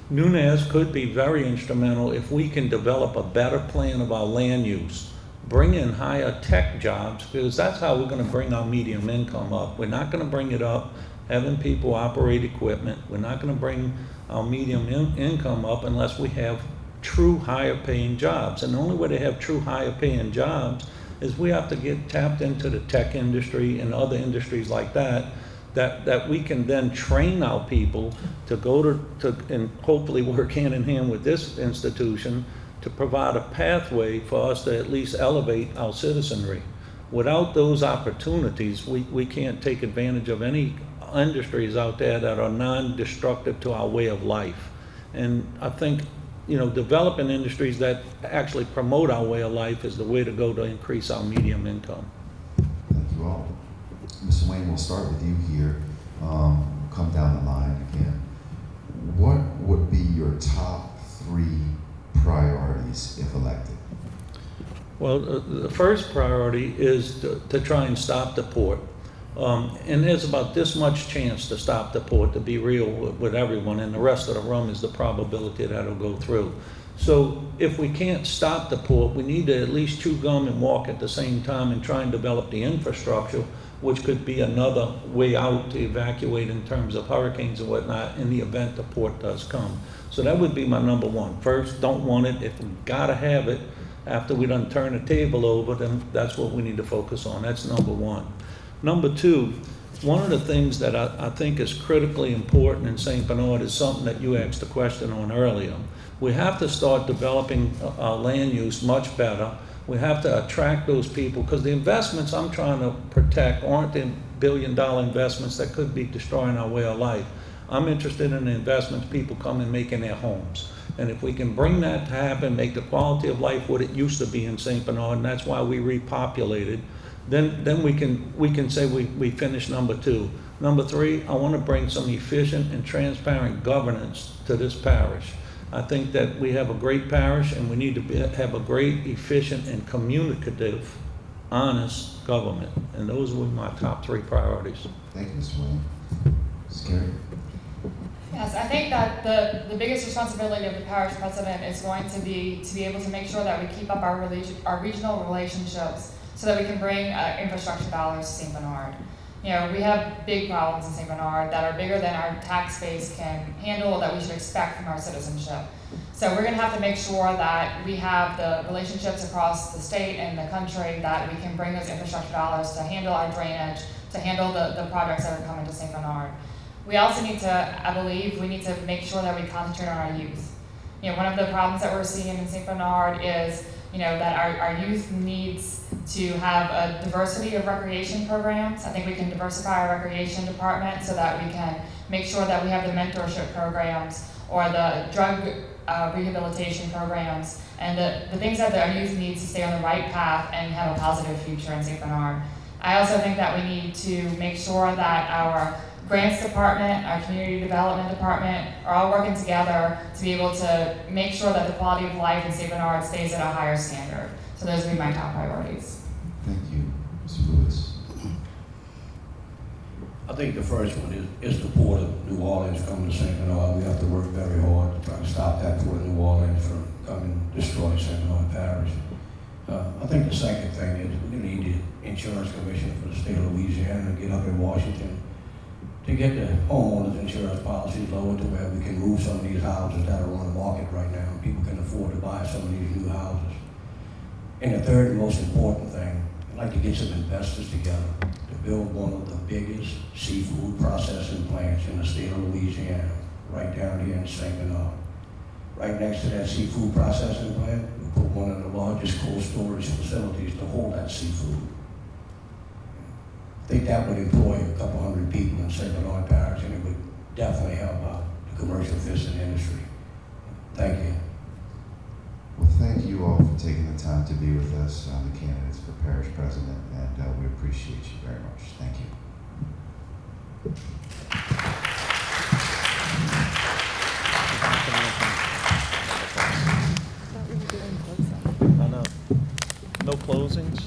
Nunez could be very instrumental if we can develop a better plan of our land use, bring in higher tech jobs, because that's how we're going to bring our medium income up. We're not going to bring it up having people operate equipment. We're not going to bring our medium income up unless we have true higher paying jobs. And the only way to have true higher paying jobs is we have to get tapped into the tech industry and other industries like that we can then train our people to go to and hopefully work hand in hand with this institution to provide a pathway for us to at least elevate our citizenry. Without those opportunities, we can't take advantage of any industries out there that are non-destructive to our way of life. And I think, you know, developing industries that actually promote our way of life is the way to go to increase our medium income. Thank you all. Mr. Wayne, we'll start with you here. Come down the line again. What would be your top 3 priorities if elected? Well, the first priority is to try and stop the port. And there's about this much chance to stop the port, to be real with everyone, and the rest of the room is the probability that it'll go through. So if we can't stop the port, we need to at least chew gum and walk at the same time and try and develop the infrastructure, which could be another way out to evacuate in terms of hurricanes and whatnot in the event the port does come. So that would be my number one. First, don't want it. If we gotta have it, after we done turn the table over, then that's what we need to focus on. That's number one. Number two, one of the things that I think is critically important in St. Bernard is something that you asked a question on earlier. We have to start developing our land use much better. We have to attract those people, because the investments I'm trying to protect aren't the billion-dollar investments that could be destroying our way of life. I'm interested in the investments people come and make in their homes. And if we can bring that to happen, make the quality of life what it used to be in St. Bernard, and that's why we repopulated, then we can say we finished number 2. Number 3, I want to bring some efficient and transparent governance to this parish. I think that we have a great parish, and we need to have a great, efficient, and communicative, honest government. And those were my top 3 priorities. Thank you, Mr. Wayne. Ms. Carey? Yes, I think that the biggest responsibility of the parish president is going to be able to make sure that we keep up our regional relationships so that we can bring infrastructure dollars to St. Bernard. You know, we have big problems in St. Bernard that are bigger than our tax base can handle, that we should expect from our citizenship. So we're gonna have to make sure that we have the relationships across the state and the country, that we can bring those infrastructure dollars to handle our drainage, to handle the projects that are coming to St. Bernard. We also need to, I believe, we need to make sure that we concentrate on our youth. You know, one of the problems that we're seeing in St. Bernard is, you know, that our youth needs to have a diversity of recreation programs. I think we can diversify our recreation department so that we can make sure that we have the mentorship programs or the drug rehabilitation programs and the things that our youth needs to stay on the right path and have a positive future in St. Bernard. I also think that we need to make sure that our grants department, our community development department are all working together to be able to make sure that the quality of life in St. Bernard stays at a higher standard. So those would be my top priorities. Thank you. Mr. Lewis? I think the first one is the port of New Orleans coming to St. Bernard. We have to work very hard to try to stop that port of New Orleans from coming and destroy St. Bernard Parish. I think the second thing is we need the insurance commissioner for the state of Louisiana to get up in Washington to get the homeowners insurance policies lowered to where we can move some of these houses that are on the market right now. People can afford to buy some of these new houses. And the third and most important thing, I'd like to get some investors together to build one of the biggest seafood processing plants in the state of Louisiana. right down here in St. Bernard. Right next to that seafood processing plant, we put one of the largest cold storage facilities to hold that seafood. I think that would employ a couple hundred people in St. Bernard Parish, and it would definitely help out the commercial fishing industry. Thank you. Well, thank you all for taking the time to be with us on the candidates for parish president, and we appreciate you very much. Thank you. I know. No closings?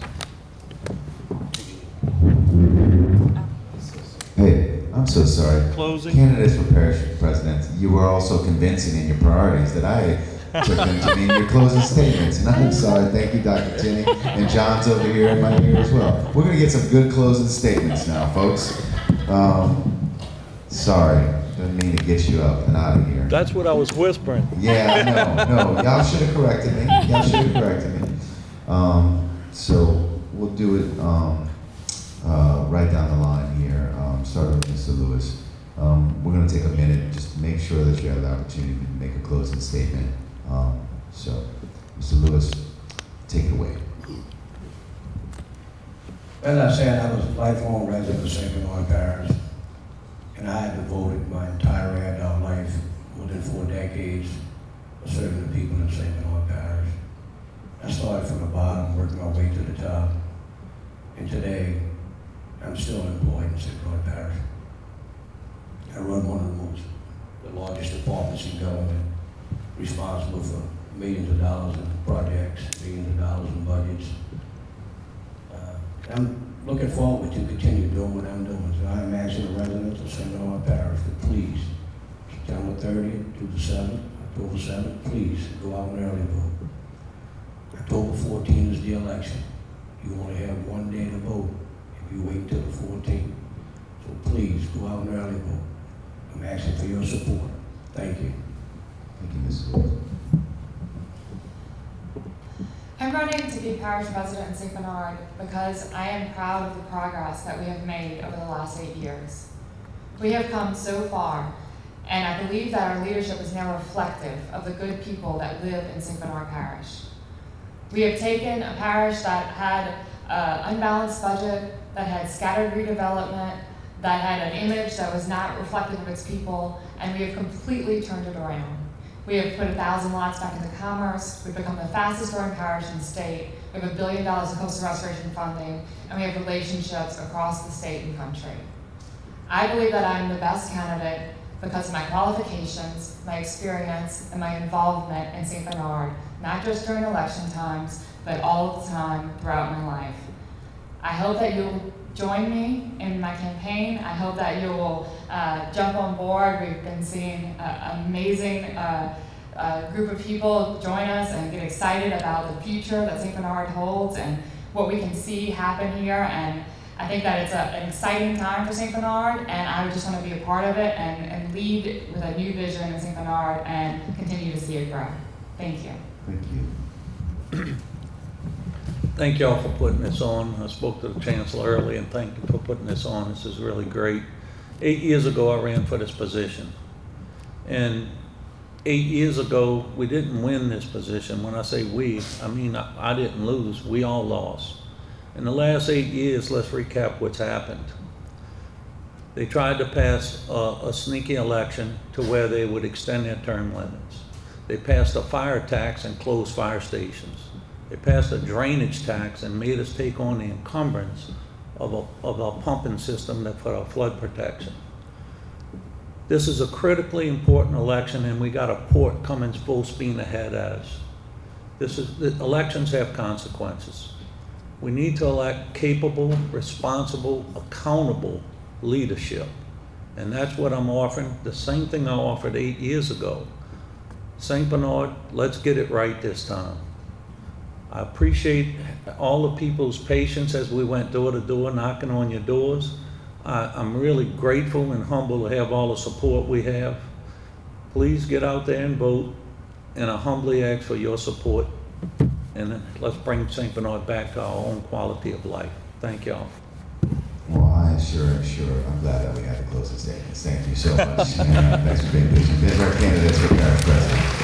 Hey, I'm so sorry. Closing? Candidates for parish president, you were also convincing in your priorities that I took them to mean your closing statements. And I'm sorry. Thank you, Dr. Tinney. And John's over here in my ear as well. We're going to get some good closing statements now, folks. Sorry. Didn't mean to get you up and out of here. That's what I was whispering. Yeah, I know. No, y'all should have corrected me. Y'all should have corrected me. So we'll do it right down the line here. Starting with Mr. Lewis. We're going to take a minute just to make sure that you have the opportunity to make a closing statement. So, Mr. Lewis, take it away. As I said, I was a lifelong resident of St. Bernard Parish, and I had devoted my entire adult life, more than 4 decades, of serving the people in St. Bernard Parish. I started from the bottom, worked my way to the top, and today I'm still employed in St. Bernard Parish. I run one of the largest departments in government, responsible for millions of dollars in projects, millions of dollars in budgets. I'm looking forward to continue doing what I'm doing. So I'm asking the residents of St. Bernard Parish to please, September 30th through the 7th, October 7th, please go out and early vote. October 14th is the election. You only have 1 day to vote if you wait till the 14th. So please go out and early vote. I'm asking for your support. Thank you. Thank you, Mr. Lewis. I'm running to be parish president in St. Bernard because I am proud of the progress that we have made over the last 8 years. We have come so far, and I believe that our leadership is now reflective of the good people that live in St. Bernard Parish. We have taken a parish that had an unbalanced budget, that had scattered redevelopment, that had an image that was not reflective of its people, and we have completely turned it around. We have put 1,000 lots back into commerce. We've become the fastest growing parish in the state. We have $1 billion in coastal restoration funding, and we have relationships across the state and country. I believe that I'm the best candidate because of my qualifications, my experience, and my involvement in St. Bernard, not just during election times, but all of the time throughout my life. I hope that you'll join me in my campaign. I hope that you will jump on board. We've been seeing an amazing group of people join us and get excited about the future that St. Bernard holds and what we can see happen here. And I think that it's an exciting time for St. Bernard, and I would just want to be a part of it and lead with a new vision in St. Bernard and continue to see it grow. Thank you. Thank you. Thank y'all for putting this on. I spoke to the chancellor earlier and thank you for putting this on. This is really great. 8 years ago, I ran for this position. And 8 years ago, we didn't win this position. When I say we, I mean I didn't lose. We all lost. In the last 8 years, let's recap what's happened. They tried to pass a sneaky election to where they would extend their term limits. They passed a fire tax and closed fire stations. They passed a drainage tax and made us take on the encumbrance of a pumping system for our flood protection. This is a critically important election, and we got a port coming full speed ahead at us. Elections have consequences. We need to elect capable, responsible, accountable leadership. And that's what I'm offering, the same thing I offered 8 years ago. St. Bernard, let's get it right this time. I appreciate all the people's patience as we went door to door knocking on your doors. I'm really grateful and humble to have all the support we have. Please get out there and vote, and I humbly ask for your support. And let's bring St. Bernard back to our own quality of life. Thank y'all. Well, I I'm glad that we had the closing statements. Thank you so much. And thanks for being patient. These are our candidates for parish president.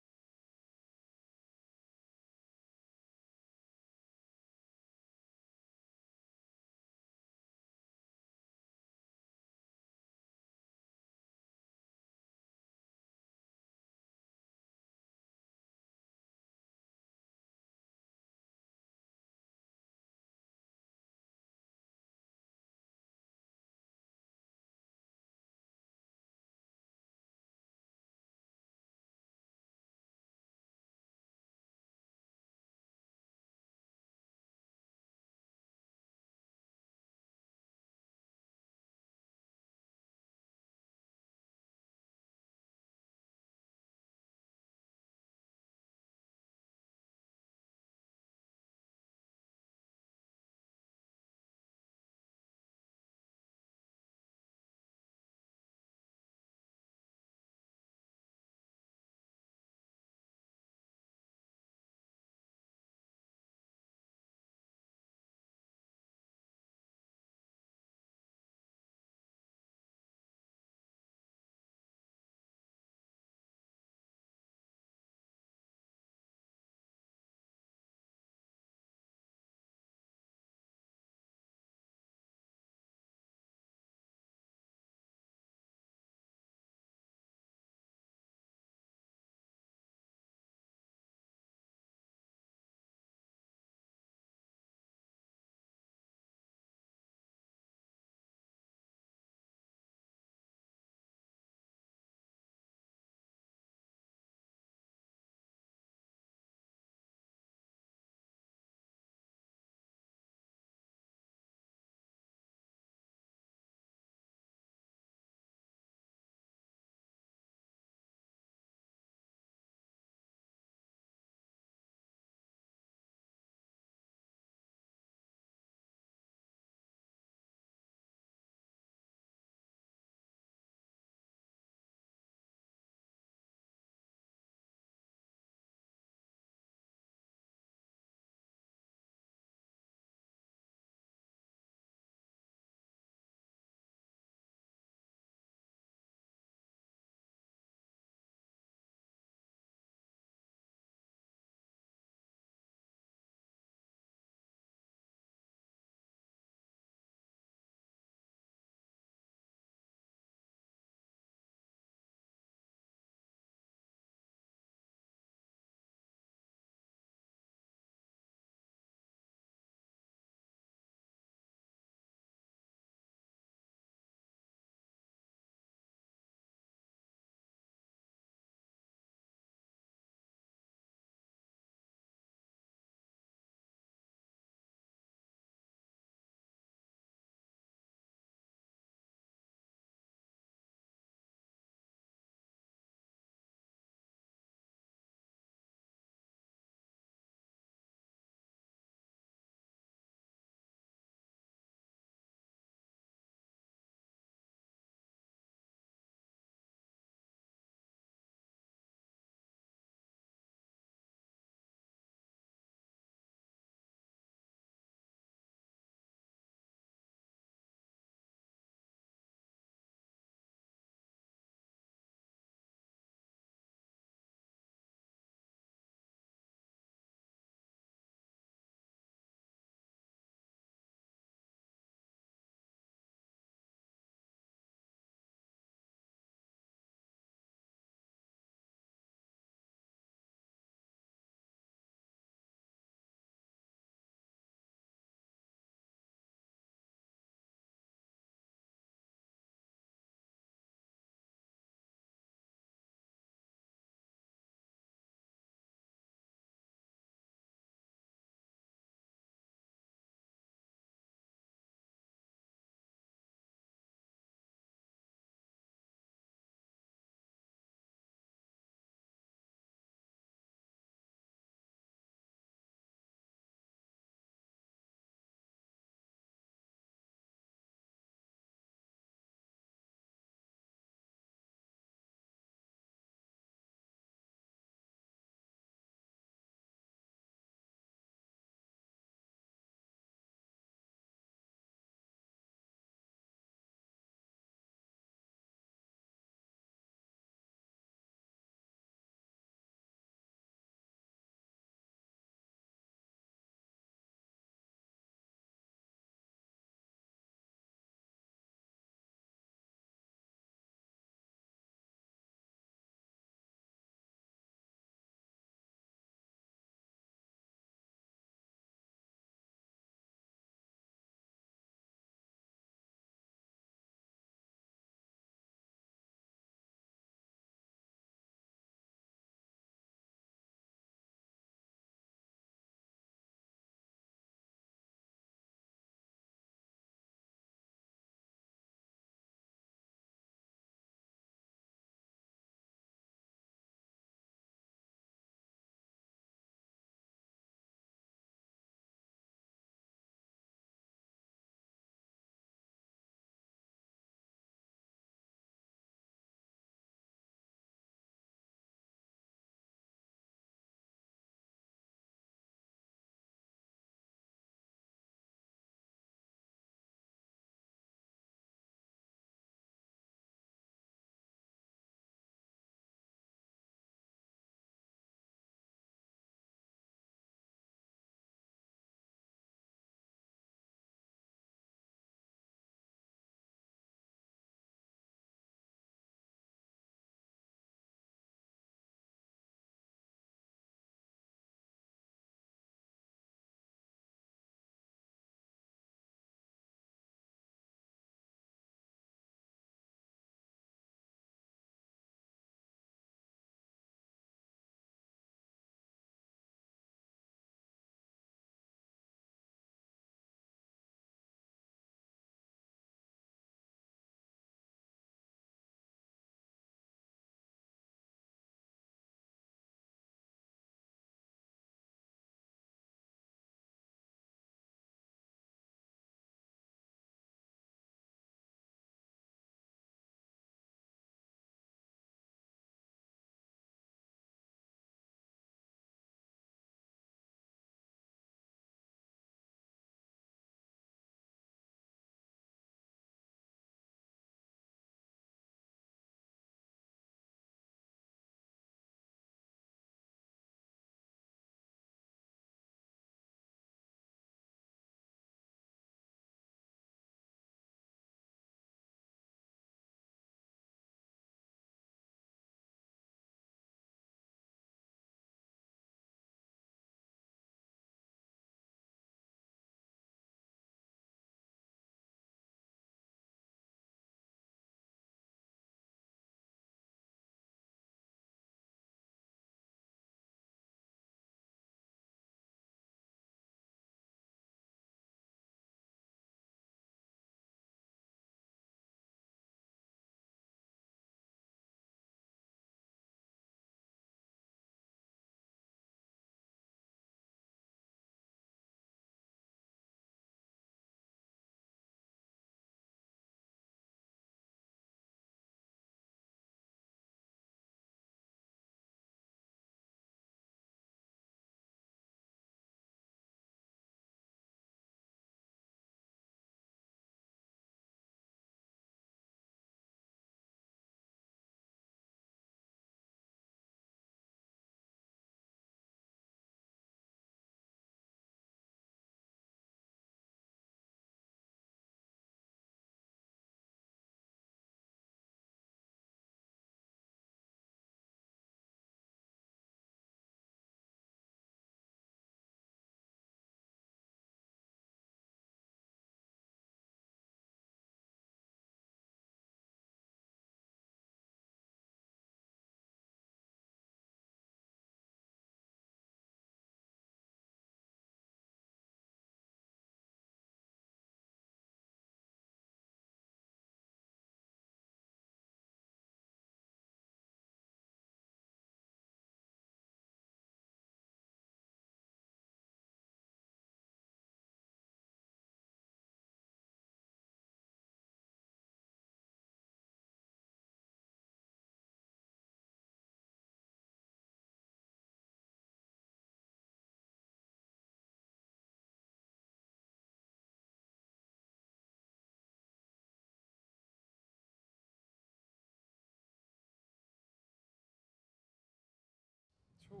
Good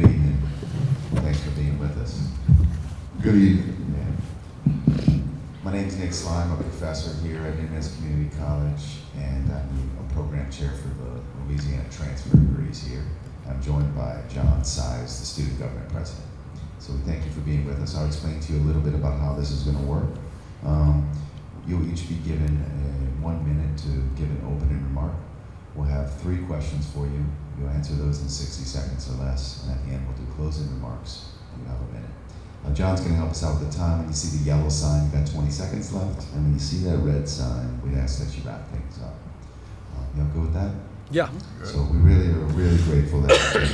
evening. Thanks for being with us. Good evening. My name is Nick Slime. I'm a professor here at Nunez Community College, and I'm a program chair for the Louisiana Transfer Degrees here. I'm joined by John Size, the student government president. So we thank you for being with us. I'll explain to you a little bit about how this is going to work. You'll each be given 1 minute to give an opening remark. We'll have 3 questions for you. You'll answer those in 60 seconds or less, and at the end we'll do closing remarks, and you'll have a minute. John's going to help us out with the time. When you see the yellow sign, you've got 20 seconds left, and when you see that red sign, we ask that you wrap things up. You all good with that? Yeah. So we really are really grateful that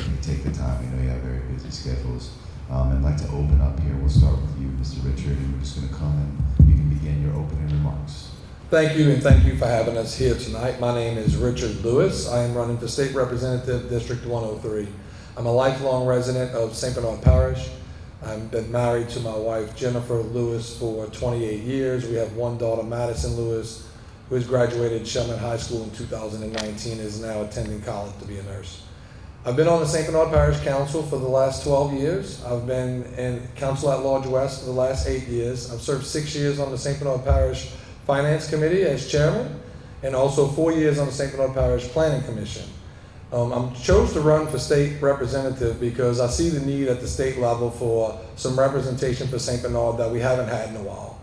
you take the time. We know you have very busy schedules. I'd like to open up here. We'll start with you, Mr. Richard, and we're just going to come and you can begin your opening remarks. Thank you, and thank you for having us here tonight. My name is Richard Lewis. I am running for State Representative, District 103. I'm a lifelong resident of St. Bernard Parish. I've been married to my wife, Jennifer Lewis, for 28 years. We have 1 daughter, Madison Lewis, who has graduated Shelman High School in 2019 and is now attending college to be a nurse. I've been on the St. Bernard Parish Council for the last 12 years. I've been in Council at Large West for the last 8 years. I've served 6 years on the St. Bernard Parish Finance Committee as chairman, and also 4 years on the St. Bernard Parish Planning Commission. I chose to run for state representative because I see the need at the state level for some representation for St. Bernard that we haven't had in a while.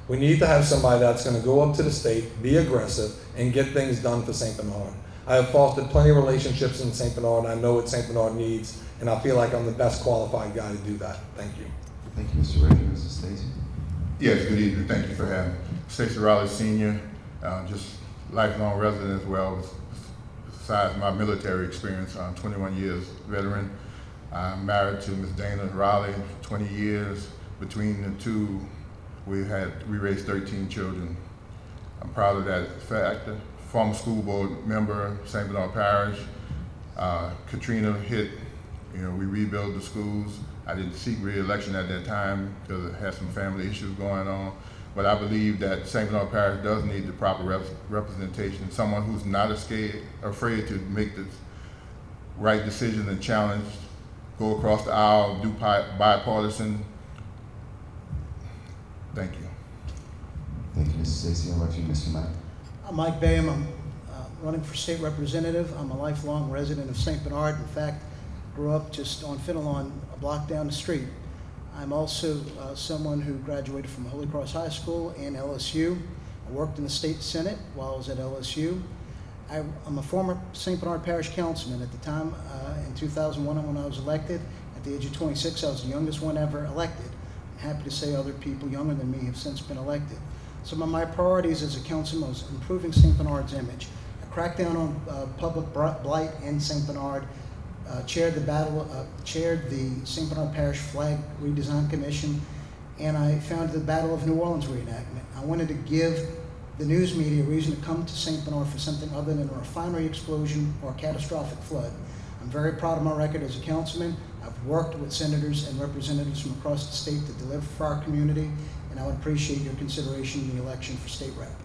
We need to have somebody that's going to go up to the state, be aggressive, and get things done for St. Bernard. I have fostered plenty of relationships in St. Bernard, and I know what St. Bernard needs, and I feel like I'm the best qualified guy to do that. Thank you. Thank you, Mr. Richard. Mr. Stacy. Yes, good evening. Thank you for having me. Stacey Raleigh Sr., just lifelong resident as well, besides my military experience. I'm 21 years veteran. I'm married to Ms. Dana Raleigh, 20 years. Between the two, we raised 13 children. I'm proud of that fact. Former school board member, St. Bernard Parish. Katrina hit, we rebuilt the schools. I didn't seek re-election at that time because I had some family issues going on. But I believe that St. Bernard Parish does need the proper representation, someone who's not afraid to make the right decision and challenge, go across the aisle, do bipartisan. Thank you. Thank you, Mr. Stacy. How about you, Mr. Mike? I'm Mike Bayham. I'm running for state representative. I'm a lifelong resident of St. Bernard. In fact, grew up just on Fenelon, a block down the street. I'm also someone who graduated from Holy Cross High School and LSU. I worked in the state senate while I was at LSU. I'm a former St. Bernard Parish councilman. At the time, in 2001, when I was elected, at the age of 26, I was the youngest one ever elected. I'm happy to say other people younger than me have since been elected. Some of my priorities as a councilman was improving St. Bernard's image. I cracked down on public blight in St. Bernard, chaired the St. Bernard Parish Flag Redesign Commission, and I founded the Battle of New Orleans reenactment. I wanted to give the news media a reason to come to St. Bernard for something other than a refinery explosion or a catastrophic flood. I'm very proud of my record as a councilman. I've worked with senators and representatives from across the state to deliver for our community, and I would appreciate your consideration in the election for state rep.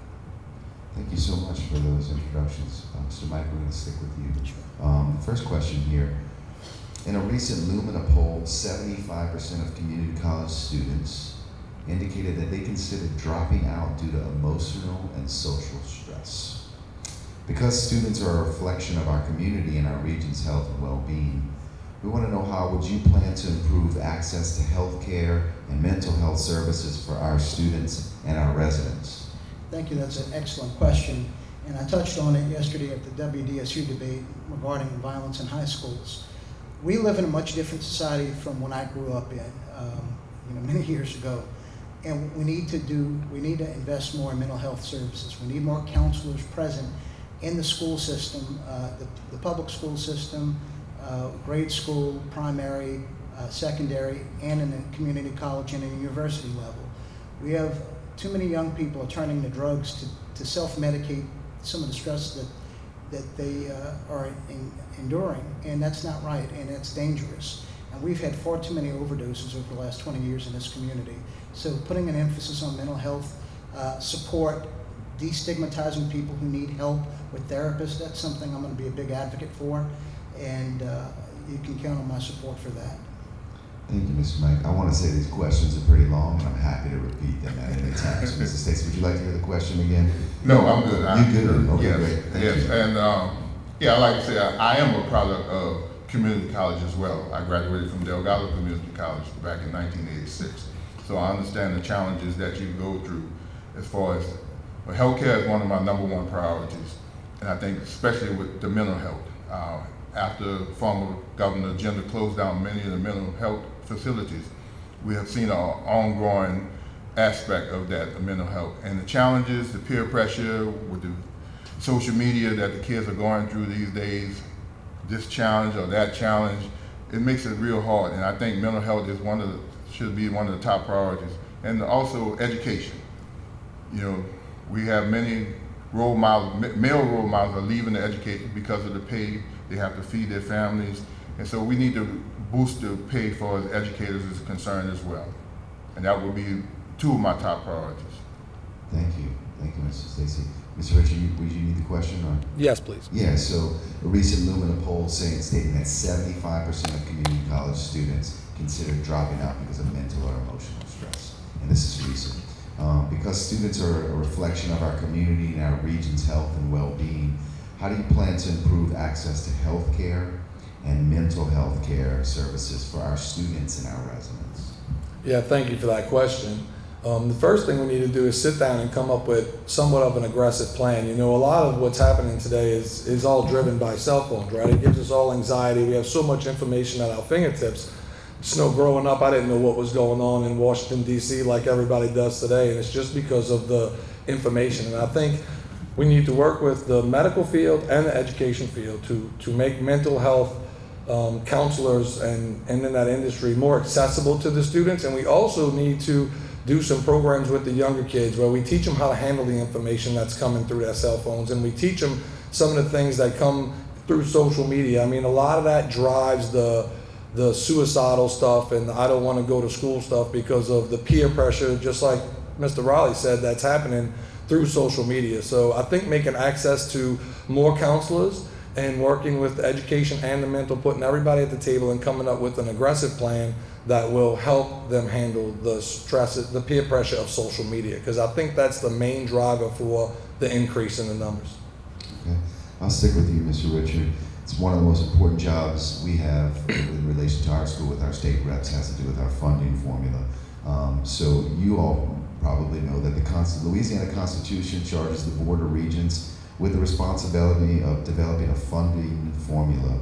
Thank you so much for those introductions. Mr. Mike, we're going to stick with you. Sure. First question here. In a recent Lumina poll, 75% of community college students indicated that they considered dropping out due to emotional and social stress. Because students are a reflection of our community and our region's health and well-being, we want to know how would you plan to improve access to health care and mental health services for our students and our residents? Thank you, that's an excellent question. And I touched on it yesterday at the WDSU debate regarding violence in high schools. We live in a much different society from when I grew up in, many years ago. And we need to invest more in mental health services. We need more counselors present in the school system, the public school system, grade school, primary, secondary, and in the community college and in the university level. We have too many young people are turning to drugs to self-medicate some of the stress that they are enduring, and that's not right, and it's dangerous. And we've had far too many overdoses over the last 20 years in this community. So putting an emphasis on mental health support, destigmatizing people who need help with therapists. That's something I'm going to be a big advocate for, and you can count on my support for that. Thank you, Mr. Mike. I want to say these questions are pretty long, and I'm happy to repeat them at any time. So, Mrs. Stacy, would you like to hear the question again? No, I'm good. You good? Okay, yes, great. Thank yes. you. And yeah, I like to say I am a product of community college as well. I graduated from Delgado Community College back in 1986. So I understand the challenges that you go through as far as, well, healthcare is one of my #1 priorities. And I think especially with the mental health. After former Governor Agenda closed down many of the mental health facilities, we have seen an ongoing aspect of that, the mental health. And the challenges, the peer pressure with the social media that the kids are going through these days, this challenge or that challenge, it makes it real hard. And I think mental health is should be one of the top priorities. And also education. You know, we have many role models, male role models are leaving the education because of the pay. They have to feed their families. And so we need to boost the pay for as educators is concerned as well. And that would be 2 of my top priorities. Thank you, Mr. Stacy. Mr. Richard, would you need the question? Or? Yes, please. Yeah, so a recent Lumina poll stating that 75% of community college students consider dropping out because of mental or emotional stress. And this is recent. Because students are a reflection of our community and our region's health and well-being, how do you plan to improve access to health care and mental health care services for our students and our residents? Yeah, thank you for that question. The first thing we need to do is sit down and come up with somewhat of an aggressive plan. You know, a lot of what's happening today is all driven by cell phones, right? It gives us all anxiety. We have so much information at our fingertips. Just know, growing up, I didn't know what was going on in Washington, D.C. like everybody does today, and it's just because of the information. And I think we need to work with the medical field and the education field to make mental health counselors and in that industry more accessible to the students. And we also need to do some programs with the younger kids where we teach them how to handle the information that's coming through their cell phones, and we teach them some of the things that come through social media. I mean, a lot of that drives the suicidal stuff and I don't want to go to school stuff because of the peer pressure, just like Mr. Raleigh said, that's happening through social media. So I think making access to more counselors and working with the education and the mental, putting everybody at the table and coming up with an aggressive plan that will help them handle the stress, the peer pressure of social media, because I think that's the main driver for the increase in the numbers. Okay, I'll stick with you, Mr. Richard. It's one of the most important jobs we have in relation to our school with our state reps, has to do with our funding formula. So you all probably know that the Louisiana Constitution charges the Board of Regents with the responsibility of developing a funding formula,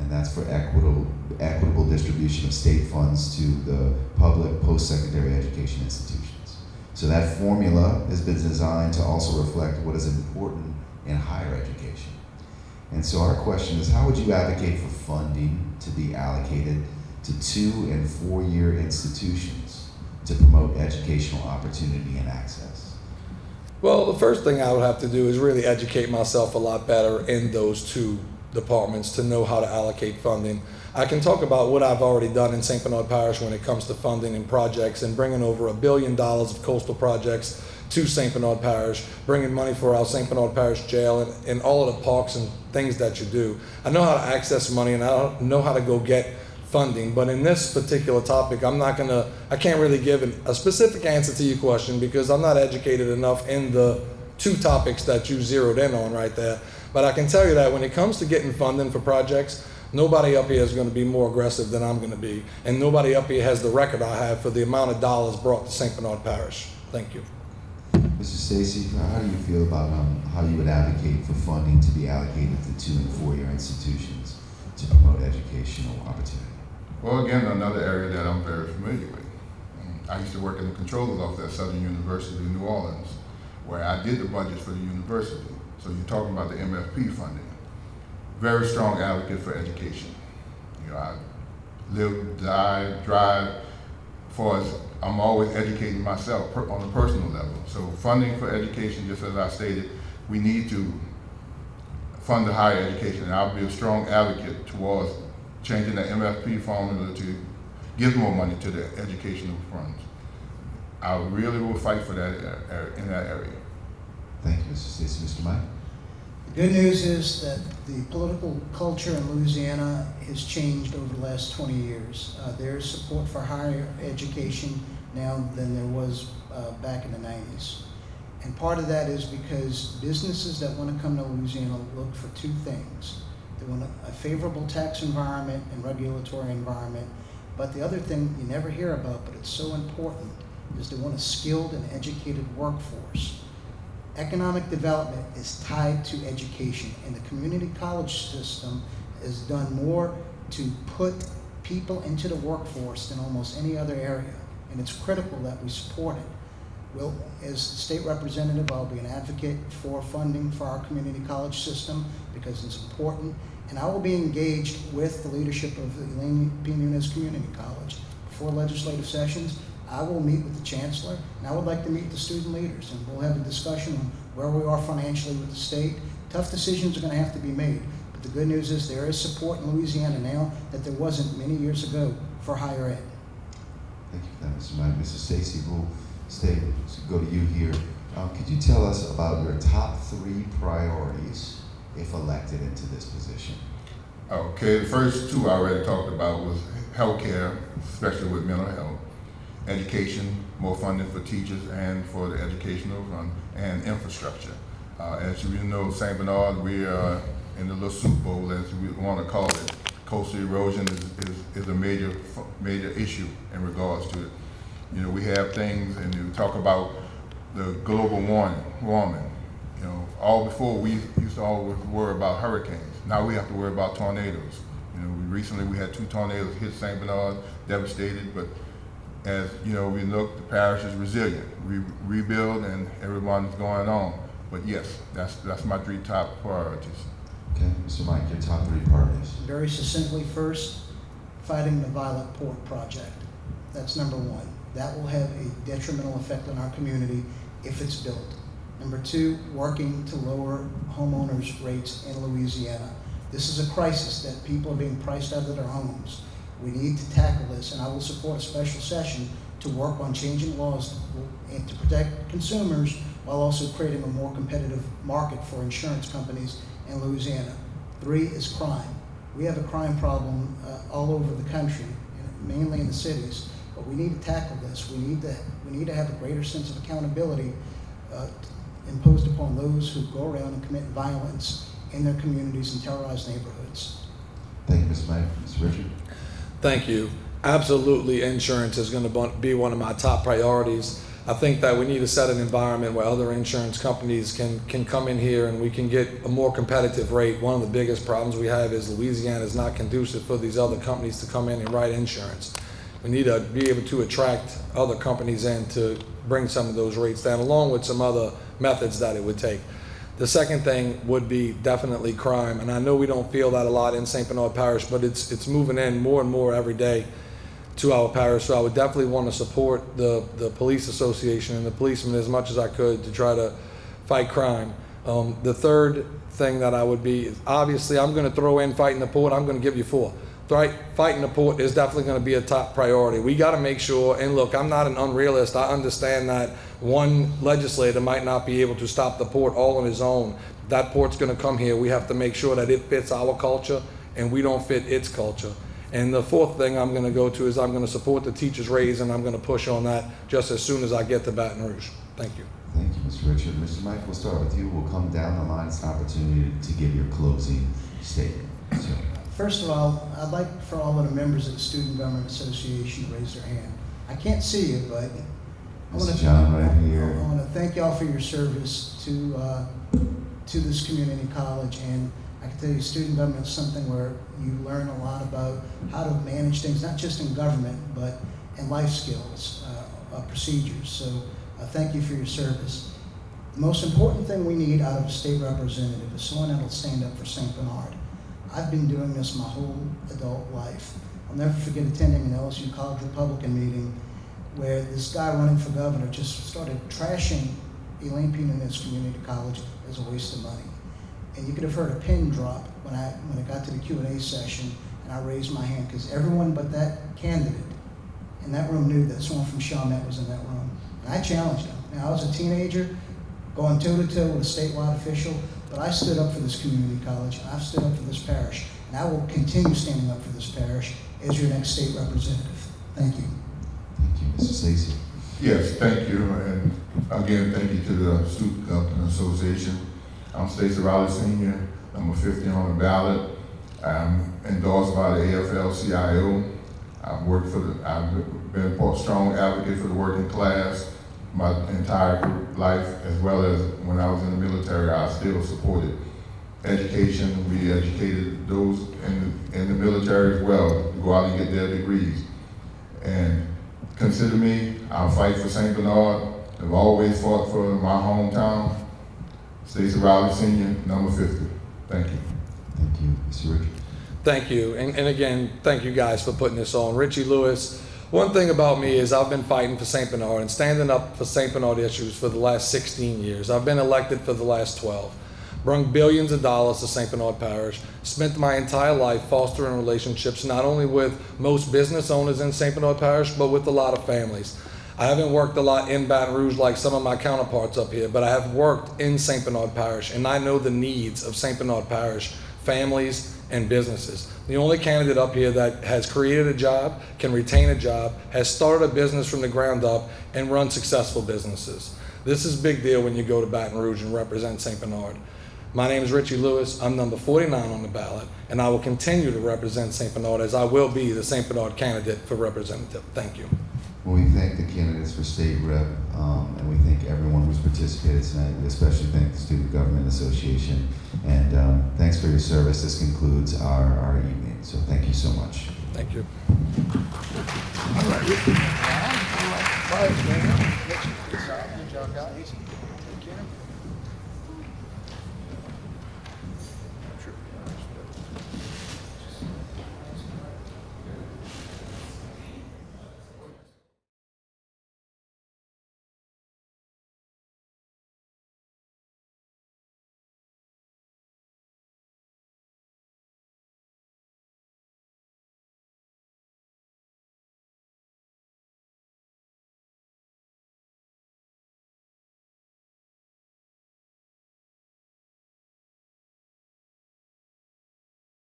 and that's for equitable distribution of state funds to the public post-secondary education institutions. So that formula has been designed to also reflect what is important in higher education. And so our question is, how would you advocate for funding to be allocated to 2- and 4-year institutions to promote educational opportunity and access? Well, the first thing I would have to do is really educate myself a lot better in those 2 departments to know how to allocate funding. I can talk about what I've already done in St. Bernard Parish when it comes to funding and projects and bringing over $1 billion of coastal projects to St. Bernard Parish, bringing money for our St. Bernard Parish jail and all of the parks and things that you do. I know how to access money and I know how to go get funding, but in this particular topic, I can't really give a specific answer to your question because I'm not educated enough in the 2 topics that you zeroed in on right there. But I can tell you that when it comes to getting funding for projects, nobody up here is going to be more aggressive than I'm going to be. And nobody up here has the record I have for the amount of dollars brought to St. Bernard Parish. Thank you. Mr. Stacy, how do you feel about how you would advocate for funding to be allocated to 2- and 4-year institutions to promote educational opportunity? Well, again, another area that I'm very familiar with. I used to work in the controller's office at Southern University in New Orleans, where I did the budgets for the university. So you're talking about the MFP funding. Very strong advocate for education. You know, I live, die, drive, far as I'm always educating myself on a personal level. So funding for education, just as I stated, we need to fund the higher education. And I'll be a strong advocate towards changing the MFP formula to give more money to the educational funds. I really will fight for that in that area. Thank you, Mr. Stacy. Mr. Mike? Good news is that the political culture in Louisiana has changed over the last 20 years. There's support for higher education now than there was back in the 90s. And part of that is because businesses that want to come to Louisiana look for two things. They want a favorable tax environment and regulatory environment, but the other thing you never hear about, but it's so important, is they want a skilled and educated workforce. Economic development is tied to education, and the community college system has done more to put people into the workforce than almost any other area, and it's critical that we support it. Well, as state representative, I'll be an advocate for funding for our community college system because it's important, and I will be engaged with the leadership of the Elaine P. Nunes Community College. Before legislative sessions, I will meet with the chancellor, and I would like to meet the student leaders, and we'll have a discussion on where we are financially with the state. Tough decisions are going to have to be made, but the good news is there is support in Louisiana now that there wasn't many years ago for higher ed. Thank you for that, Mr. Mike. Mr. Stacy, we'll go to you here. Could you tell us about your top 3 priorities if elected into this position? Okay, the first 2 I already talked about was healthcare, especially with mental health, education, more funding for teachers and for the educational fund, and infrastructure. As you know, St. Bernard, we are in the little soup bowl, as we want to call it. Coastal erosion is a major issue in regards to it. You know, we have things, and you talk about the global warming. You know, all before we used to always worry about hurricanes. Now we have to worry about tornadoes. You know, recently we had 2 tornadoes hit St. Bernard, devastated, but as you know, we look, the parish is resilient. We rebuild and everyone's going on. But yes, that's my 3 top priorities. Okay, Mr. Mike, your top 3 priorities. Very succinctly, first, fighting the violent port project. That's number 1. That will have a detrimental effect on our community if it's built. Number 2, working to lower homeowners' rates in Louisiana. This is a crisis that people are being priced out of their homes. We need to tackle this, and I will support a special session to work on changing laws to protect consumers while also creating a more competitive market for insurance companies in Louisiana. 3 is crime. We have a crime problem all over the country, mainly in the cities, but we need to tackle this. We need to have a greater sense of accountability imposed upon those who go around and commit violence in their communities and terrorize neighborhoods. Thank you, Mr. Mike. Mr. Richard? Thank you. Absolutely, insurance is going to be one of my top priorities. I think that we need to set an environment where other insurance companies can come in here and we can get a more competitive rate. One of the biggest problems we have is Louisiana is not conducive for these other companies to come in and write insurance. We need to be able to attract other companies in to bring some of those rates down, along with some other methods that it would take. The second thing would be definitely crime, and I know we don't feel that a lot in St. Bernard Parish, but it's moving in more and more every day to our parish. So I would definitely want to support the police association and the policemen as much as I could to try to fight crime. The third thing that I would be, obviously I'm going to throw in fighting the port. I'm going to give you 4. Fighting the port is definitely going to be a top priority. We got to make sure, and look, I'm not an unrealist. I understand that one legislator might not be able to stop the port all on his own. That port's going to come here. We have to make sure that it fits our culture and we don't fit its culture. And the 4th thing I'm going to go to is I'm going to support the teachers' raise, and I'm going to push on that just as soon as I get to Baton Rouge. Thank you. Thank you, Mr. Richard. Mr. Mike, we'll start with you. We'll come down the line. It's an opportunity to give your closing statement. So. First of all, I'd like for all of the members of the Student Government Association to raise their hand. I can't see you, but I want to thank y'all for your service to this community college. And I can tell you, student government is something where you learn a lot about how to manage things, not just in government, but in life skills, procedures. So thank you for your service. The most important thing we need out of a state representative is someone that will stand up for St. Bernard. I've been doing this my whole adult life. I'll never forget attending an LSU College Republican meeting where this guy running for governor just started trashing Elaine P. Nunes Community College as a waste of money. And you could have heard a pin drop when it got to the Q&A session, and I raised my hand because everyone but that candidate in that room knew that someone from Chalmette was in that room. And I challenged him. Now, I was a teenager, gone toe-to-toe with a statewide official, but I stood up for this community college, I've stood up for this parish, and I will continue standing up for this parish as your next state representative. Thank you. Thank you, Mr. Stacy. Yes, thank you, and again, thank you to the Student Government Association. I'm Stacey Riley Sr., number 50 on the ballot. I'm endorsed by the AFL-CIO. I've been a strong advocate for the working class my entire life, as well as when I was in the military, I still supported education. We educated those in the military as well to go out and get their degrees. And consider me, I'll fight for St. Bernard. I've always fought for my hometown. Stacey Riley Sr., number 50. Thank you. Thank you, Mr. Richard. Thank you, and again, thank you guys for putting this on. Richie Lewis, one thing about me is I've been fighting for St. Bernard and standing up for St. Bernard issues for the last 16 years. I've been elected for the last 12. Brung billions of dollars to St. Bernard Parish, spent my entire life fostering relationships not only with most business owners in St. Bernard Parish, but with a lot of families. I haven't worked a lot in Baton Rouge like some of my counterparts up here, but I have worked in St. Bernard Parish, and I know the needs of St. Bernard Parish families and businesses. The only candidate up here that has created a job, can retain a job, has started a business from the ground up, and run successful businesses. This is a big deal when you go to Baton Rouge and represent St. Bernard. My name is Richie Lewis. I'm number 49 on the ballot, and I will continue to represent St. Bernard as I will be the St. Bernard candidate for representative. Thank you. Well, we thank the candidates for state rep, and we thank everyone who's participated tonight. We especially thank the Student Government Association. And thanks for your service. This concludes our evening. So thank you so much. Thank you. All right. Good job, guys. Take care.